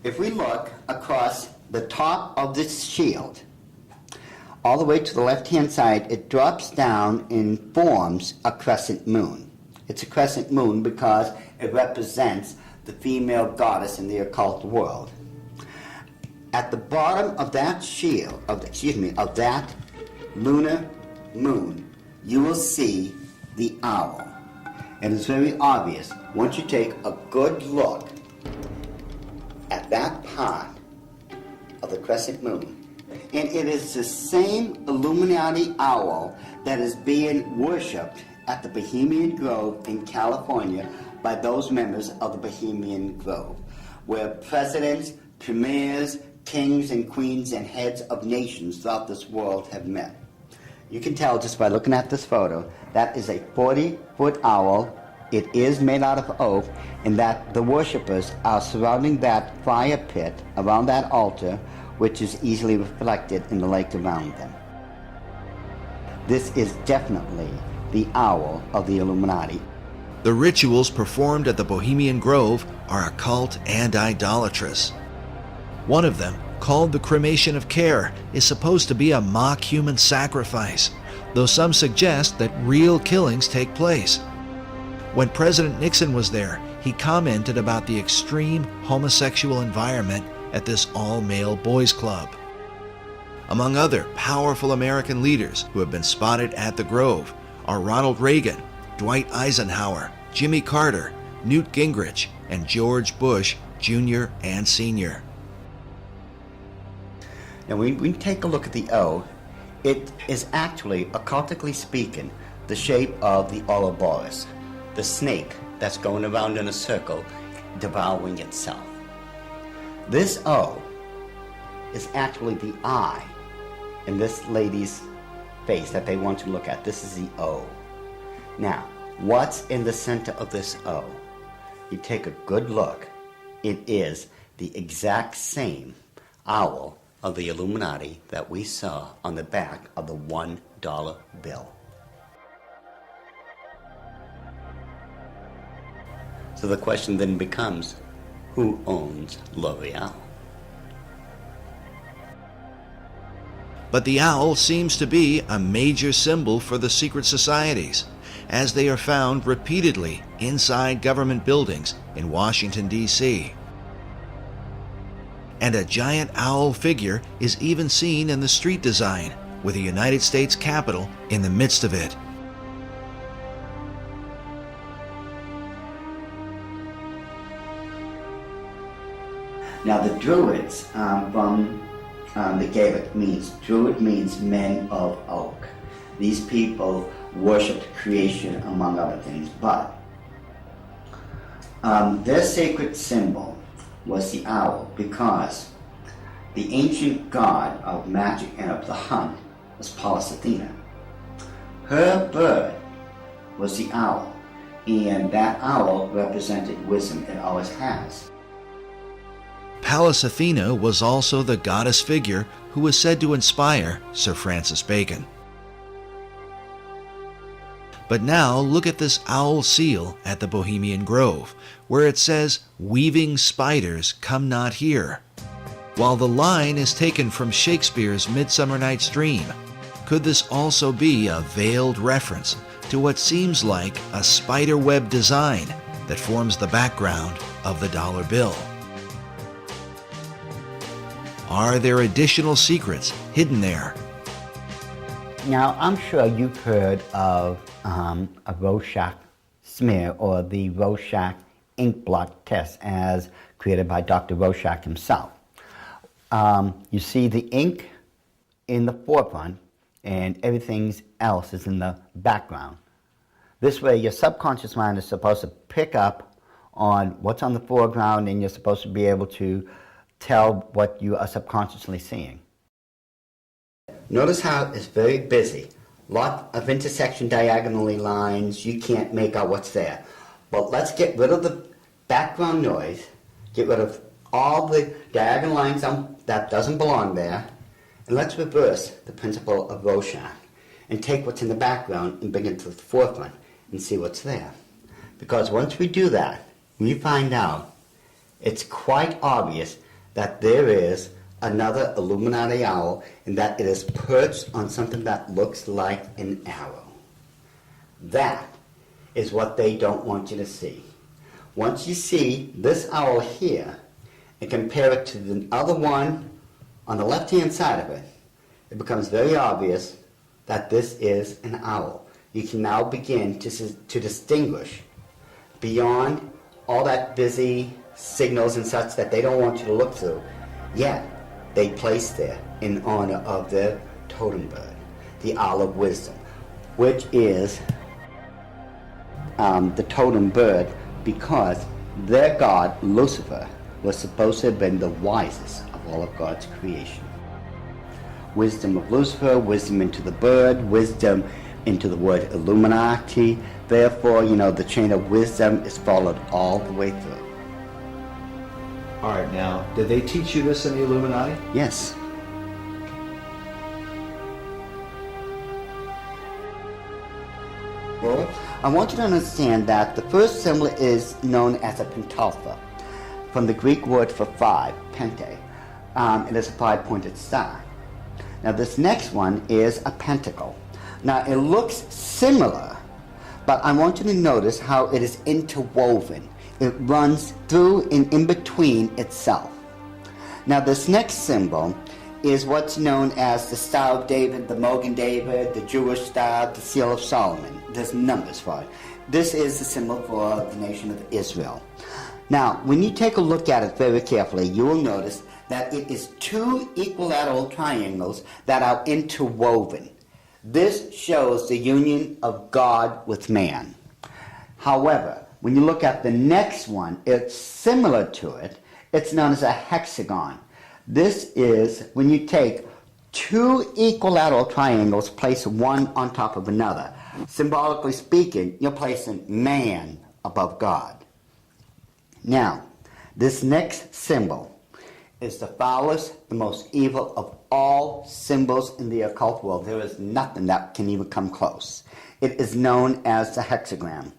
If we look across the top of this shield, all the way to the left-hand side, it drops down and forms a crescent moon. It's a crescent moon because it represents the female goddess in the occult world. At the bottom of that shield, of that lunar moon, you will see the owl. And it's very obvious once you take a good look at that part of the crescent moon. And it is the same Illuminati owl that is being worshipped at the Bohemian Grove in California by those members of the Bohemian Grove, where presidents, premiers, kings and queens and heads of nations throughout this world have met. You can tell just by looking at this photo, that is a 40-foot owl. It is made out of oak, and that the worshippers are surrounding that fire pit around that altar, which is easily reflected in the lake around them. This is definitely the owl of the Illuminati. The rituals performed at the Bohemian Grove are occult and idolatrous. One of them, called the cremation of care, is supposed to be a mock human sacrifice, though some suggest that real killings take place. When President Nixon was there, he commented about the extreme homosexual environment at this all-male boys' club. Among other powerful American leaders who have been spotted at the Grove are Ronald Reagan, Dwight Eisenhower, Jimmy Carter, Newt Gingrich, and George Bush Jr. and Sr. Now, when we take a look at the O, it is actually, occultically speaking, the shape of the Ouroboros, the snake that's going around in a circle, devouring itself. This O is actually the eye in this lady's face that they want to look at. This is the O. Now, what's in the center of this O? You take a good look. It is the exact same owl of the Illuminati that we saw on the back of the $1 bill. So the question then becomes, who owns L'Oreal? But the owl seems to be a major symbol for the secret societies, as they are found repeatedly inside government buildings in Washington, D.C. And a giant owl figure is even seen in the street design, with the United States Capitol in the midst of it. Now the Druids from the Gaelic means, Druid means men of oak. These people worshipped creation among other things, but their sacred symbol was the owl because the ancient god of magic and of the hunt was Pallas Athena. Her bird was the owl, and that owl represented wisdom. It always has. Pallas Athena was also the goddess figure who was said to inspire Sir Francis Bacon. But now look at this owl seal at the Bohemian Grove, where it says, "Weaving spiders come not here." While the line is taken from Shakespeare's Midsummer Night's Dream, could this also be a veiled reference to what seems like a spiderweb design that forms the background of the dollar bill? Are there additional secrets hidden there? Now, I'm sure you've heard of a Rorschach smear, or the Rorschach ink blot test as created by Dr. Rorschach himself. You see the ink in the forefront and everything else is in the background. This way, your subconscious mind is supposed to pick up on what's on the foreground, and you're supposed to be able to tell what you are subconsciously seeing. Notice how it's very busy. Lot of intersection diagonally lines. You can't make out what's there. But let's get rid of the background noise, get rid of all the diagonal lines that doesn't belong there, and let's reverse the principle of Rorschach and take what's in the background and bring it to the forefront and see what's there. Because once we do that, we find out it's quite obvious that there is another Illuminati owl, and that it is perched on something that looks like an arrow. That is what they don't want you to see. Once you see this owl here and compare it to the other one on the left-hand side of it, it becomes very obvious that this is an owl. You can now begin to distinguish beyond all that busy signals and such that they don't want you to look through. Yet, they place there in honor of their totem bird, the owl of wisdom, which is the totem bird because their god, Lucifer, was supposed to have been the wisest of all of God's creation. Wisdom of Lucifer, wisdom into the bird, wisdom into the word Illuminati. Therefore, the chain of wisdom is followed all the way through. All right, now, did they teach you this in the Illuminati? Yes. Well, I want you to understand that the first symbol is known as a pentalpha, from the Greek word for five, pente. It is a five-pointed star. Now, this next one is a pentacle. Now, it looks similar, but I want you to notice how it is interwoven. It runs through and in between itself. Now, this next symbol is what's known as the Star of David, the Mogan David, the Jewish Star, the Seal of Solomon. There's numbers for it. This is the symbol for the nation of Israel. Now, when you take a look at it very carefully, you will notice that it is two equilateral triangles that are interwoven. This shows the union of God with man. However, when you look at the next one, it's similar to it. It's known as a hexagon. This is when you take two equilateral triangles, place one on top of another. Symbolically speaking, you're placing man above God. Now, this next symbol is the foulest, the most evil of all symbols in the occult world. There is nothing that can even come close. It is known as the hexagram.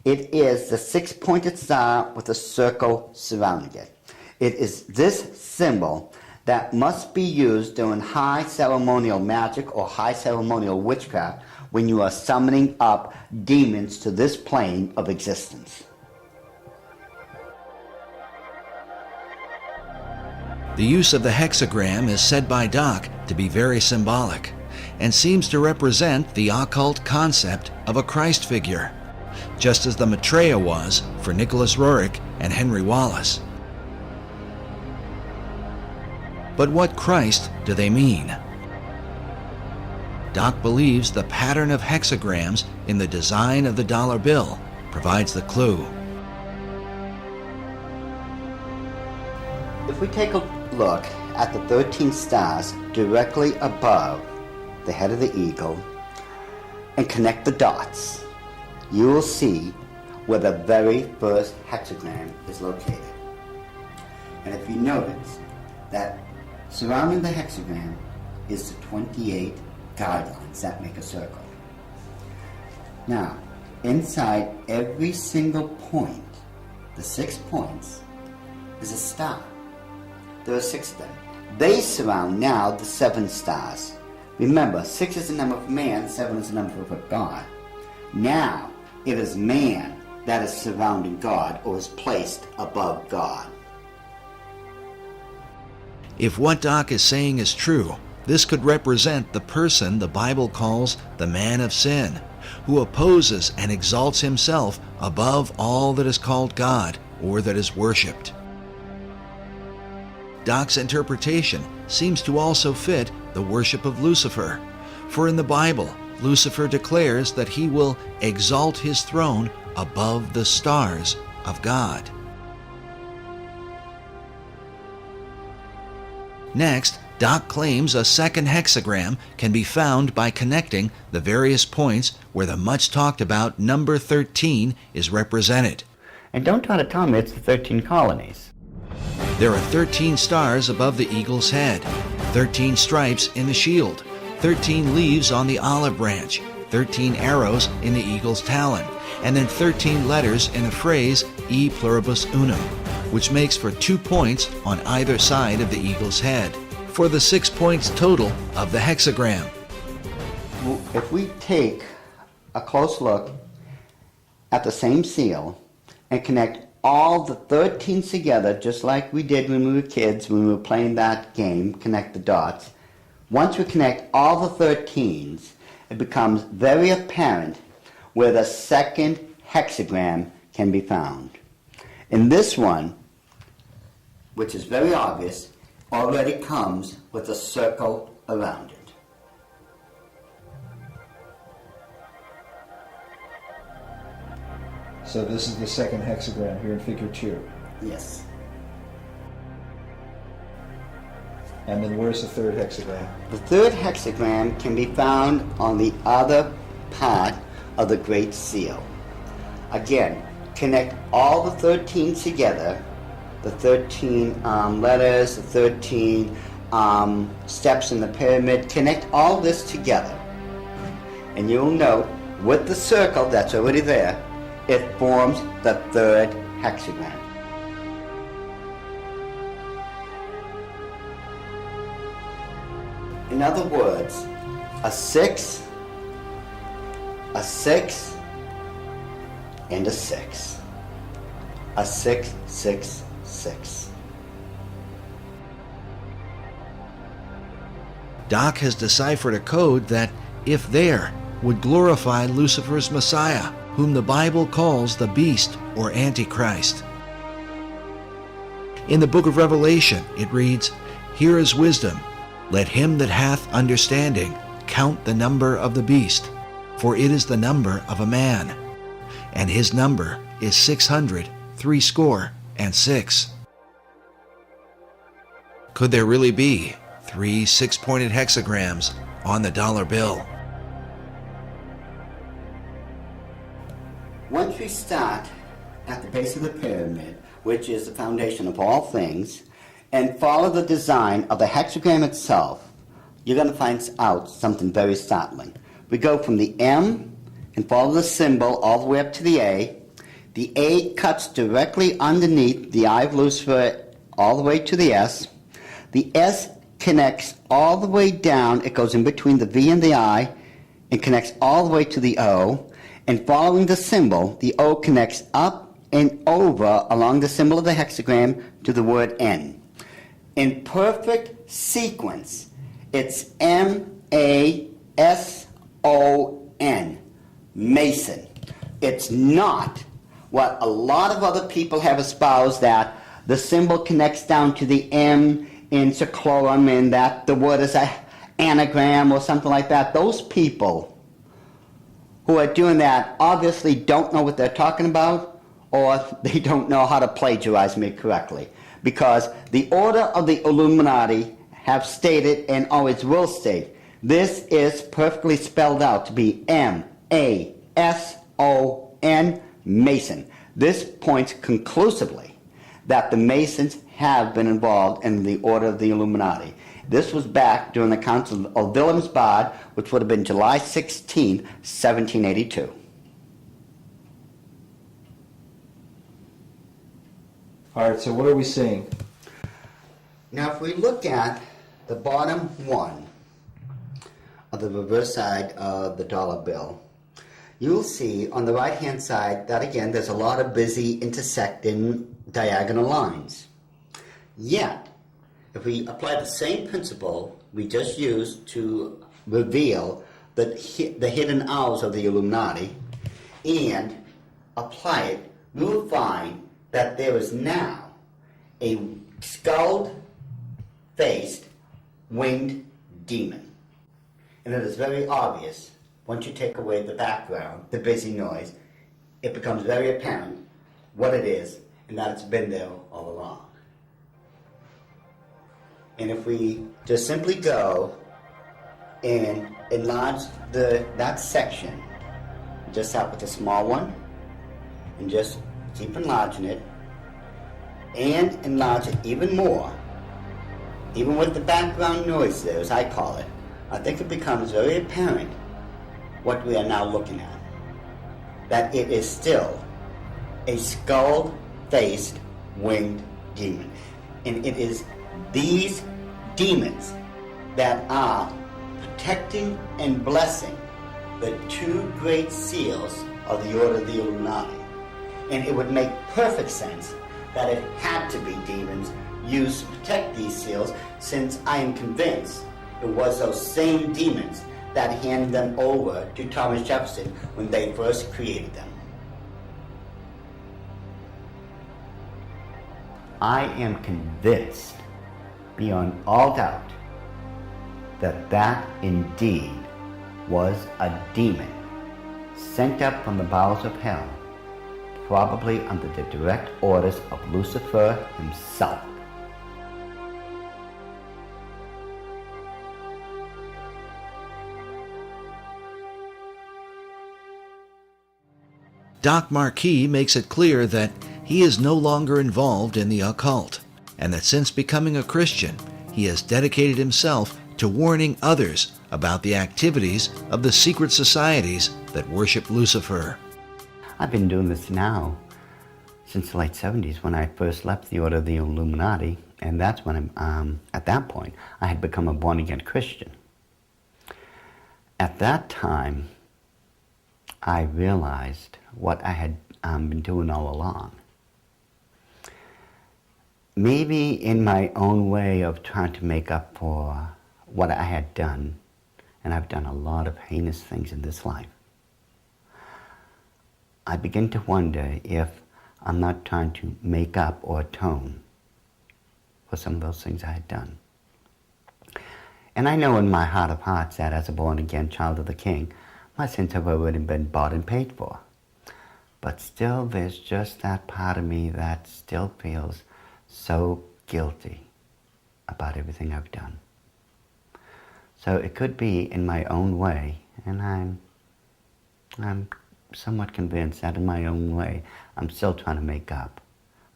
It is the six-pointed star with a circle surrounding it. It is this symbol that must be used during high ceremonial magic or high ceremonial witchcraft when you are summoning up demons to this plane of existence. The use of the hexagram is said by Doc to be very symbolic and seems to represent the occult concept of a Christ figure, just as the Maitreya was for Nicholas Roerich and Henry Wallace. But what Christ do they mean? Doc believes the pattern of hexagrams in the design of the dollar bill provides the clue. If we take a look at the 13 stars directly above the head of the eagle and connect the dots, you will see where the very first hexagram is located. And if you notice that surrounding the hexagram is the 28 guidelines that make a circle. Now, inside every single point, the 6 points, is a star. There are 6 of them. They surround now the 7 stars. Remember, 6 is the number of man, 7 is the number of God. Now, it is man that is surrounding God or is placed above God. If what Doc is saying is true, this could represent the person the Bible calls the man of sin, who opposes and exalts himself above all that is called God or that is worshipped. Doc's interpretation seems to also fit the worship of Lucifer, for in the Bible, Lucifer declares that he will exalt his throne above the stars of God. Next, Doc claims a second hexagram can be found by connecting the various points where the much talked about number 13 is represented. And don't try to tell me it's the 13 colonies. There are 13 stars above the eagle's head, 13 stripes in the shield, 13 leaves on the olive branch, 13 arrows in the eagle's talon, and then 13 letters in the phrase E pluribus unum, which makes for 2 points on either side of the eagle's head, for the 6 points total of the hexagram. If we take a close look at the same seal and connect all the 13s together, just like we did when we were kids, when we were playing that game, connect the dots, once we connect all the 13s, it becomes very apparent where the second hexagram can be found. In this one, which is very obvious, already comes with a circle around it. So this is the second hexagram here in figure 2. Yes. And then where's the third hexagram? The third hexagram can be found on the other part of the Great Seal. Again, connect all the 13 together, the 13 letters, the 13 steps in the pyramid, connect all this together. And you'll note with the circle that's already there, it forms the third hexagram. In other words, a 6, a 6, and a 6. A 6, 6, 6. Doc has deciphered a code that, if there, would glorify Lucifer's Messiah, whom the Bible calls the beast or Antichrist. In the book of Revelation, it reads, "Here is wisdom. Let him that hath understanding count the number of the beast, for it is the number of a man, and his number is 666." Could there really be 3 6-pointed hexagrams on the dollar bill? Once we start at the base of the pyramid, which is the foundation of all things, and follow the design of the hexagram itself, you're going to find out something very startling. We go from the M and follow the symbol all the way up to the A. The A cuts directly underneath the eye of Lucifer all the way to the S. The S connects all the way down. It goes in between the V and the I and connects all the way to the O. And following the symbol, the O connects up and over along the symbol of the hexagram to the word N. In perfect sequence, it's M-A-S-O-N, Mason. It's not what a lot of other people have espoused, that the symbol connects down to the M in seclorum and that the word is an anagram or something like that. Those people who are doing that obviously don't know what they're talking about, or they don't know how to plagiarize me correctly. Because the order of the Illuminati have stated, and always will state, this is perfectly spelled out to be M-A-S-O-N, Mason. This points conclusively that the Masons have been involved in the order of the Illuminati. This was back during the Council of Wilhelmsbad, which would have been July 16, 1782. All right, so what are we seeing? Now, if we look at the bottom one of the reverse side of the dollar bill, you'll see on the right-hand side that, again, there's a lot of busy intersecting diagonal lines. Yet, if we apply the same principle we just used to reveal the hidden owls of the Illuminati and apply it, we will find that there is now a skull-faced winged demon. And it is very obvious once you take away the background, the busy noise, it becomes very apparent what it is and that it's been there all along. And if we just simply go and enlarge that section, just start with a small one, and just keep enlarging it, and enlarge it even more, even with the background noise there, as I call it, I think it becomes very apparent what we are now looking at. That it is still a skull-faced winged demon. And it is these demons that are protecting and blessing the two great seals of the Order of the Illuminati. And it would make perfect sense that it had to be demons used to protect these seals, since I am convinced it was those same demons that handed them over to Thomas Jefferson when they first created them. I am convinced, beyond all doubt, that that indeed was a demon sent up from the bowels of hell, probably under the direct orders of Lucifer himself. Doc Marquis makes it clear that he is no longer involved in the occult, and that since becoming a Christian, he has dedicated himself to warning others about the activities of the secret societies that worship Lucifer. I've been doing this now since the late 70s, when I first left the Order of the Illuminati, and that's when at that point I had become a born-again Christian. At that time, I realized what I had been doing all along. Maybe in my own way of trying to make up for what I had done, and I've done a lot of heinous things in this life, I begin to wonder if I'm not trying to make up or atone for some of those things I had done. And I know in my heart of hearts that as a born-again child of the King, my sins have already been bought and paid for. But still, there's just that part of me that still feels so guilty about everything I've done. So it could be in my own way, and I'm somewhat convinced that in my own way, I'm still trying to make up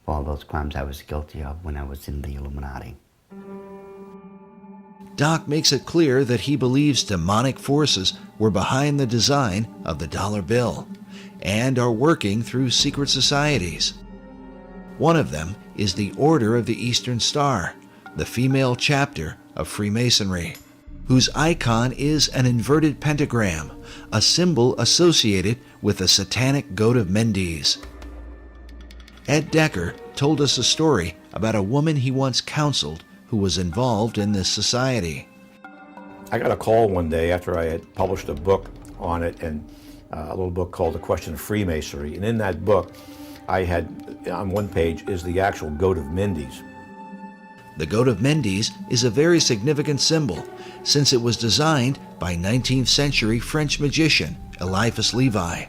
for all those crimes I was guilty of when I was in the Illuminati. Doc makes it clear that he believes demonic forces were behind the design of the dollar bill and are working through secret societies. One of them is the Order of the Eastern Star, the female chapter of Freemasonry, whose icon is an inverted pentagram, a symbol associated with the satanic goat of Mendes. Ed Decker told us a story about a woman he once counseled who was involved in this society. I got a call one day after I had published a book on it, and a little book called The Question of Freemasonry. And in that book, I had, on one page, is the actual goat of Mendes. The goat of Mendes is a very significant symbol, since it was designed by 19th century French magician Eliphas Levi,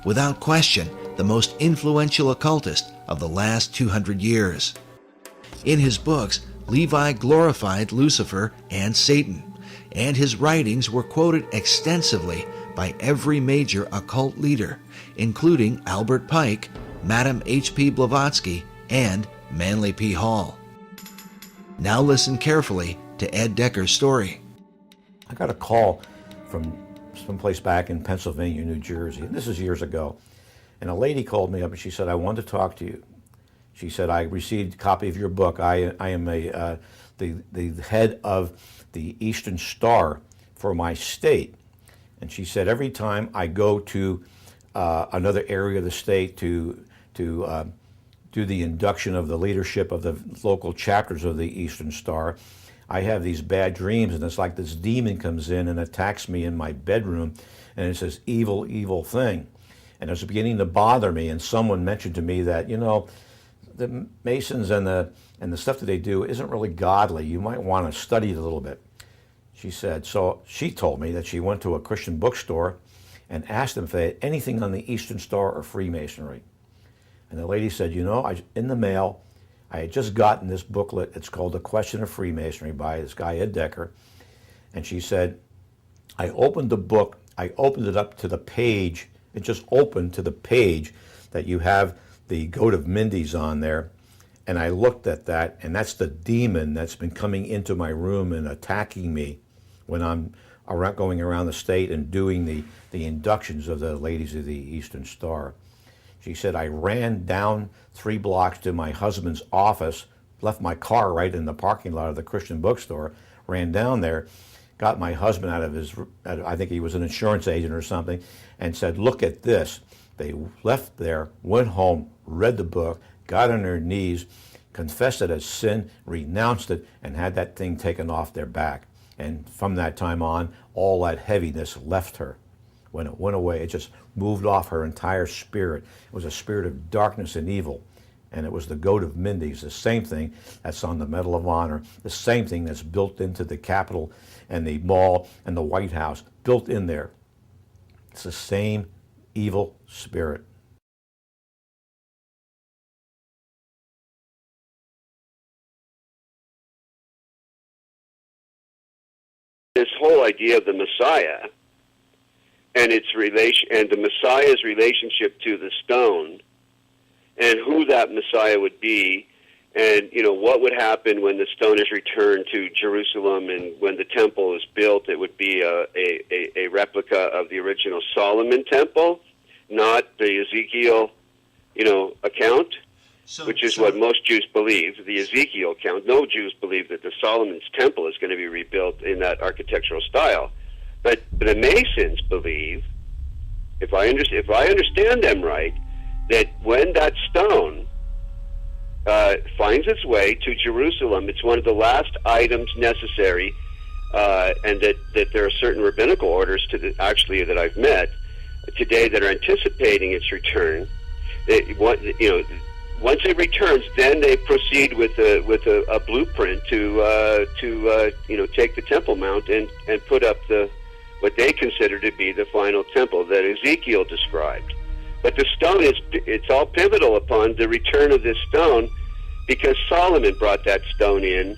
without question the most influential occultist of the last 200 years. In his books, Levi glorified Lucifer and Satan, and his writings were quoted extensively by every major occult leader, including Albert Pike, Madame H.P. Blavatsky, and Manly P. Hall. Now listen carefully to Ed Decker's story. I got a call from someplace back in Pennsylvania, New Jersey, and this is years ago. And a lady called me up and she said, "I want to talk to you." She said, "I received a copy of your book. I am the head of the Eastern Star for my state." And she said, "Every time I go to another area of the state to do the induction of the leadership of the local chapters of the Eastern Star, I have these bad dreams, and it's like this demon comes in and attacks me in my bedroom, and it's this evil, evil thing. And it's beginning to bother me." And someone mentioned to me that, the Masons and the stuff that they do isn't really godly. You might want to study it a little bit. She said, so she told me that she went to a Christian bookstore and asked them if they had anything on the Eastern Star or Freemasonry. And the lady said, you know, in the mail, I had just gotten this booklet. It's called The Question of Freemasonry by this guy, Ed Decker. And she said, I opened the book, I opened it up to the page, it just opened to the page that you have the goat of Mindy's on there. And I looked at that, and that's the demon that's been coming into my room and attacking me when I'm going around the state and doing the inductions of the ladies of the Eastern Star. She said, I ran down 3 blocks to my husband's office, left my car right in the parking lot of the Christian bookstore, ran down there, got my husband out of his, I think he was an insurance agent or something, and said, look at this. They left there, went home, read the book, got on their knees, confessed it as sin, renounced it, and had that thing taken off their back. And from that time on, all that heaviness left her. When it went away, it just moved off her entire spirit. It was a spirit of darkness and evil. And it was the goat of Mindy's, the same thing that's on the Medal of Honor, the same thing that's built into the Capitol and the Mall and the White House, built in there. It's the same evil spirit. This whole idea of the Messiah and its relation, and the Messiah's relationship to the stone, and who that Messiah would be, and what would happen when the stone is returned to Jerusalem, and when the temple is built, it would be a replica of the original Solomon temple, not the Ezekiel, account. Which is what most Jews believe, the Ezekiel account. No Jews believe that the Solomon's temple is going to be rebuilt in that architectural style. But the Masons believe, if I understand them right, that when that stone finds its way to Jerusalem, it's one of the last items necessary, and that there are certain rabbinical orders that I've met today that are anticipating its return. Once it returns, then they proceed with a blueprint to take the Temple Mount and put up what they consider to be the final temple that Ezekiel described. But the stone it's all pivotal upon the return of this stone, because Solomon brought that stone in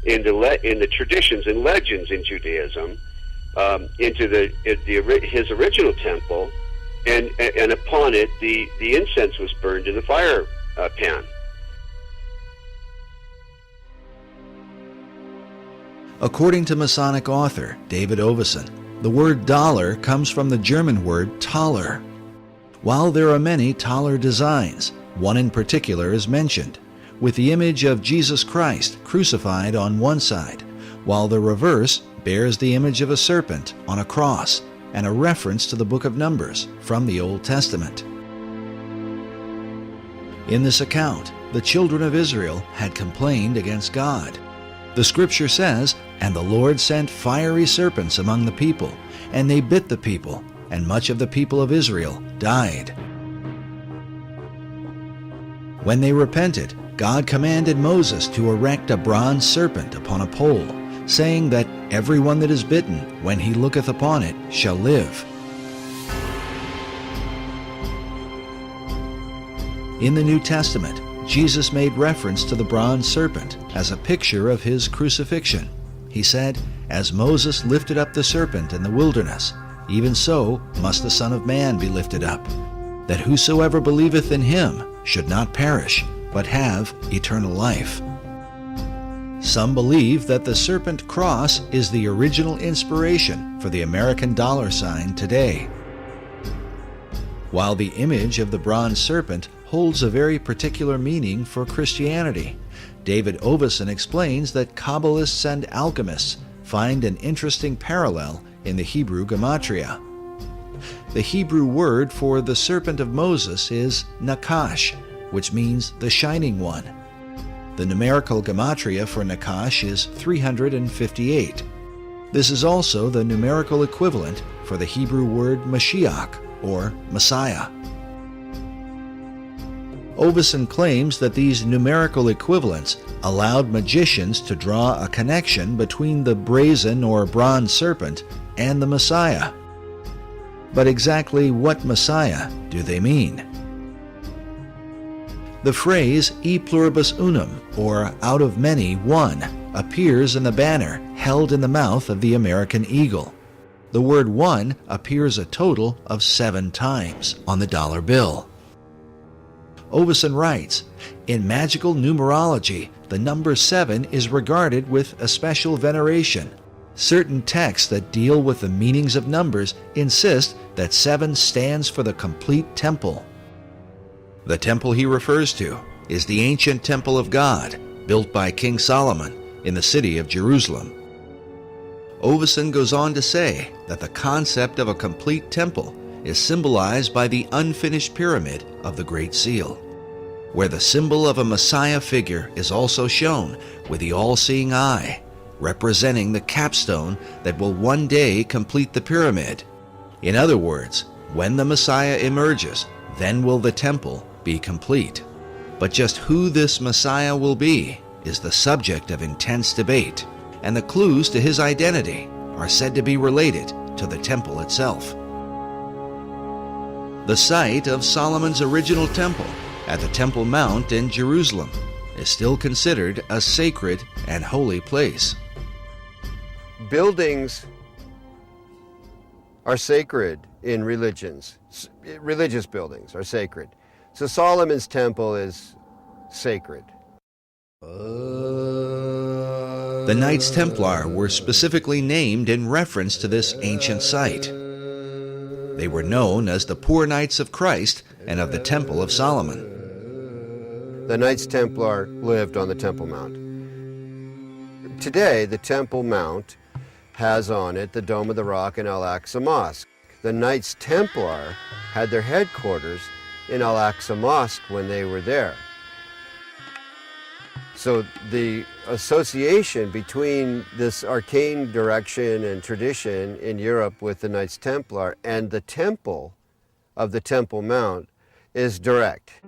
the traditions and legends in Judaism into his original temple, and upon it the incense was burned in the fire pan. According to Masonic author David Ovesen, the word dollar comes from the German word Taler. While there are many Taler designs, one in particular is mentioned, with the image of Jesus Christ crucified on one side, while the reverse bears the image of a serpent on a cross and a reference to the book of Numbers from the Old Testament. In this account, the children of Israel had complained against God. The scripture says, "And the Lord sent fiery serpents among the people, and they bit the people, and much of the people of Israel died." When they repented, God commanded Moses to erect a bronze serpent upon a pole, saying that everyone that is bitten, when he looketh upon it, shall live. In the New Testament, Jesus made reference to the bronze serpent as a picture of his crucifixion. He said, "As Moses lifted up the serpent in the wilderness, even so must the Son of Man be lifted up, that whosoever believeth in him should not perish, but have eternal life." Some believe that the serpent cross is the original inspiration for the American dollar sign today. While the image of the bronze serpent holds a very particular meaning for Christianity, David Ovesen explains that Kabbalists and alchemists find an interesting parallel in the Hebrew gematria. The Hebrew word for the serpent of Moses is Nakash, which means the shining one. The numerical gematria for Nakash is 358. This is also the numerical equivalent for the Hebrew word Mashiach, or Messiah. Ovesen claims that these numerical equivalents allowed magicians to draw a connection between the brazen or bronze serpent and the Messiah. But exactly what Messiah do they mean? The phrase e pluribus unum, or out of many, one, appears in the banner held in the mouth of the American eagle. The word one appears a total of 7 times on the dollar bill. Oveson writes, in magical numerology, the number 7 is regarded with a special veneration. Certain texts that deal with the meanings of numbers insist that 7 stands for the complete temple. The temple he refers to is the ancient temple of God, built by King Solomon in the city of Jerusalem. Oveson goes on to say that the concept of a complete temple is symbolized by the unfinished pyramid of the Great Seal, where the symbol of a Messiah figure is also shown with the all-seeing eye, representing the capstone that will one day complete the pyramid. In other words, when the Messiah emerges, then will the temple be complete. But just who this Messiah will be is the subject of intense debate, and the clues to his identity are said to be related to the temple itself. The site of Solomon's original temple at the Temple Mount in Jerusalem is still considered a sacred and holy place. Buildings are sacred in religions. Religious buildings are sacred. So Solomon's temple is sacred. The Knights Templar were specifically named in reference to this ancient site. They were known as the Poor Knights of Christ and of the Temple of Solomon. The Knights Templar lived on the Temple Mount. Today, the Temple Mount has on it the Dome of the Rock and Al-Aqsa Mosque. The Knights Templar had their headquarters in Al-Aqsa Mosque when they were there. So the association between this arcane direction and tradition in Europe with the Knights Templar and the temple of the Temple Mount is direct.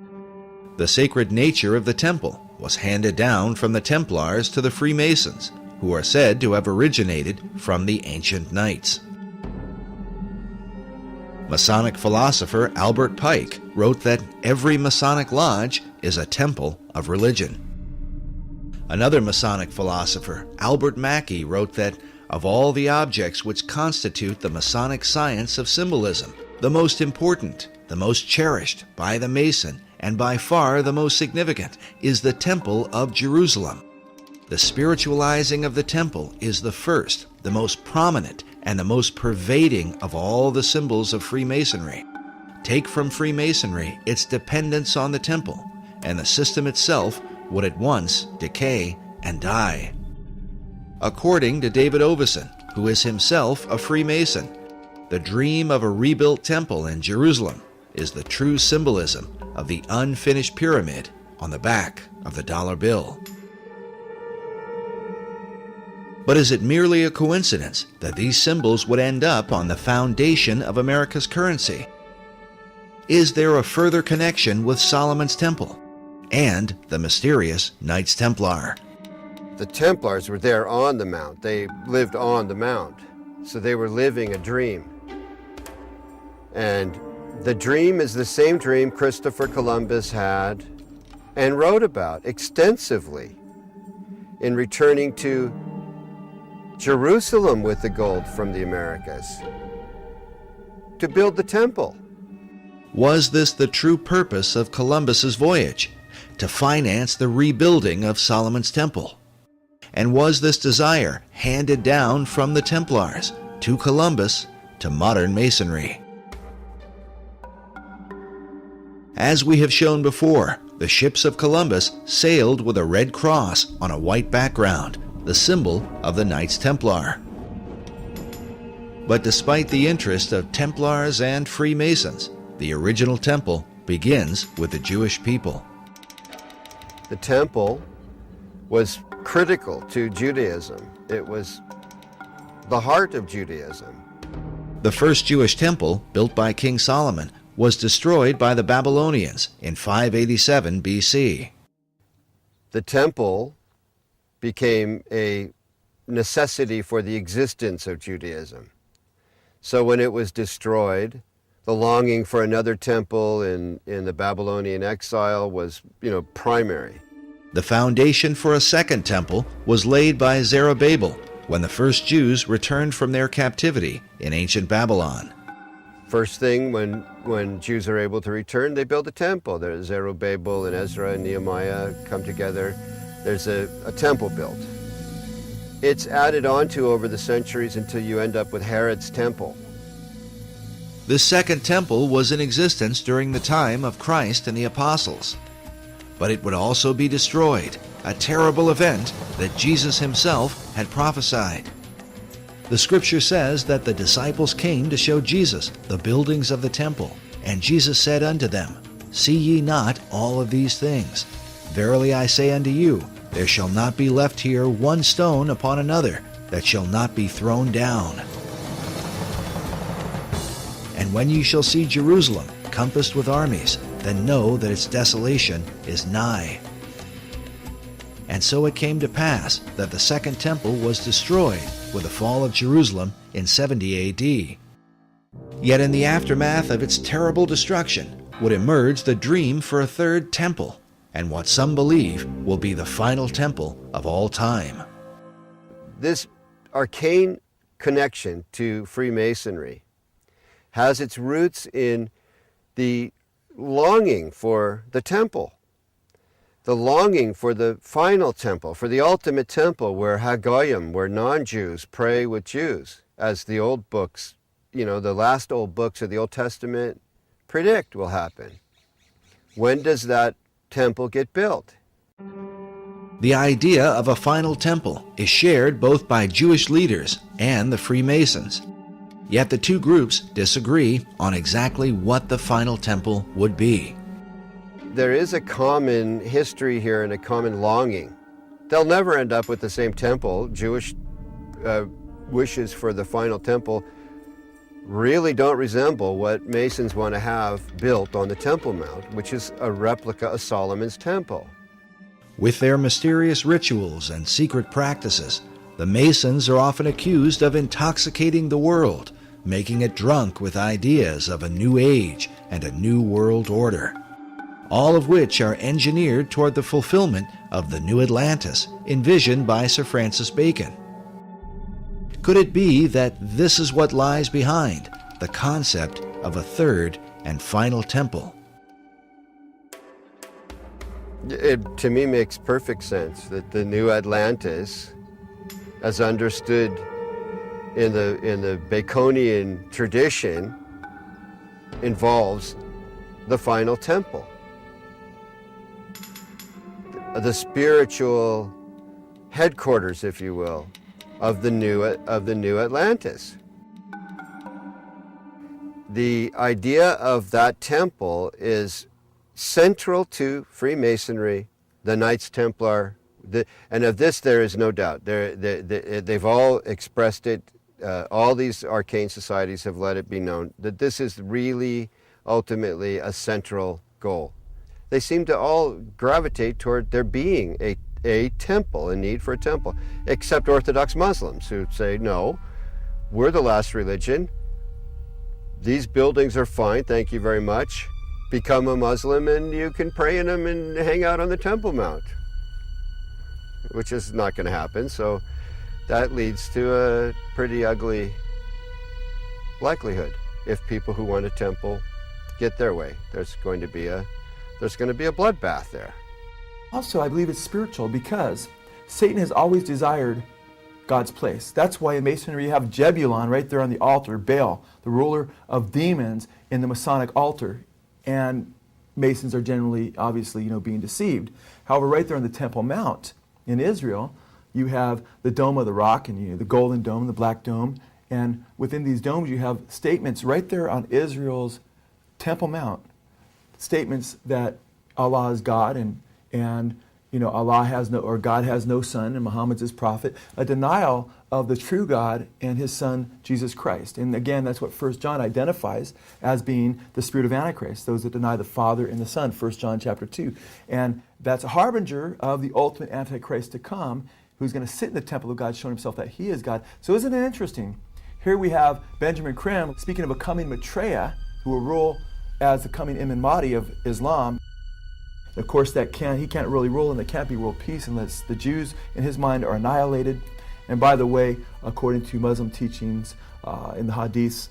The sacred nature of the temple was handed down from the Templars to the Freemasons, who are said to have originated from the ancient knights. Masonic philosopher Albert Pike wrote that every Masonic lodge is a temple of religion. Another Masonic philosopher, Albert Mackey, wrote that of all the objects which constitute the Masonic science of symbolism, the most important, the most cherished by the Mason, and by far the most significant, is the Temple of Jerusalem. The spiritualizing of the temple is the first, the most prominent, and the most pervading of all the symbols of Freemasonry. Take from Freemasonry its dependence on the temple, and the system itself would at once decay and die. According to David Oveson, who is himself a Freemason, the dream of a rebuilt temple in Jerusalem is the true symbolism of the unfinished pyramid on the back of the dollar bill. But is it merely a coincidence that these symbols would end up on the foundation of America's currency? Is there a further connection with Solomon's Temple and the mysterious Knights Templar? The Templars were there on the Mount. They lived on the Mount. So they were living a dream. And the dream is the same dream Christopher Columbus had and wrote about extensively in returning to Jerusalem with the gold from the Americas to build the temple. Was this the true purpose of Columbus's voyage, to finance the rebuilding of Solomon's Temple? And was this desire handed down from the Templars to Columbus to modern Masonry? As we have shown before, the ships of Columbus sailed with a red cross on a white background, the symbol of the Knights Templar. But despite the interest of Templars and Freemasons, the original temple begins with the Jewish people. The temple was critical to Judaism. It was the heart of Judaism. The first Jewish temple, built by King Solomon, was destroyed by the Babylonians in 587 BC. The temple became a necessity for the existence of Judaism. So when it was destroyed, the longing for another temple in the Babylonian exile was, primary. The foundation for a second temple was laid by Zerubbabel when the first Jews returned from their captivity in ancient Babylon. First thing, when Jews are able to return, they build a temple. There's Zerubbabel and Ezra and Nehemiah come together. There's a temple built. It's added on to over the centuries until you end up with Herod's temple. This second temple was in existence during the time of Christ and the apostles. But it would also be destroyed, a terrible event that Jesus himself had prophesied. The scripture says that the disciples came to show Jesus the buildings of the temple, and Jesus said unto them, See ye not all of these things? Verily I say unto you, there shall not be left here one stone upon another that shall not be thrown down. And when ye shall see Jerusalem compassed with armies, then know that its desolation is nigh. And so it came to pass that the second temple was destroyed with the fall of Jerusalem in 70 A.D. Yet in the aftermath of its terrible destruction would emerge the dream for a third temple, and what some believe will be the final temple of all time. This arcane connection to Freemasonry has its roots in the longing for the temple, the longing for the final temple, for the ultimate temple where Hagoyim, where non-Jews pray with Jews, as the old books, the last old books of the Old Testament predict will happen. When does that temple get built? The idea of a final temple is shared both by Jewish leaders and the Freemasons. Yet the two groups disagree on exactly what the final temple would be. There is a common history here and a common longing. They'll never end up with the same temple. Jewish wishes for the final temple really don't resemble what Masons want to have built on the Temple Mount, which is a replica of Solomon's temple. With their mysterious rituals and secret practices, the Masons are often accused of intoxicating the world, making it drunk with ideas of a new age and a new world order, all of which are engineered toward the fulfillment of the new Atlantis envisioned by Sir Francis Bacon. Could it be that this is what lies behind the concept of a third and final temple? It, to me, makes perfect sense that the new Atlantis, as understood in the Baconian tradition, involves the final temple, the spiritual headquarters, if you will, of the new Atlantis. The idea of that temple is central to Freemasonry, the Knights Templar, and of this there is no doubt. They've all expressed it. All these arcane societies have let it be known that this is really ultimately a central goal. They seem to all gravitate toward there being a temple, a need for a temple, except Orthodox Muslims who say, no, we're the last religion. These buildings are fine, thank you very much. Become a Muslim and you can pray in them and hang out on the Temple Mount, which is not going to happen. So that leads to a pretty ugly likelihood. If people who want a temple get their way, there's going to be a bloodbath there. Also, I believe it's spiritual because Satan has always desired God's place. That's why in Masonry you have Jebulon right there on the altar, Baal, the ruler of demons in the Masonic altar. And Masons are generally, obviously, being deceived. However, right there on the Temple Mount in Israel, you have the Dome of the Rock and the Golden Dome, the Black Dome. And within these domes you have statements right there on Israel's Temple Mount, statements that Allah is God and Allah has no, or God has no son, and Muhammad's his prophet, a denial of the true God and his son, Jesus Christ. And again, that's what 1 John identifies as being the spirit of Antichrist, those that deny the Father and the Son, 1 John chapter 2. And that's a harbinger of the ultimate Antichrist to come, who's going to sit in the temple of God, showing himself that he is God. So isn't it interesting? Here we have Benjamin Krim speaking of a coming Maitreya who will rule as the coming Imam Mahdi of Islam. Of course, he can't really rule, and there can't be world peace unless the Jews, in his mind, are annihilated. And by the way, according to Muslim teachings in the Hadiths,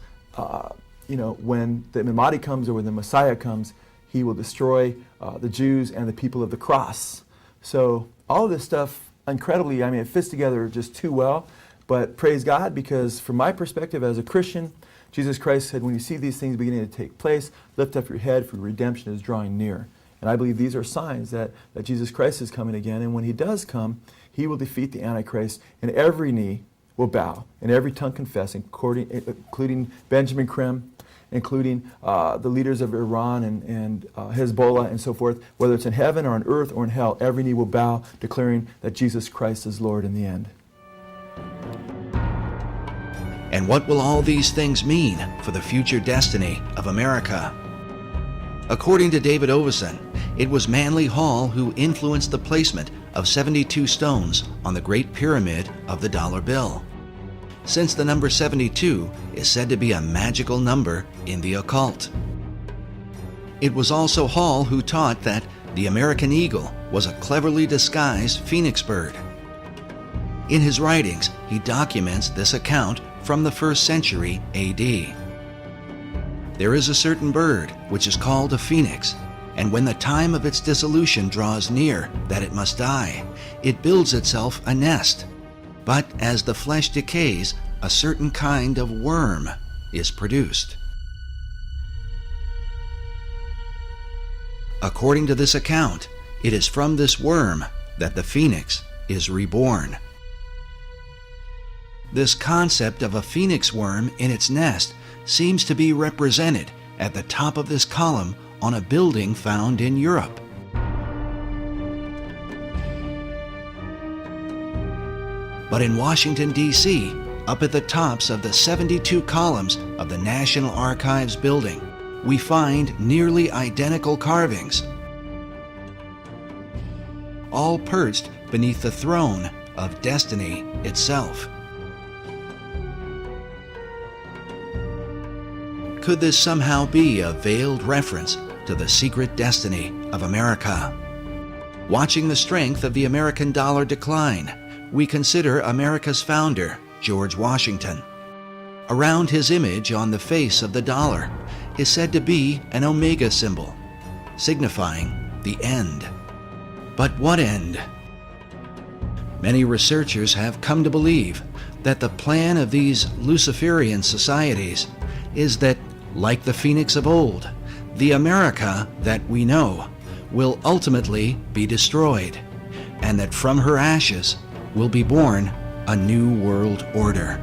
when the Imam Mahdi comes or when the Messiah comes, he will destroy the Jews and the people of the cross. So all of this stuff, incredibly, it fits together just too well. But praise God, because from my perspective as a Christian, Jesus Christ said, when you see these things beginning to take place, lift up your head, for redemption is drawing near. And I believe these are signs that Jesus Christ is coming again. And when he does come, he will defeat the Antichrist, and every knee will bow, and every tongue confess, including Benjamin Krim, including the leaders of Iran and Hezbollah and so forth. Whether it's in heaven or on earth or in hell, every knee will bow, declaring that Jesus Christ is Lord in the end. And what will all these things mean for the future destiny of America? According to David Oveson, it was Manly Hall who influenced the placement of 72 stones on the Great Pyramid of the dollar bill, since the number 72 is said to be a magical number in the occult. It was also Hall who taught that the American eagle was a cleverly disguised phoenix bird. In his writings, he documents this account from the 1st century A.D. There is a certain bird which is called a phoenix, and when the time of its dissolution draws near that it must die, it builds itself a nest. But as the flesh decays, a certain kind of worm is produced. According to this account, it is from this worm that the phoenix is reborn. This concept of a phoenix worm in its nest seems to be represented at the top of this column on a building found in Europe. But in Washington, D.C., up at the tops of the 72 columns of the National Archives building, we find nearly identical carvings, all perched beneath the throne of destiny itself. Could this somehow be a veiled reference to the secret destiny of America? Watching the strength of the American dollar decline, we consider America's founder, George Washington. Around his image on the face of the dollar is said to be an omega symbol, signifying the end. But what end? Many researchers have come to believe that the plan of these Luciferian societies is that, like the phoenix of old, the America that we know will ultimately be destroyed, and that from her ashes will be born a new world order.